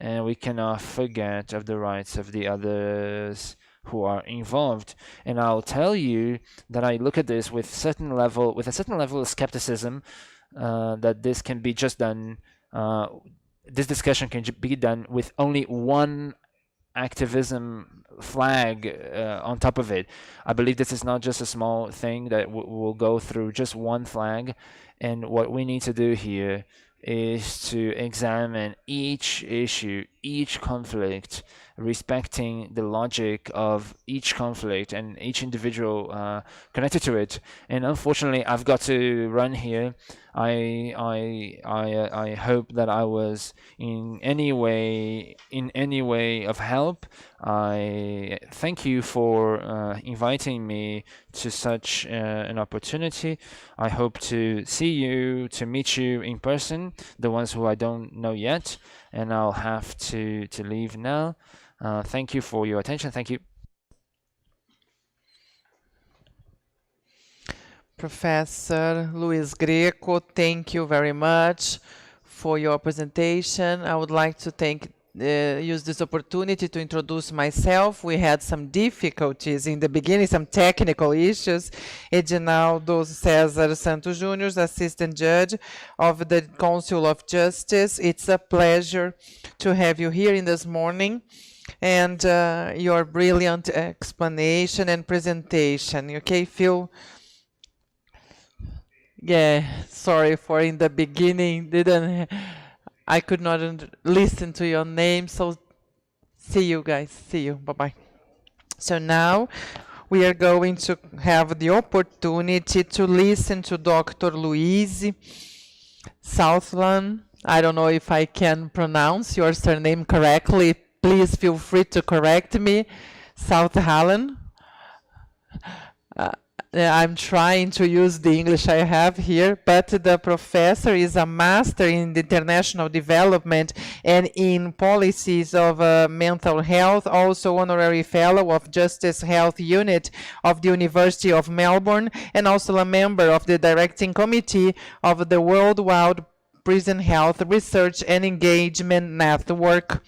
and we cannot forget of the rights of the others who are involved. And I'll tell you that I look at this with a certain level of skepticism, that this can be just done. This discussion can be done with only one activism flag on top of it. I believe this is not just a small thing that will go through just one flag, and what we need to do here is to examine each issue, each conflict, respecting the logic of each conflict and each individual connected to it. And unfortunately, I've got to run here. I hope that I was in any way of help. I thank you for inviting me to such an opportunity. I hope to meet you in person, the ones who I don't know yet. And I'll have to leave now. Thank you for your attention. Thank you. Professor Luis Greco, thank you very much for your presentation. I would like to use this opportunity to introduce myself. We had some difficulties in the beginning, some technical issues. Edinaldo César Santos Júnior, Assistant Judge of the Council of Justice. It's a pleasure to have you here in this morning. and your brilliant explanation and presentation. Okay, Phil? Yeah, sorry for in the beginning, didn't I could not listen to your name, so see you guys. See you. Bye-bye. So now we are going to have the opportunity to listen to Dr. Louise Southland. I don't know if I can pronounce your surname correctly. Please feel free to correct me. South Hallen. Uh, I'm trying to use the English I have here, but the professor is a master in international development and in policies of mental health, also honorary fellow of Justice Health Unit of the University of Melbourne, and also a member of the directing committee of the Worldwide Prison Health Research and Engagement Network.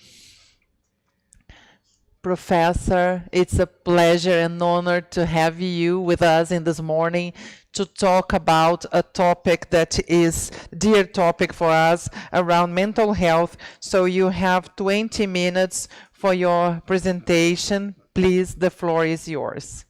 Professor, it's a pleasure and honor to have you with us in this morning to talk about a topic that is dear topic for us around mental health. So you have 20 minutes for your presentation. Please, the floor is yours.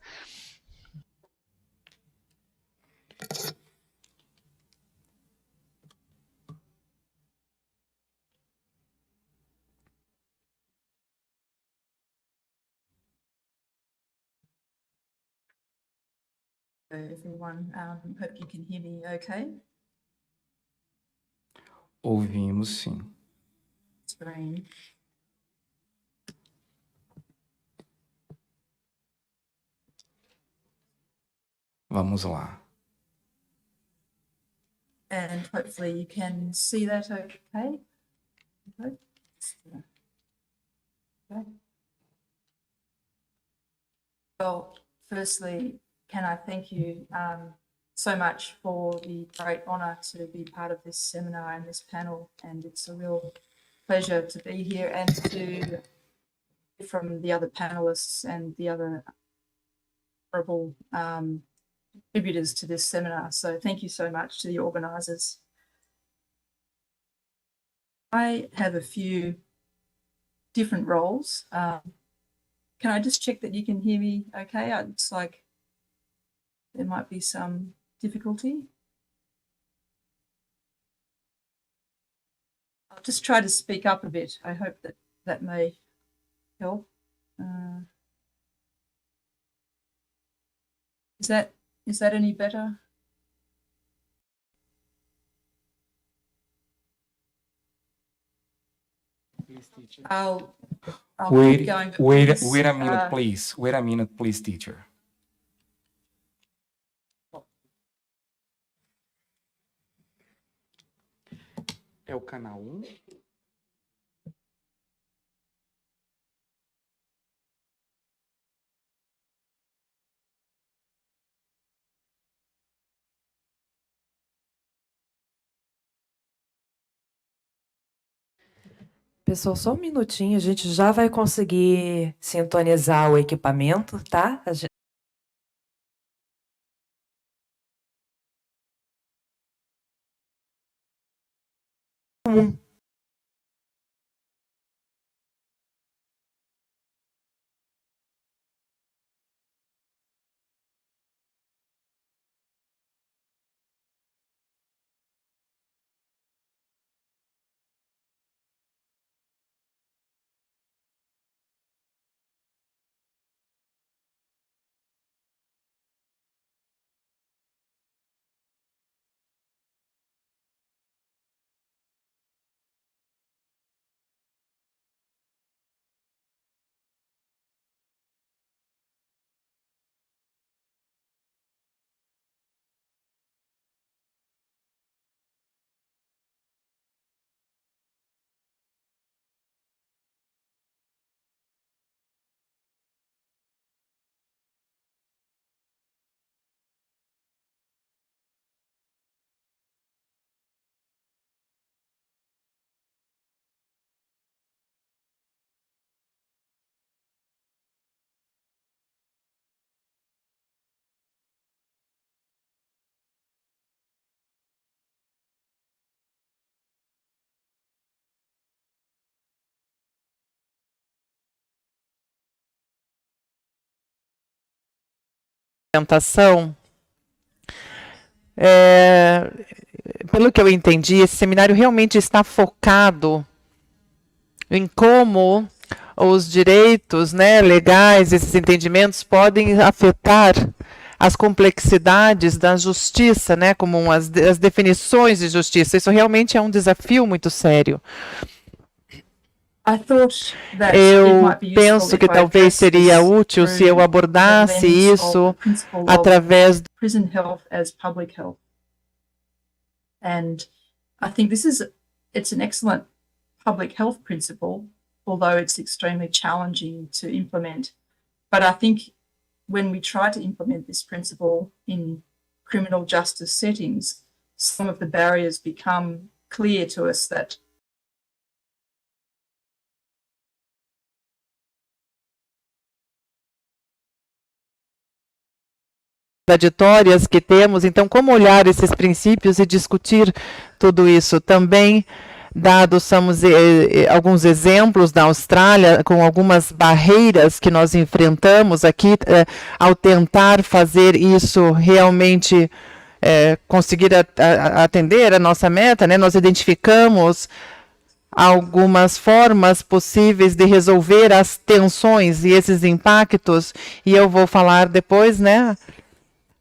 Everyone, hope you can hear me okay. Ouvimos, sim. Screen. Vamos lá. And hopefully you can see that okay. Okay. Well, firstly, can I thank you so much for the great honour to be part of this seminar and this panel, and it's a real pleasure to be here and to hear from the other panelists and the other honourable contributors to this seminar. So thank you so much to the organisers. I have a few different roles. Can I just check that you can hear me okay? It's like there might be some difficulty. I'll just try to speak up a bit. I hope that that may help. Is that any better? I'll keep going. Wait Please, a minute, please. Wait a minute, please, teacher. É o canal 1? Pessoal, só um minutinho, a gente já vai conseguir sintonizar o equipamento, tá? apresentação, pelo que eu entendi, esse seminário realmente está focado em como os direitos, né, legais, esses entendimentos podem afetar as complexidades da justiça, né, como as definições de justiça. Isso realmente é um desafio muito sério. I thought that it Eu might be useful penso que if I talvez addressed seria this útil se eu through the abordasse lens of isso the principle of através prison health as public health. And I think it's an excellent public health principle, although it's extremely challenging to implement. But I think when we try to implement this principle in criminal justice settings, some of the barriers become clear to us that contraditórias que temos. Então, como olhar esses princípios e discutir tudo isso? Também, dados alguns exemplos da Austrália, com algumas barreiras que nós enfrentamos aqui, ao tentar fazer isso realmente conseguir atender a nossa meta, né? Nós identificamos algumas formas possíveis de resolver as tensões e esses impactos, e eu vou falar depois, né?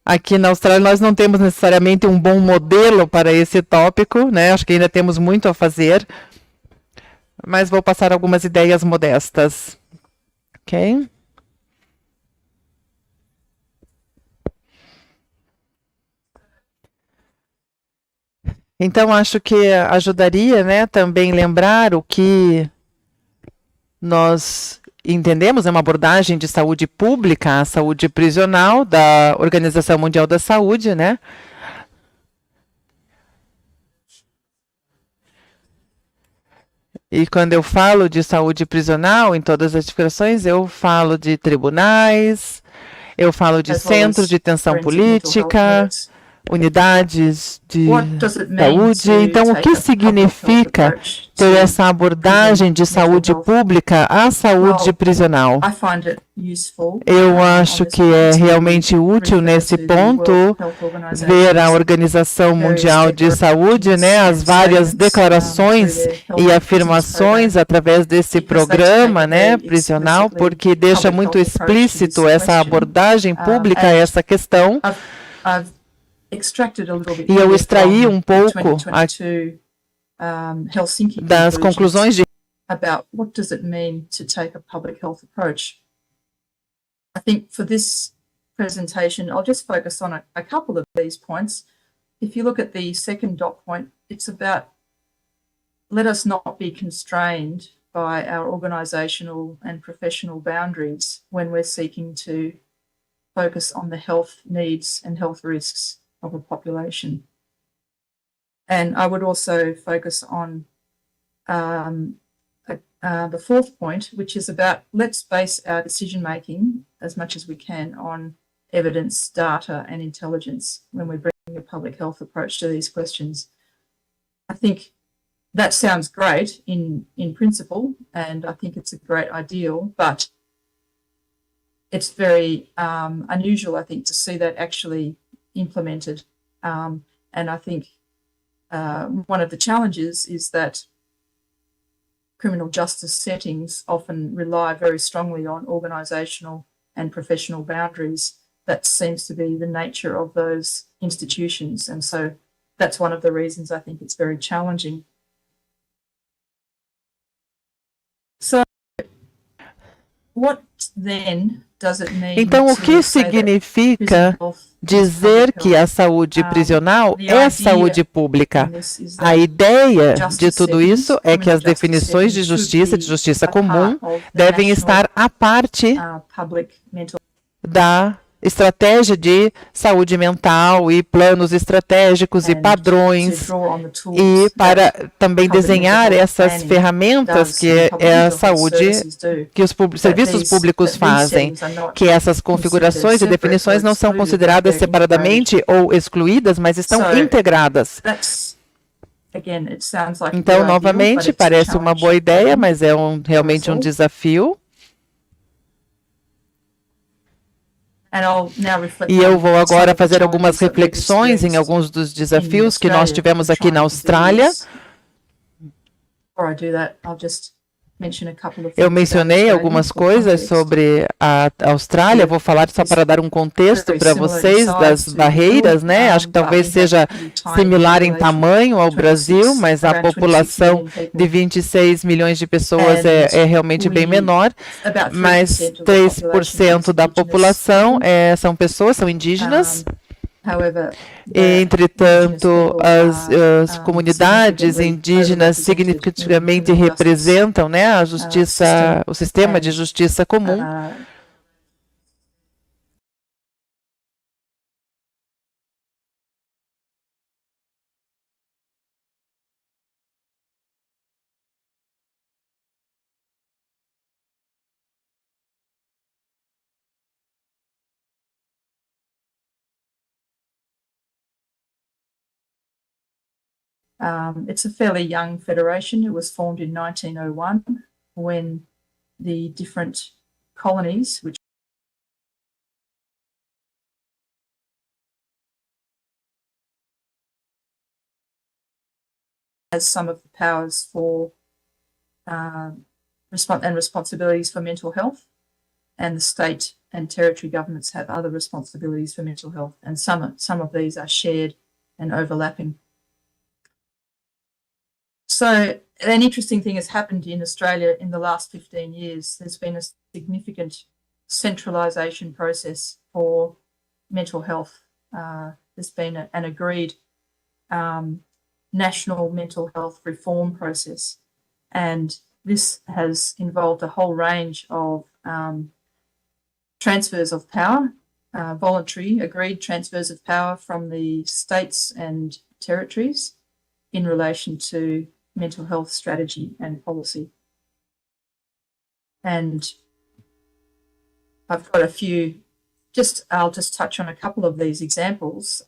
Aqui na Austrália nós não temos necessariamente um bom modelo para esse tópico, né? Acho que ainda temos muito a fazer, mas vou passar algumas ideias modestas, ok? Então, acho que ajudaria, né, também lembrar o que nós entendemos, é uma abordagem de saúde pública, a saúde prisional da Organização Mundial da Saúde, né? E quando eu falo de saúde prisional, em todas as discussões, eu falo de tribunais, eu falo de as well centros as de tensão forensic mental health política, units. unidades de What does it mean saúde. to Então, o take que a public health significa approach ter to essa abordagem de mental saúde health? pública à saúde Well, prisional? I find it useful. Eu on acho this que one é to realmente útil refer nesse to the World ponto Health Organization's ver a Organização various Mundial de Saúde, né, as declarations várias and declarações statements, through their e health afirmações program, através desse because they programa, take a né, very prisional, explicitly porque deixa public muito health approach to this explícito essa question. abordagem pública a And essa questão. I've extracted a little bit E eu here extraí from um the pouco 2022 Helsinki das conclusões de about what does it mean to take a public health approach. I think for this presentation, I'll just focus on a couple of these points. If you look at the second dot point, it's about let us not be constrained by our organisational and professional boundaries when we're seeking to focus on the health needs and health risks of a population. And I would also focus on the fourth point, which is about let's base our decision making as much as we can on evidence, data, and intelligence when we're bringing a public health approach to these questions. I think that sounds great in principle, and I think it's a great ideal, but it's very unusual, I think, to see that actually implemented. And I think one of the challenges is that criminal justice settings often rely very strongly on organisational and professional boundaries. That seems to be the nature of those institutions. And so that's one of the reasons I think it's very challenging. So what then does it mean Então, o to que say that significa prison health is dizer public que a health? saúde prisional the é idea saúde pública? in this is A that ideia de justice tudo settings, isso é que as criminal justice definições de settings should be justiça a comum, part of the devem national, estar à parte public mental da estratégia de saúde mental e planos estratégicos e and to padrões, draw on the tools e that para também public desenhar mental health essas planning ferramentas does que and é public a mental health saúde services do. que os serviços públicos fazem, que essas configurações e definições não são consideradas separadamente ou excluídas, mas estão integradas. Então, novamente, parece uma boa ideia, mas é realmente um desafio. And I'll now reflect E eu on vou some agora of the fazer algumas challenges that we've reflexões em experienced alguns dos in desafios que nós Australia tivemos in aqui na trying to do Austrália. this. Before I do that, I'll just mention a couple of Eu things about mencionei Australia algumas for coisas context. sobre a Austrália, vou falar só para dar um contexto Very para similar in vocês size das to barreiras, Brazil, né? Acho que but talvez we have seja pretty tiny similar em population, tamanho ao Brasil, mas a around 26 população million de people, 26 milhões de pessoas é realmente bem menor, about mas 3% of the population 3% is da indigenous população people. são pessoas, são indígenas. However, the Entretanto, indigenous people as are, comunidades significantly indígenas overrepresented in significativamente criminal justice representam, né, a justiça, o sistema de and, justiça comum. It's a fairly young federation. It was formed in 1901 when the different colonies, which has some of the powers for responsibilities for mental health, and the state and territory governments have other responsibilities for mental health, and some of these are shared and overlapping. So an interesting thing has happened in Australia in the last 15 years. There's been a significant centralisation process for mental health. There's been an agreed national mental health reform process, and this has involved a whole range of transfers of power, voluntary agreed transfers of power from the states and territories in relation to mental health strategy and policy. And I've got a few, I'll just touch on a couple of these examples.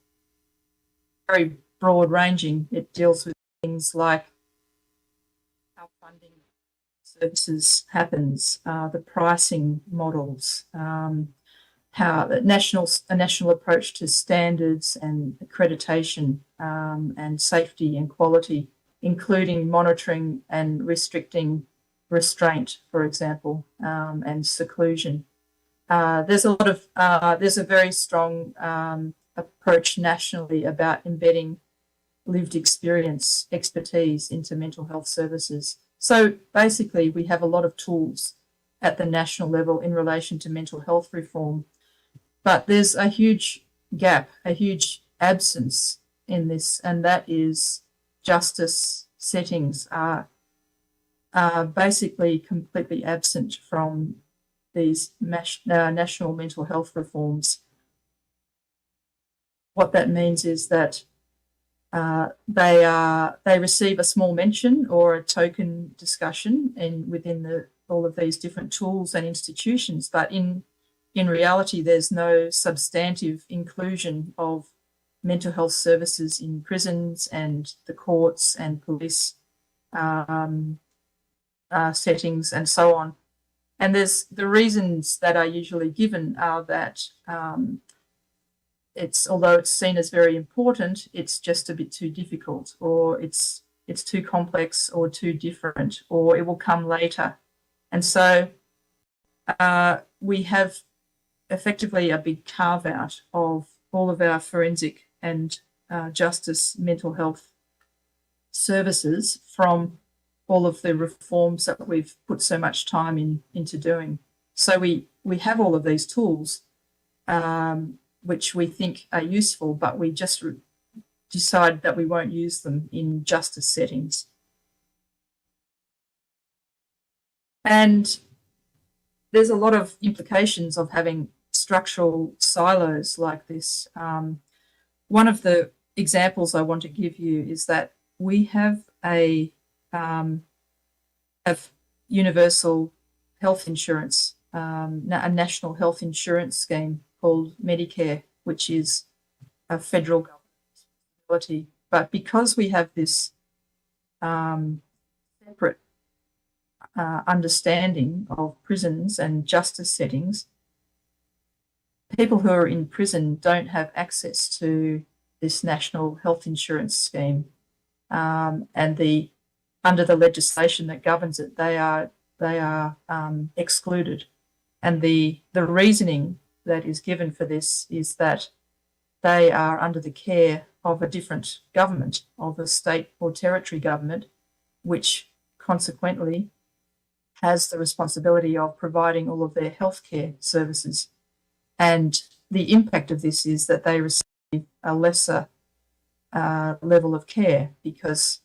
Very broad ranging. It deals with things like how funding services happens, the pricing models, how a national approach to standards and accreditation, and safety and quality, including monitoring and restricting restraint, for example, and seclusion. There's a very strong approach nationally about embedding lived experience expertise into mental health services. So basically, we have a lot of tools at the national level in relation to mental health reform, but there's a huge gap, a huge absence in this, and that is justice settings are basically completely absent from these national mental health reforms. What that means is that they receive a small mention or a token discussion within all of these different tools and institutions, but in reality, there's no substantive inclusion of mental health services in prisons and the courts and police settings and so on. And the reasons that are usually given are that although it's seen as very important, it's just a bit too difficult, or it's too complex or too different, or it will come later. And so we have effectively a big carve out of all of our forensic and justice mental health services from all of the reforms that we've put so much time into doing. So we have all of these tools, which we think are useful, but we just decide that we won't use them in justice settings. And there's a lot of implications of having structural silos like this. One of the examples I want to give you is that we have universal health insurance, a national health insurance scheme called Medicare, which is a federal government responsibility. But because we have this separate understanding of prisons and justice settings, people who are in prison don't have access to this national health insurance scheme, and under the legislation that governs it, they are excluded. And the reasoning that is given for this is that they are under the care of a different government, of a state or territory government, which consequently has the responsibility of providing all of their healthcare services. And the impact of this is that they receive a lesser level of care because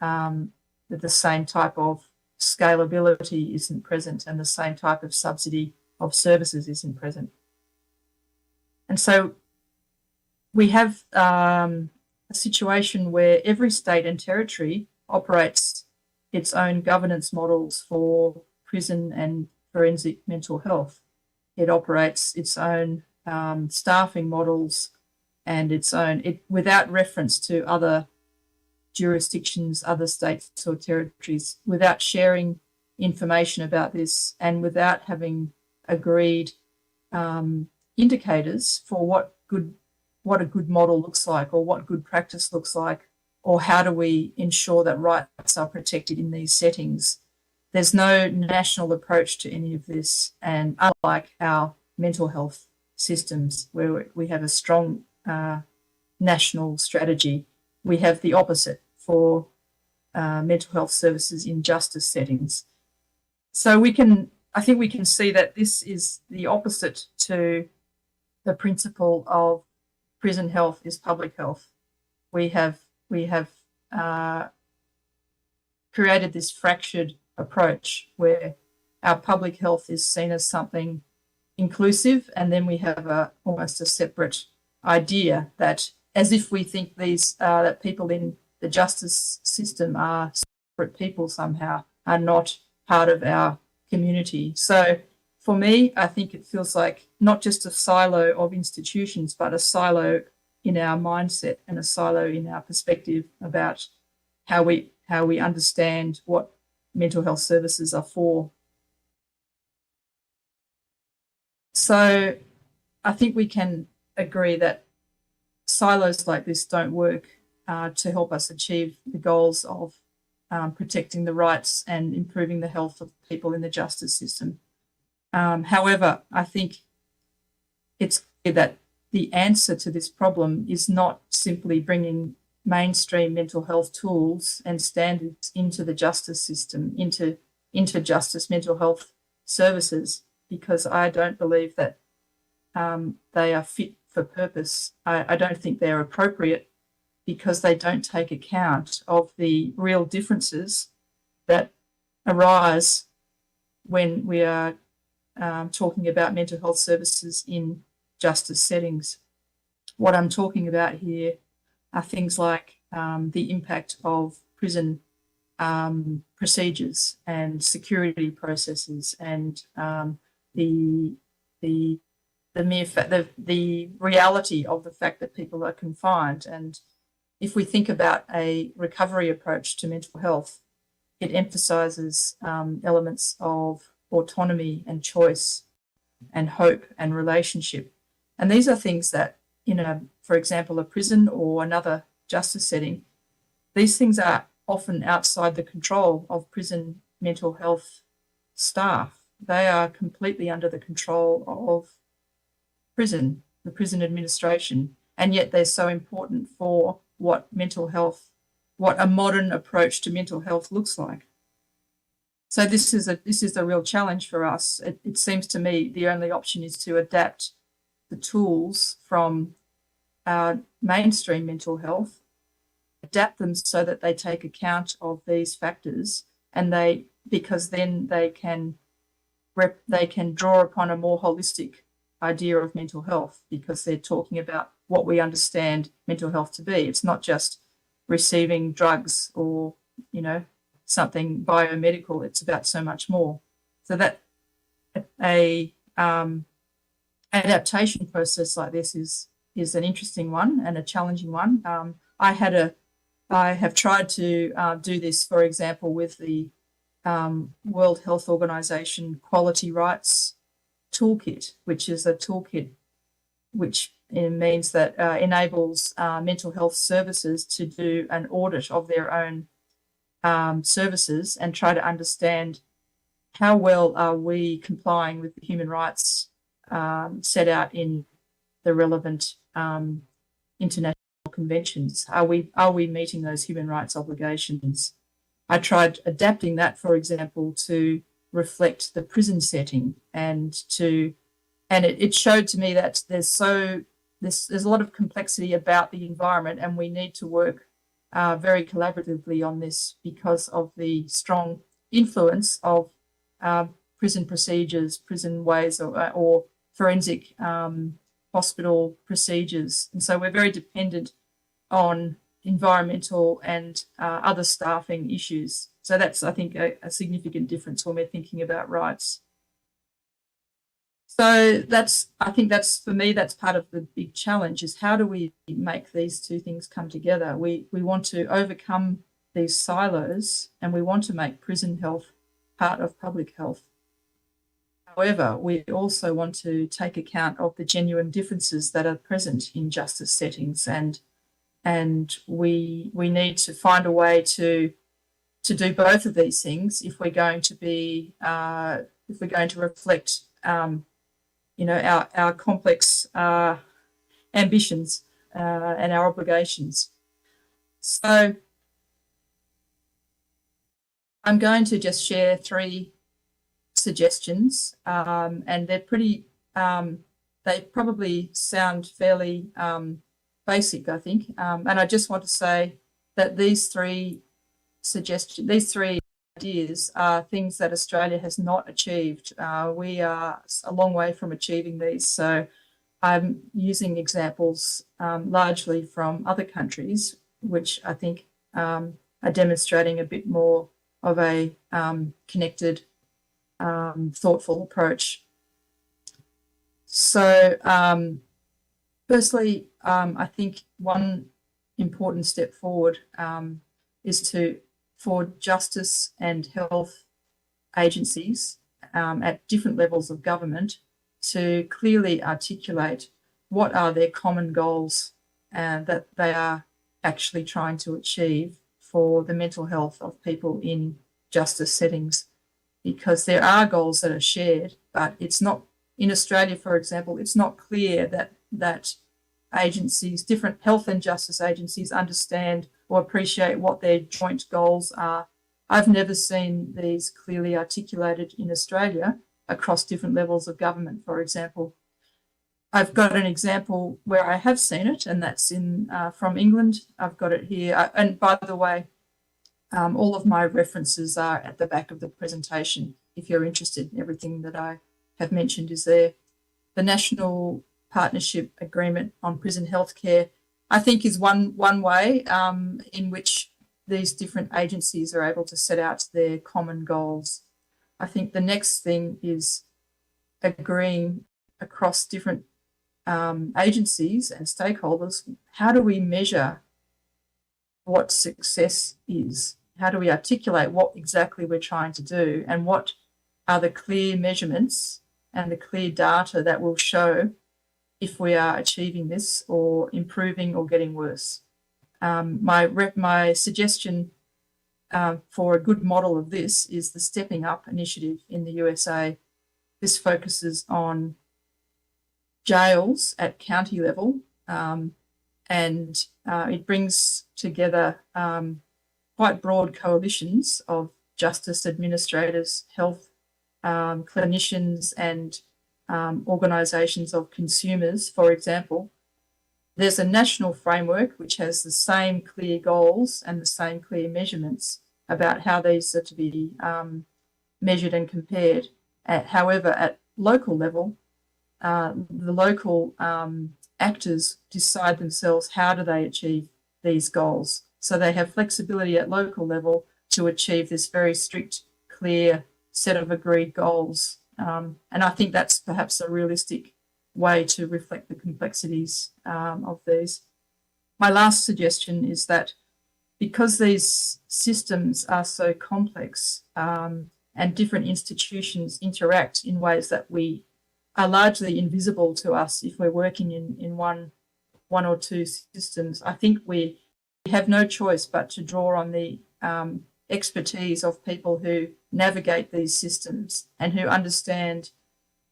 the same type of scalability isn't present and the same type of subsidy of services isn't present. And so we have a situation where every state and territory operates its own governance models for prison and forensic mental health. It operates its own staffing models and its own, without reference to other jurisdictions, other states or territories, without sharing information about this and without having agreed indicators for what a good model looks like or what good practice looks like, or how do we ensure that rights are protected in these settings. There's no national approach to any of this, and unlike our mental health systems where we have a strong national strategy, we have the opposite for mental health services in justice settings. So I think we can see that this is the opposite to the principle of prison health is public health. We have created this fractured approach where our public health is seen as something inclusive, and then we have almost a separate idea that, as if we think that people in the justice system are separate people somehow, are not part of our community. So for me, I think it feels like not just a silo of institutions, but a silo in our mindset and a silo in our perspective about how we understand what mental health services are for. So I think we can agree that silos like this don't work to help us achieve the goals of protecting the rights and improving the health of people in the justice system. However, I think it's clear that the answer to this problem is not simply bringing mainstream mental health tools and standards into the justice system, into justice mental health services, because I don't believe that they are fit for purpose. I don't think they're appropriate because they don't take account of the real differences that arise when we are talking about mental health services in justice settings. What I'm talking about here are things like the impact of prison procedures and security processes and the mere fact, the reality of the fact that people are confined. And if we think about a recovery approach to mental health, it emphasises elements of autonomy and choice and hope and relationship. And these are things that for example, a prison or another justice setting, these things are often outside the control of prison mental health staff. They are completely under the control of the prison administration, and yet they're so important for what a modern approach to mental health looks like. So this is a real challenge for us. It seems to me the only option is to adapt the tools from mainstream mental health, adapt them so that they take account of these factors, and because then they can draw upon a more holistic idea of mental health, because they're talking about what we understand mental health to be. It's not just receiving drugs or something biomedical. It's about so much more. So that a adaptation process like this is an interesting one and a challenging one. I have tried to do this, for example, with the World Health Organization Quality Rights Toolkit, which is a toolkit which means that enables mental health services to do an audit of their own services and try to understand how well are we complying with the human rights set out in the relevant international conventions. Are we meeting those human rights obligations? I tried adapting that, for example, to reflect the prison setting, and it showed to me that there's a lot of complexity about the environment, and we need to work very collaboratively on this because of the strong influence of prison procedures, prison ways, or forensic hospital procedures. And so we're very dependent on environmental and other staffing issues. So that's, I think, a significant difference when we're thinking about rights. So I think for me, that's part of the big challenge, is how do we make these two things come together? We want to overcome these silos, and we want to make prison health part of public health. However, we also want to take account of the genuine differences that are present in justice settings, and we need to find a way to do both of these things if we're going to reflect our complex ambitions and our obligations. So I'm going to just share 3 suggestions, and they're pretty, they probably sound fairly basic, I think. And I just want to say that these 3 ideas are things that Australia has not achieved. We are a long way from achieving these. So I'm using examples largely from other countries, which I think are demonstrating a bit more of a connected, thoughtful approach. So firstly, I think one important step forward is for justice and health agencies at different levels of government to clearly articulate what are their common goals that they are actually trying to achieve for the mental health of people in justice settings. Because there are goals that are shared, but it's not, in Australia, for example, it's not clear that agencies, different health and justice agencies, understand or appreciate what their joint goals are. I've never seen these clearly articulated in Australia across different levels of government, for example. I've got an example where I have seen it, and that's from England. I've got it here. And by the way, all of my references are at the back of the presentation. If you're interested, everything that I have mentioned is there. The National Partnership Agreement on Prison Healthcare, I think, is one way in which these different agencies are able to set out their common goals. I think the next thing is agreeing across different agencies and stakeholders, how do we measure what success is? How do we articulate what exactly we're trying to do, and what are the clear measurements and the clear data that will show if we are achieving this or improving or getting worse? My suggestion for a good model of this is the Stepping Up initiative in the USA. This focuses on jails at county level, and it brings together quite broad coalitions of justice administrators, health clinicians, and organisations of consumers, for example. There's a national framework which has the same clear goals and the same clear measurements about how these are to be measured and compared. However, at local level, the local actors decide themselves how do they achieve these goals. So they have flexibility at local level to achieve this very strict, clear set of agreed goals. And I think that's perhaps a realistic way to reflect the complexities of these. My last suggestion is that because these systems are so complex and different institutions interact in ways that we are largely invisible to us if we're working in one or two systems. I think we have no choice but to draw on the expertise of people who navigate these systems and who understand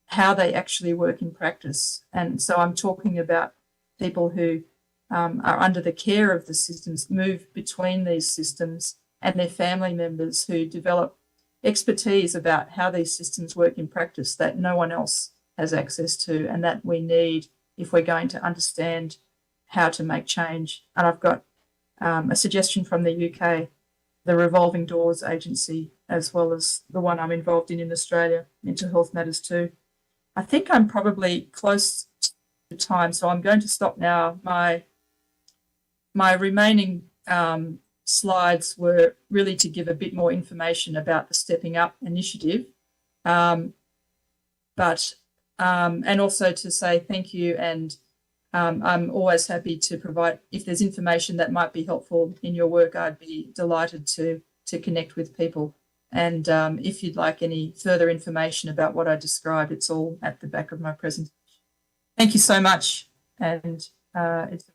how they actually work in practice. And so I'm talking about people who are under the care of the systems, move between these systems, and their family members who develop expertise about how these systems work in practice that no one else has access to, and that we need if we're going to understand how to make change. And I've got a suggestion from the UK, the Revolving Doors Agency, as well as the one I'm involved in Australia, Mental Health Matters too. I think I'm probably close to time, so I'm going to stop now. My remaining slides were really to give a bit more information about the Stepping Up initiative, and also to say thank you, and I'm always happy to provide, if there's information that might be helpful in your work, I'd be delighted to connect with people. And if you'd like any further information about what I described, it's all at the back of my presentation. Thank you so much, and it's a pleasure.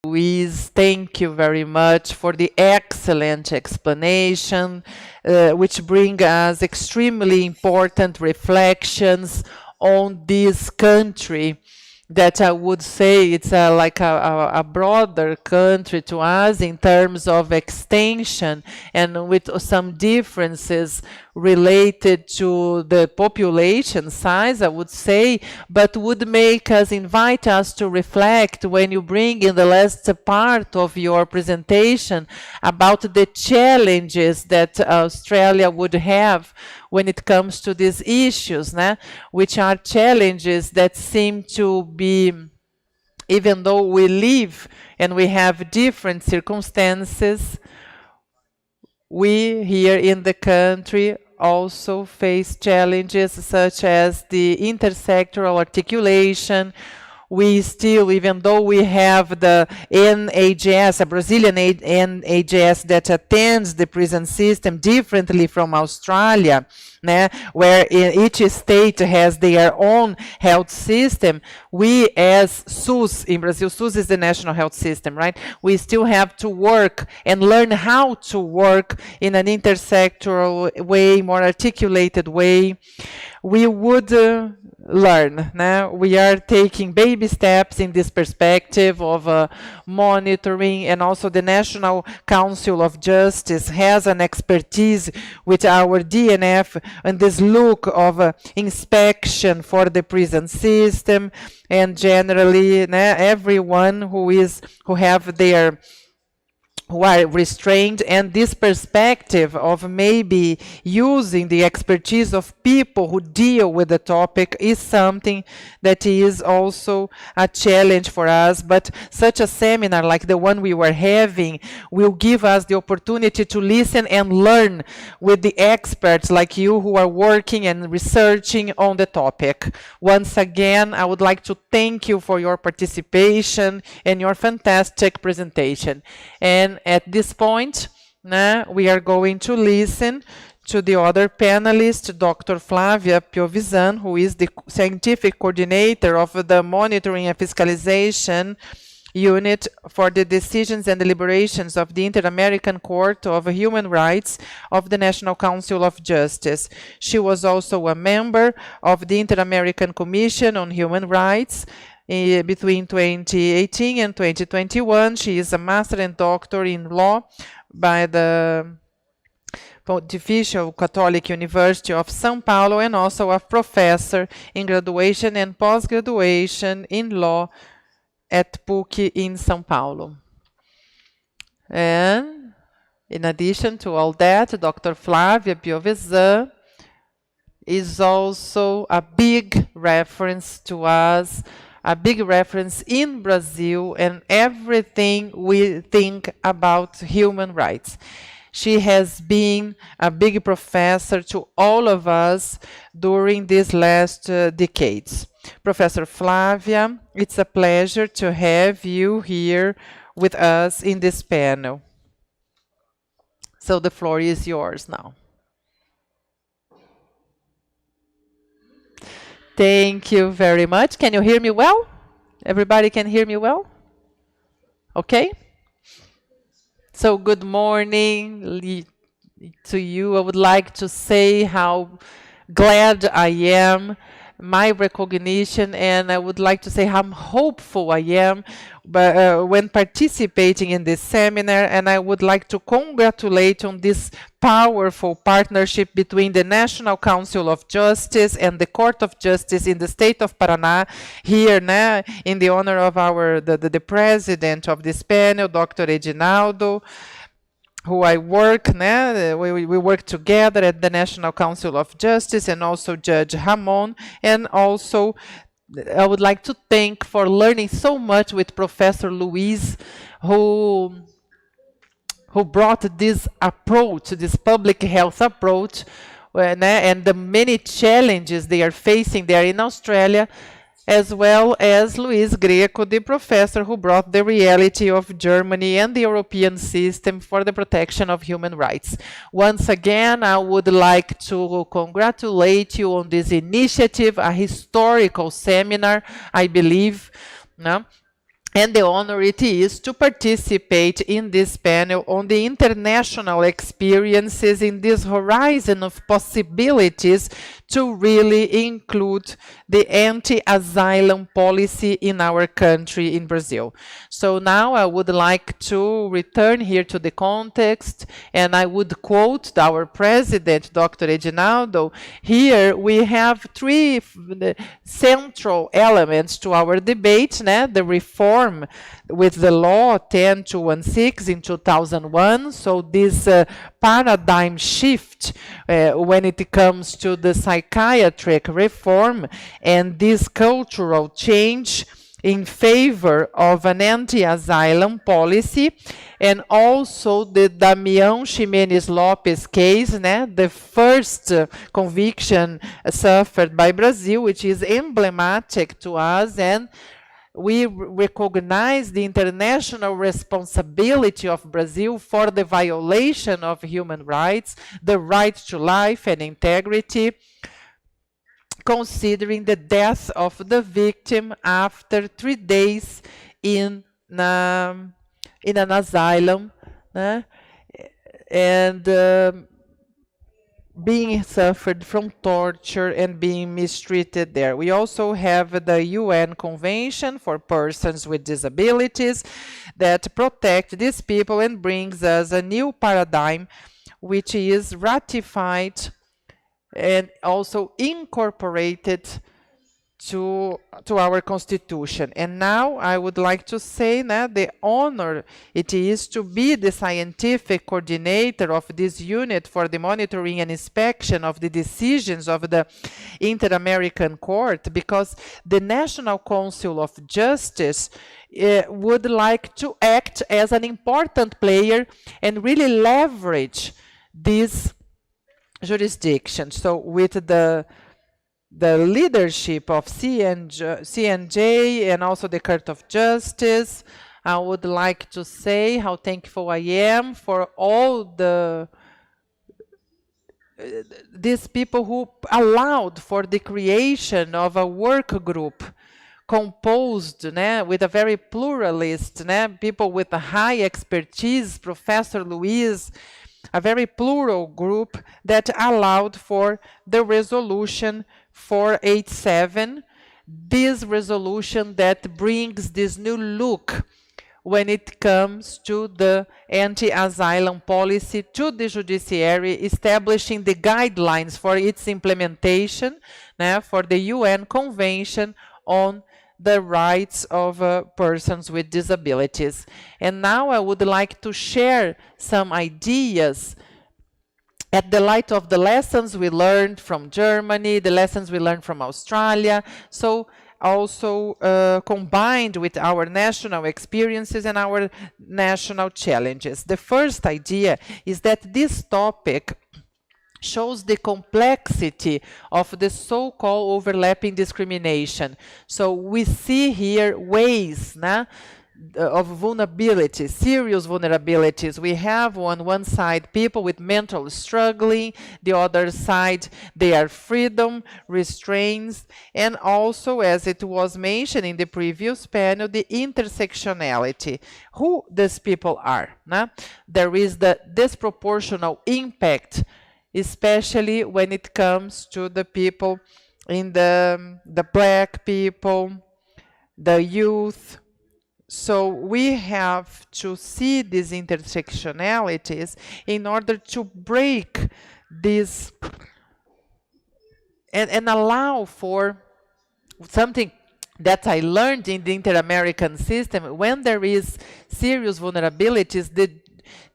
Louise, thank you very much for the excellent explanation, which bring us extremely important reflections on this country that I would say it's like a broader country to us in terms of extension, and with some differences related to the population size, I would say, but would make us, invite us to reflect when you bring in the last part of your presentation about the challenges that Australia would have when it comes to these issues, which are challenges that seem to be, even though we live and we have different circumstances, we here in the country also face challenges such as the intersectoral articulation. We still, even though we have the NHS, a Brazilian NHS that attends the prison system differently from Australia, where each state has their own health system, we as SUS, in Brazil, SUS is the national health system, right? We still have to work and learn how to work in an intersectoral way, more articulated way. We would learn. We are taking baby steps in this perspective of monitoring, and also the National Council of Justice has an expertise with our DNF and this look of inspection for the prison system, and generally everyone who are restrained, and this perspective of maybe using the expertise of people who deal with the topic is something that is also a challenge for us. But such a seminar like the one we were having will give us the opportunity to listen and learn with the experts like you who are working and researching on the topic. Once again, I would like to thank you for your participation and your fantastic presentation. And at this point, we are going to listen to the other panelist, Dr. Flavia Piovesan, who is the scientific coordinator of the Monitoring and Fiscalization Unit for the Decisions and Deliberations of the Inter-American Court of Human Rights of the National Council of Justice. She was also a member of the Inter-American Commission on Human Rights between 2018 and 2021. She is a master and doctor in law by the Pontifical Catholic University of São Paulo, and also a professor in graduation and post-graduation in law at PUC in São Paulo. And in addition to all that, Dr. Flavia Piovesan is also a big reference to us, a big reference in Brazil and everything we think about human rights. She has been a big professor to all of us during these last decades. Professor Flavia, it's a pleasure to have you here with us in this panel. So the floor is yours now. Thank you very much. Can you hear me well? Everybody can hear me well? Okay. So good morning to you. I would like to say how glad I am, my recognition, and I would like to say how hopeful I am when participating in this seminar, and I would like to congratulate on this powerful partnership between the National Council of Justice and the Court of Justice in the state of Paraná, here now in the honor of the president of this panel, Dr. Edinaldo, who I work, we work together at the National Council of Justice, and also Judge Ramon, and also I would like to thank for learning so much with Professor Luiz, who brought this approach, this public health approach, and the many challenges they are facing there in Australia, as well as Luis Greco, the professor who brought the reality of Germany and the European system for the protection of human rights. Once again, I would like to congratulate you on this initiative, a historical seminar, I believe, no? And the honor it is to participate in this panel on the international experiences in this horizon of possibilities to really include the anti-asylum policy in our country, in Brazil. So now I would like to return here to the context, and I would quote our president, Dr. Edinaldo. Here we have three central elements to our debate, the reform with the law 10216 in 2001. So this paradigm shift when it comes to the psychiatric reform and this cultural change in favor of an anti-asylum policy, and also the Damião Ximenes Lopes case, the first conviction suffered by Brazil, which is emblematic to us, and we recognize the international responsibility of Brazil for the violation of human rights, the right to life and integrity, considering the death of the victim after 3 days in an asylum, and being suffered from torture and being mistreated there. We also have the UN Convention for Persons with Disabilities that protect these people and brings us a new paradigm, which is ratified and also incorporated to our constitution. And now I would like to say that the honor it is to be the scientific coordinator of this unit for the monitoring and inspection of the decisions of the Inter-American Court, because the National Council of Justice would like to act as an important player and really leverage this jurisdiction. So with the leadership of CNJ and also the Court of Justice, I would like to say how thankful I am for all these people who allowed for the creation of a work group composed with a very pluralist, people with a high expertise, Professor Luiz, a very plural group that allowed for the resolution 487, this resolution that brings this new look when it comes to the anti-asylum policy to the judiciary, establishing the guidelines for its implementation for the UN Convention on the rights of persons with disabilities. And now I would like to share some ideas at the light of the lessons we learned from Germany, the lessons we learned from Australia. So also combined with our national experiences and our national challenges. The first idea is that this topic shows the complexity of the so-called overlapping discrimination. So we see here ways of vulnerability, serious vulnerabilities. We have on one side people with mental struggling, the other side they are freedom, restraints, and also, as it was mentioned in the previous panel, the intersectionality, who these people are. There is the disproportional impact, especially when it comes to the people in the Black people, the youth. So we have to see these intersectionalities in order to break this and allow for something that I learned in the Inter-American system. When there is serious vulnerabilities,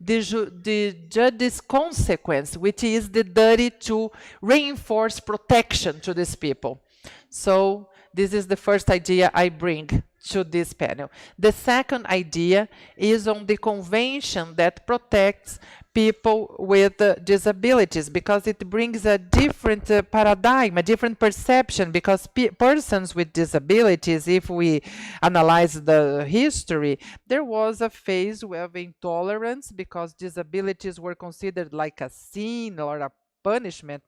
the judge's consequence, which is the duty to reinforce protection to these people. So this is the first idea I bring to this panel. The second idea is on the convention that protects people with disabilities, because it brings a different paradigm, a different perception, because persons with disabilities, if we analyze the history, there was a phase of intolerance because disabilities were considered like a sin or a punishment,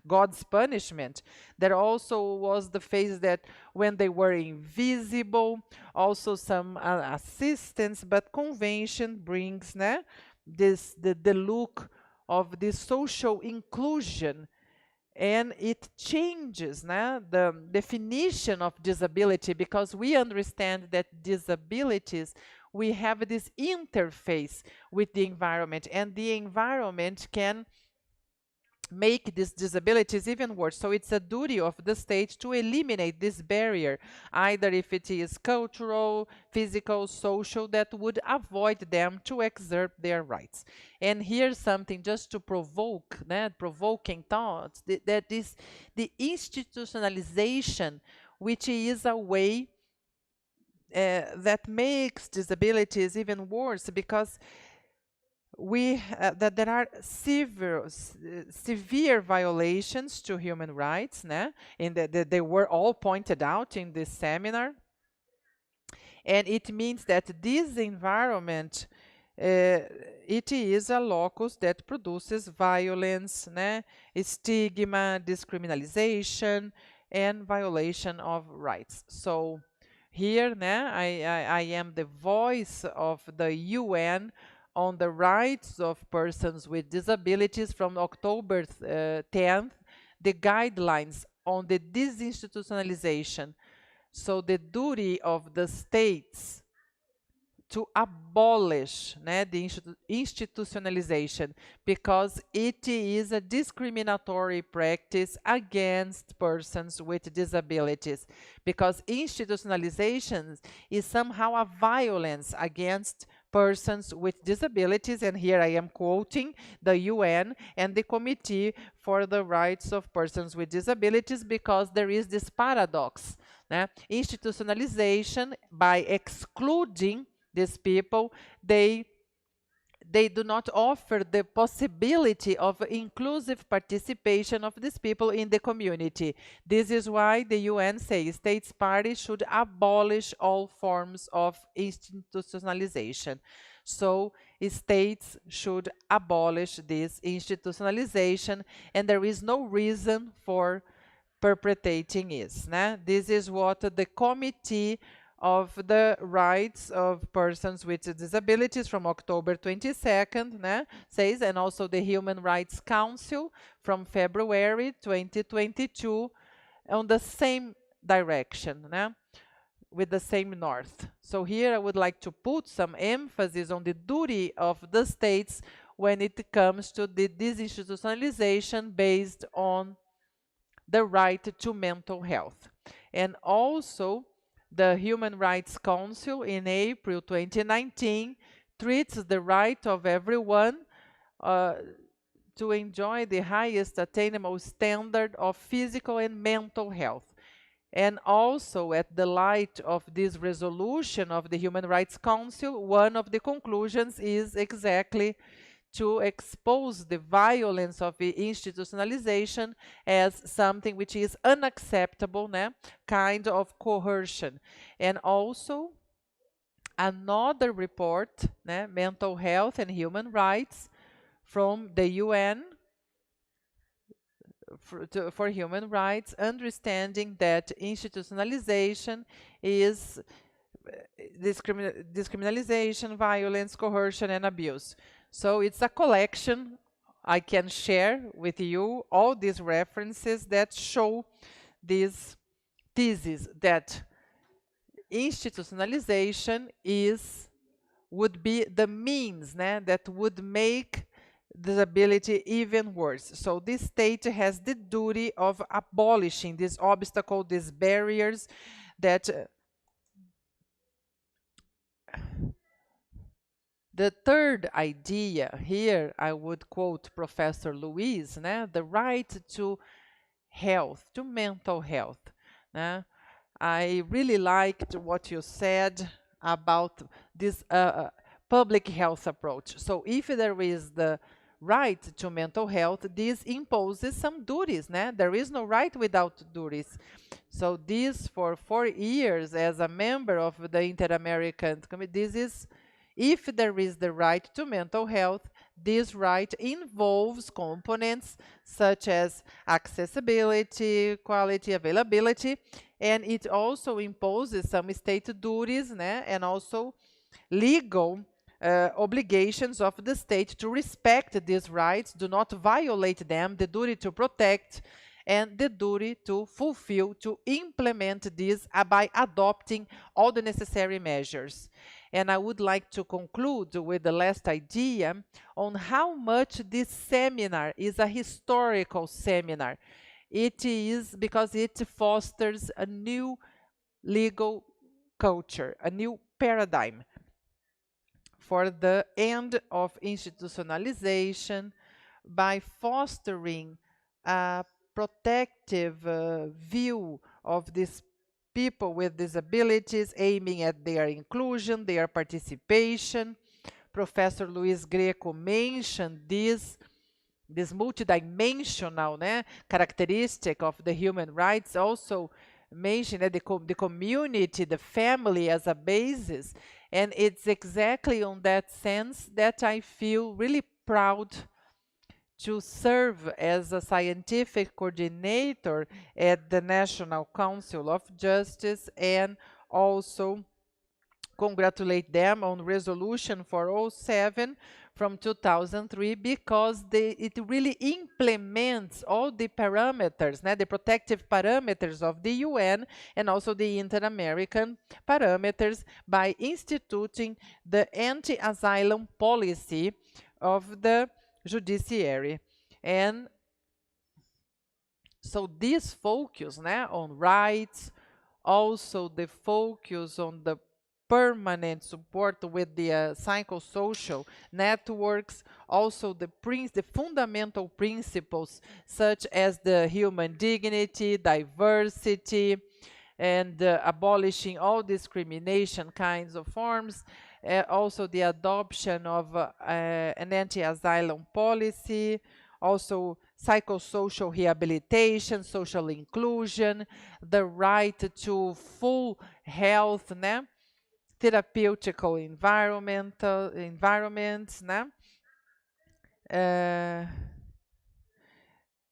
God's punishment. There also was the phase that when they were invisible, also some assistance, but convention brings this the look of the social inclusion, and it changes the definition of disability, because we understand that disabilities, we have this interface with the environment, and the environment can make these disabilities even worse. So it's a duty of the state to eliminate this barrier, either if it is cultural, physical, social, that would avoid them to exert their rights. And here's something just to provoke, provoking thoughts, that is the institutionalization, which is a way that makes disabilities even worse, because that there are severe violations to human rights, and they were all pointed out in this seminar. And it means that this environment, it is a locus that produces violence, stigma, discriminalization, and violation of rights. So here, I am the voice of the UN on the rights of persons with disabilities from October 10th, the guidelines on the disinstitutionalization. So the duty of the states to abolish the institutionalization, because it is a discriminatory practice against persons with disabilities, because institutionalization is somehow a violence against persons with disabilities. And here I am quoting the UN and the Committee for the Rights of Persons with Disabilities, because there is this paradox. Institutionalization, by excluding these people, they do not offer the possibility of inclusive participation of these people in the community. This is why the UN says states parties should abolish all forms of institutionalization. So states should abolish this institutionalization, and there is no reason for perpetrating it. This is what the Committee of the Rights of Persons with Disabilities from October 22nd says, and also the Human Rights Council from February 2022 on the same direction, with the same north. So here I would like to put some emphasis on the duty of the states when it comes to the disinstitutionalization based on the right to mental health. And also the Human Rights Council in April 2019 treats the right of everyone to enjoy the highest attainable standard of physical and mental health. And also, at the light of this resolution of the Human Rights Council, one of the conclusions is exactly to expose the violence of the institutionalization as something which is unacceptable, né? Kind of coercion. And also, another report, né? Mental Health and Human Rights from the UN for human rights, understanding that institutionalization is discriminalization, violence, coercion, and abuse. So it's a collection. I can share with you all these references that show this thesis that institutionalization would be the means, né, that would make disability even worse. So this state has the duty of abolishing these obstacles, these barriers that the third idea here, I would quote Professor Luiz, né, the right to health, to mental health. Né? I really liked what you said about this public health approach. So if there is the right to mental health, this imposes some duties. Né? There is no right without duties. So this, for 4 years as a member of the Inter-American Committee, this is, if there is the right to mental health, this right involves components such as accessibility, quality, availability, and it also imposes some state duties, né, and also legal obligations of the state to respect these rights, do not violate them, the duty to protect, and the duty to fulfill, to implement this by adopting all the necessary measures. And I would like to conclude with the last idea on how much this seminar is a historical seminar. It is because it fosters a new legal culture, a new paradigm for the end of institutionalization by fostering a protective view of these people with disabilities, aiming at their inclusion, their participation. Professor Luiz Greco mentioned this multidimensional, né, characteristic of the human rights, also mentioned the community, the family as a basis. And it's exactly on that sense that I feel really proud to serve as a scientific coordinator at the National Council of Justice, and also congratulate them on Resolution 407 from 2003, because it really implements all the parameters, né, the protective parameters of the UN and also the Inter-American parameters by instituting the anti-asylum policy of the judiciary. And so this focus, né, on rights, also the focus on the permanent support with the psychosocial networks, also the fundamental principles such as the human dignity, diversity, and abolishing all discrimination kinds of forms, also the adoption of an anti-asylum policy, also psychosocial rehabilitation, social inclusion, the right to full health, né? Therapeutical environments, né?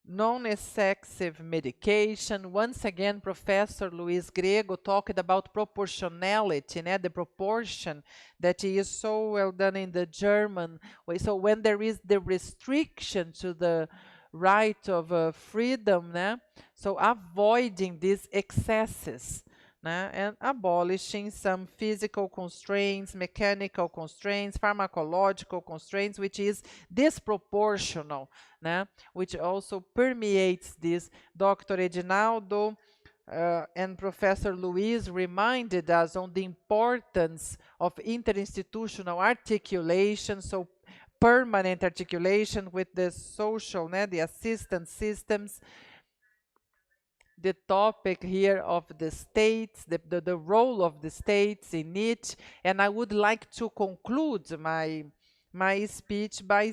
Non-excessive medication. Once again, Professor Luiz Grego talked about proportionality, né? The proportion that is so well done in the German way. So when there is the restriction to the right of freedom, né? So avoiding these excesses, né? And abolishing some physical constraints, mechanical constraints, pharmacological constraints, which is disproportional, né? Which also permeates this. Dr. Edinaldo and Professor Luiz reminded us on the importance of interinstitutional articulation, so permanent articulation with the social, né, the assistance systems, the topic here of the states, the role of the states in it. And I would like to conclude my speech by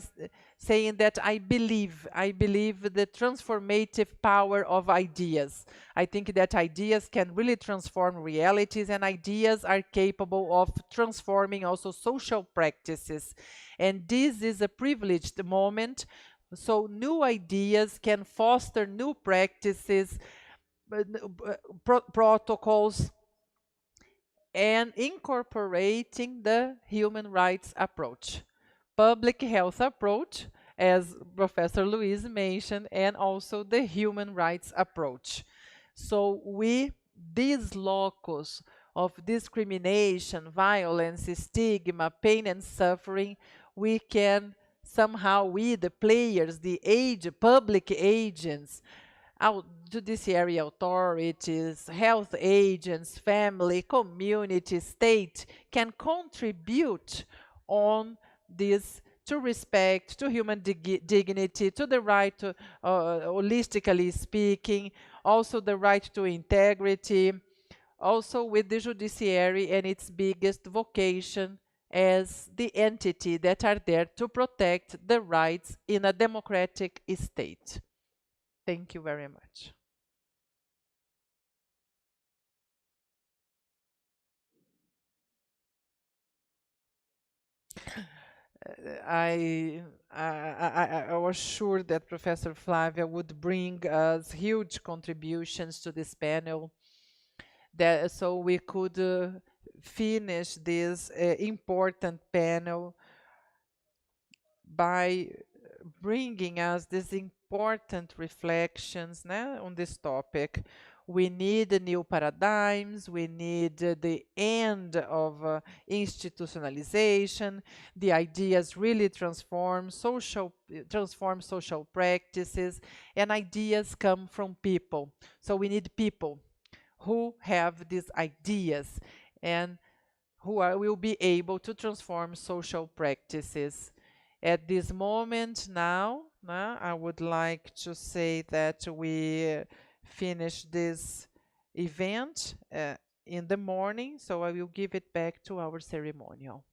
saying that I believe the transformative power of ideas. I think that ideas can really transform realities, and ideas are capable of transforming also social practices. And this is a privileged moment. So new ideas can foster new practices, protocols, and incorporating the human rights approach, public health approach, as Professor Luis mentioned, and also the human rights approach. So this locus of discrimination, violence, stigma, pain and suffering, we can somehow, we, the players, public agents, judiciary authorities, health agents, family, community, state, can contribute on this to respect, to human dignity, to the right to, holistically speaking, also the right to integrity, also with the judiciary and its biggest vocation as the entity that are there to protect the rights in a democratic state. Thank you very much. I was sure that Professor Flavia would bring us huge contributions to this panel, so we could finish this important panel by bringing us these important reflections on this topic. We need new paradigms, we need the end of institutionalization, the ideas really transform social practices, and ideas come from people. So we need people who have these ideas and will be able to transform social practices. At this moment now, I would like to say that we finish this event in the morning, so I will give it back to our ceremonial.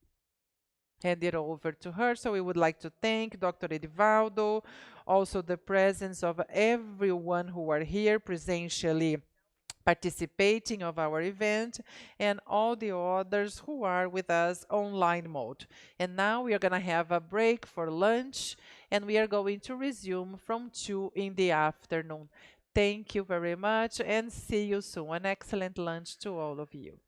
Hand it over to her. So we would like to thank Dr. Edivaldo, also the presence of everyone who are here presentially participating of our event, and all the others who are with us online mode. And now we are going to have a break for lunch, and we are going to resume from 2 in the afternoon. Thank you very much, and see you soon. An excellent lunch to all of you.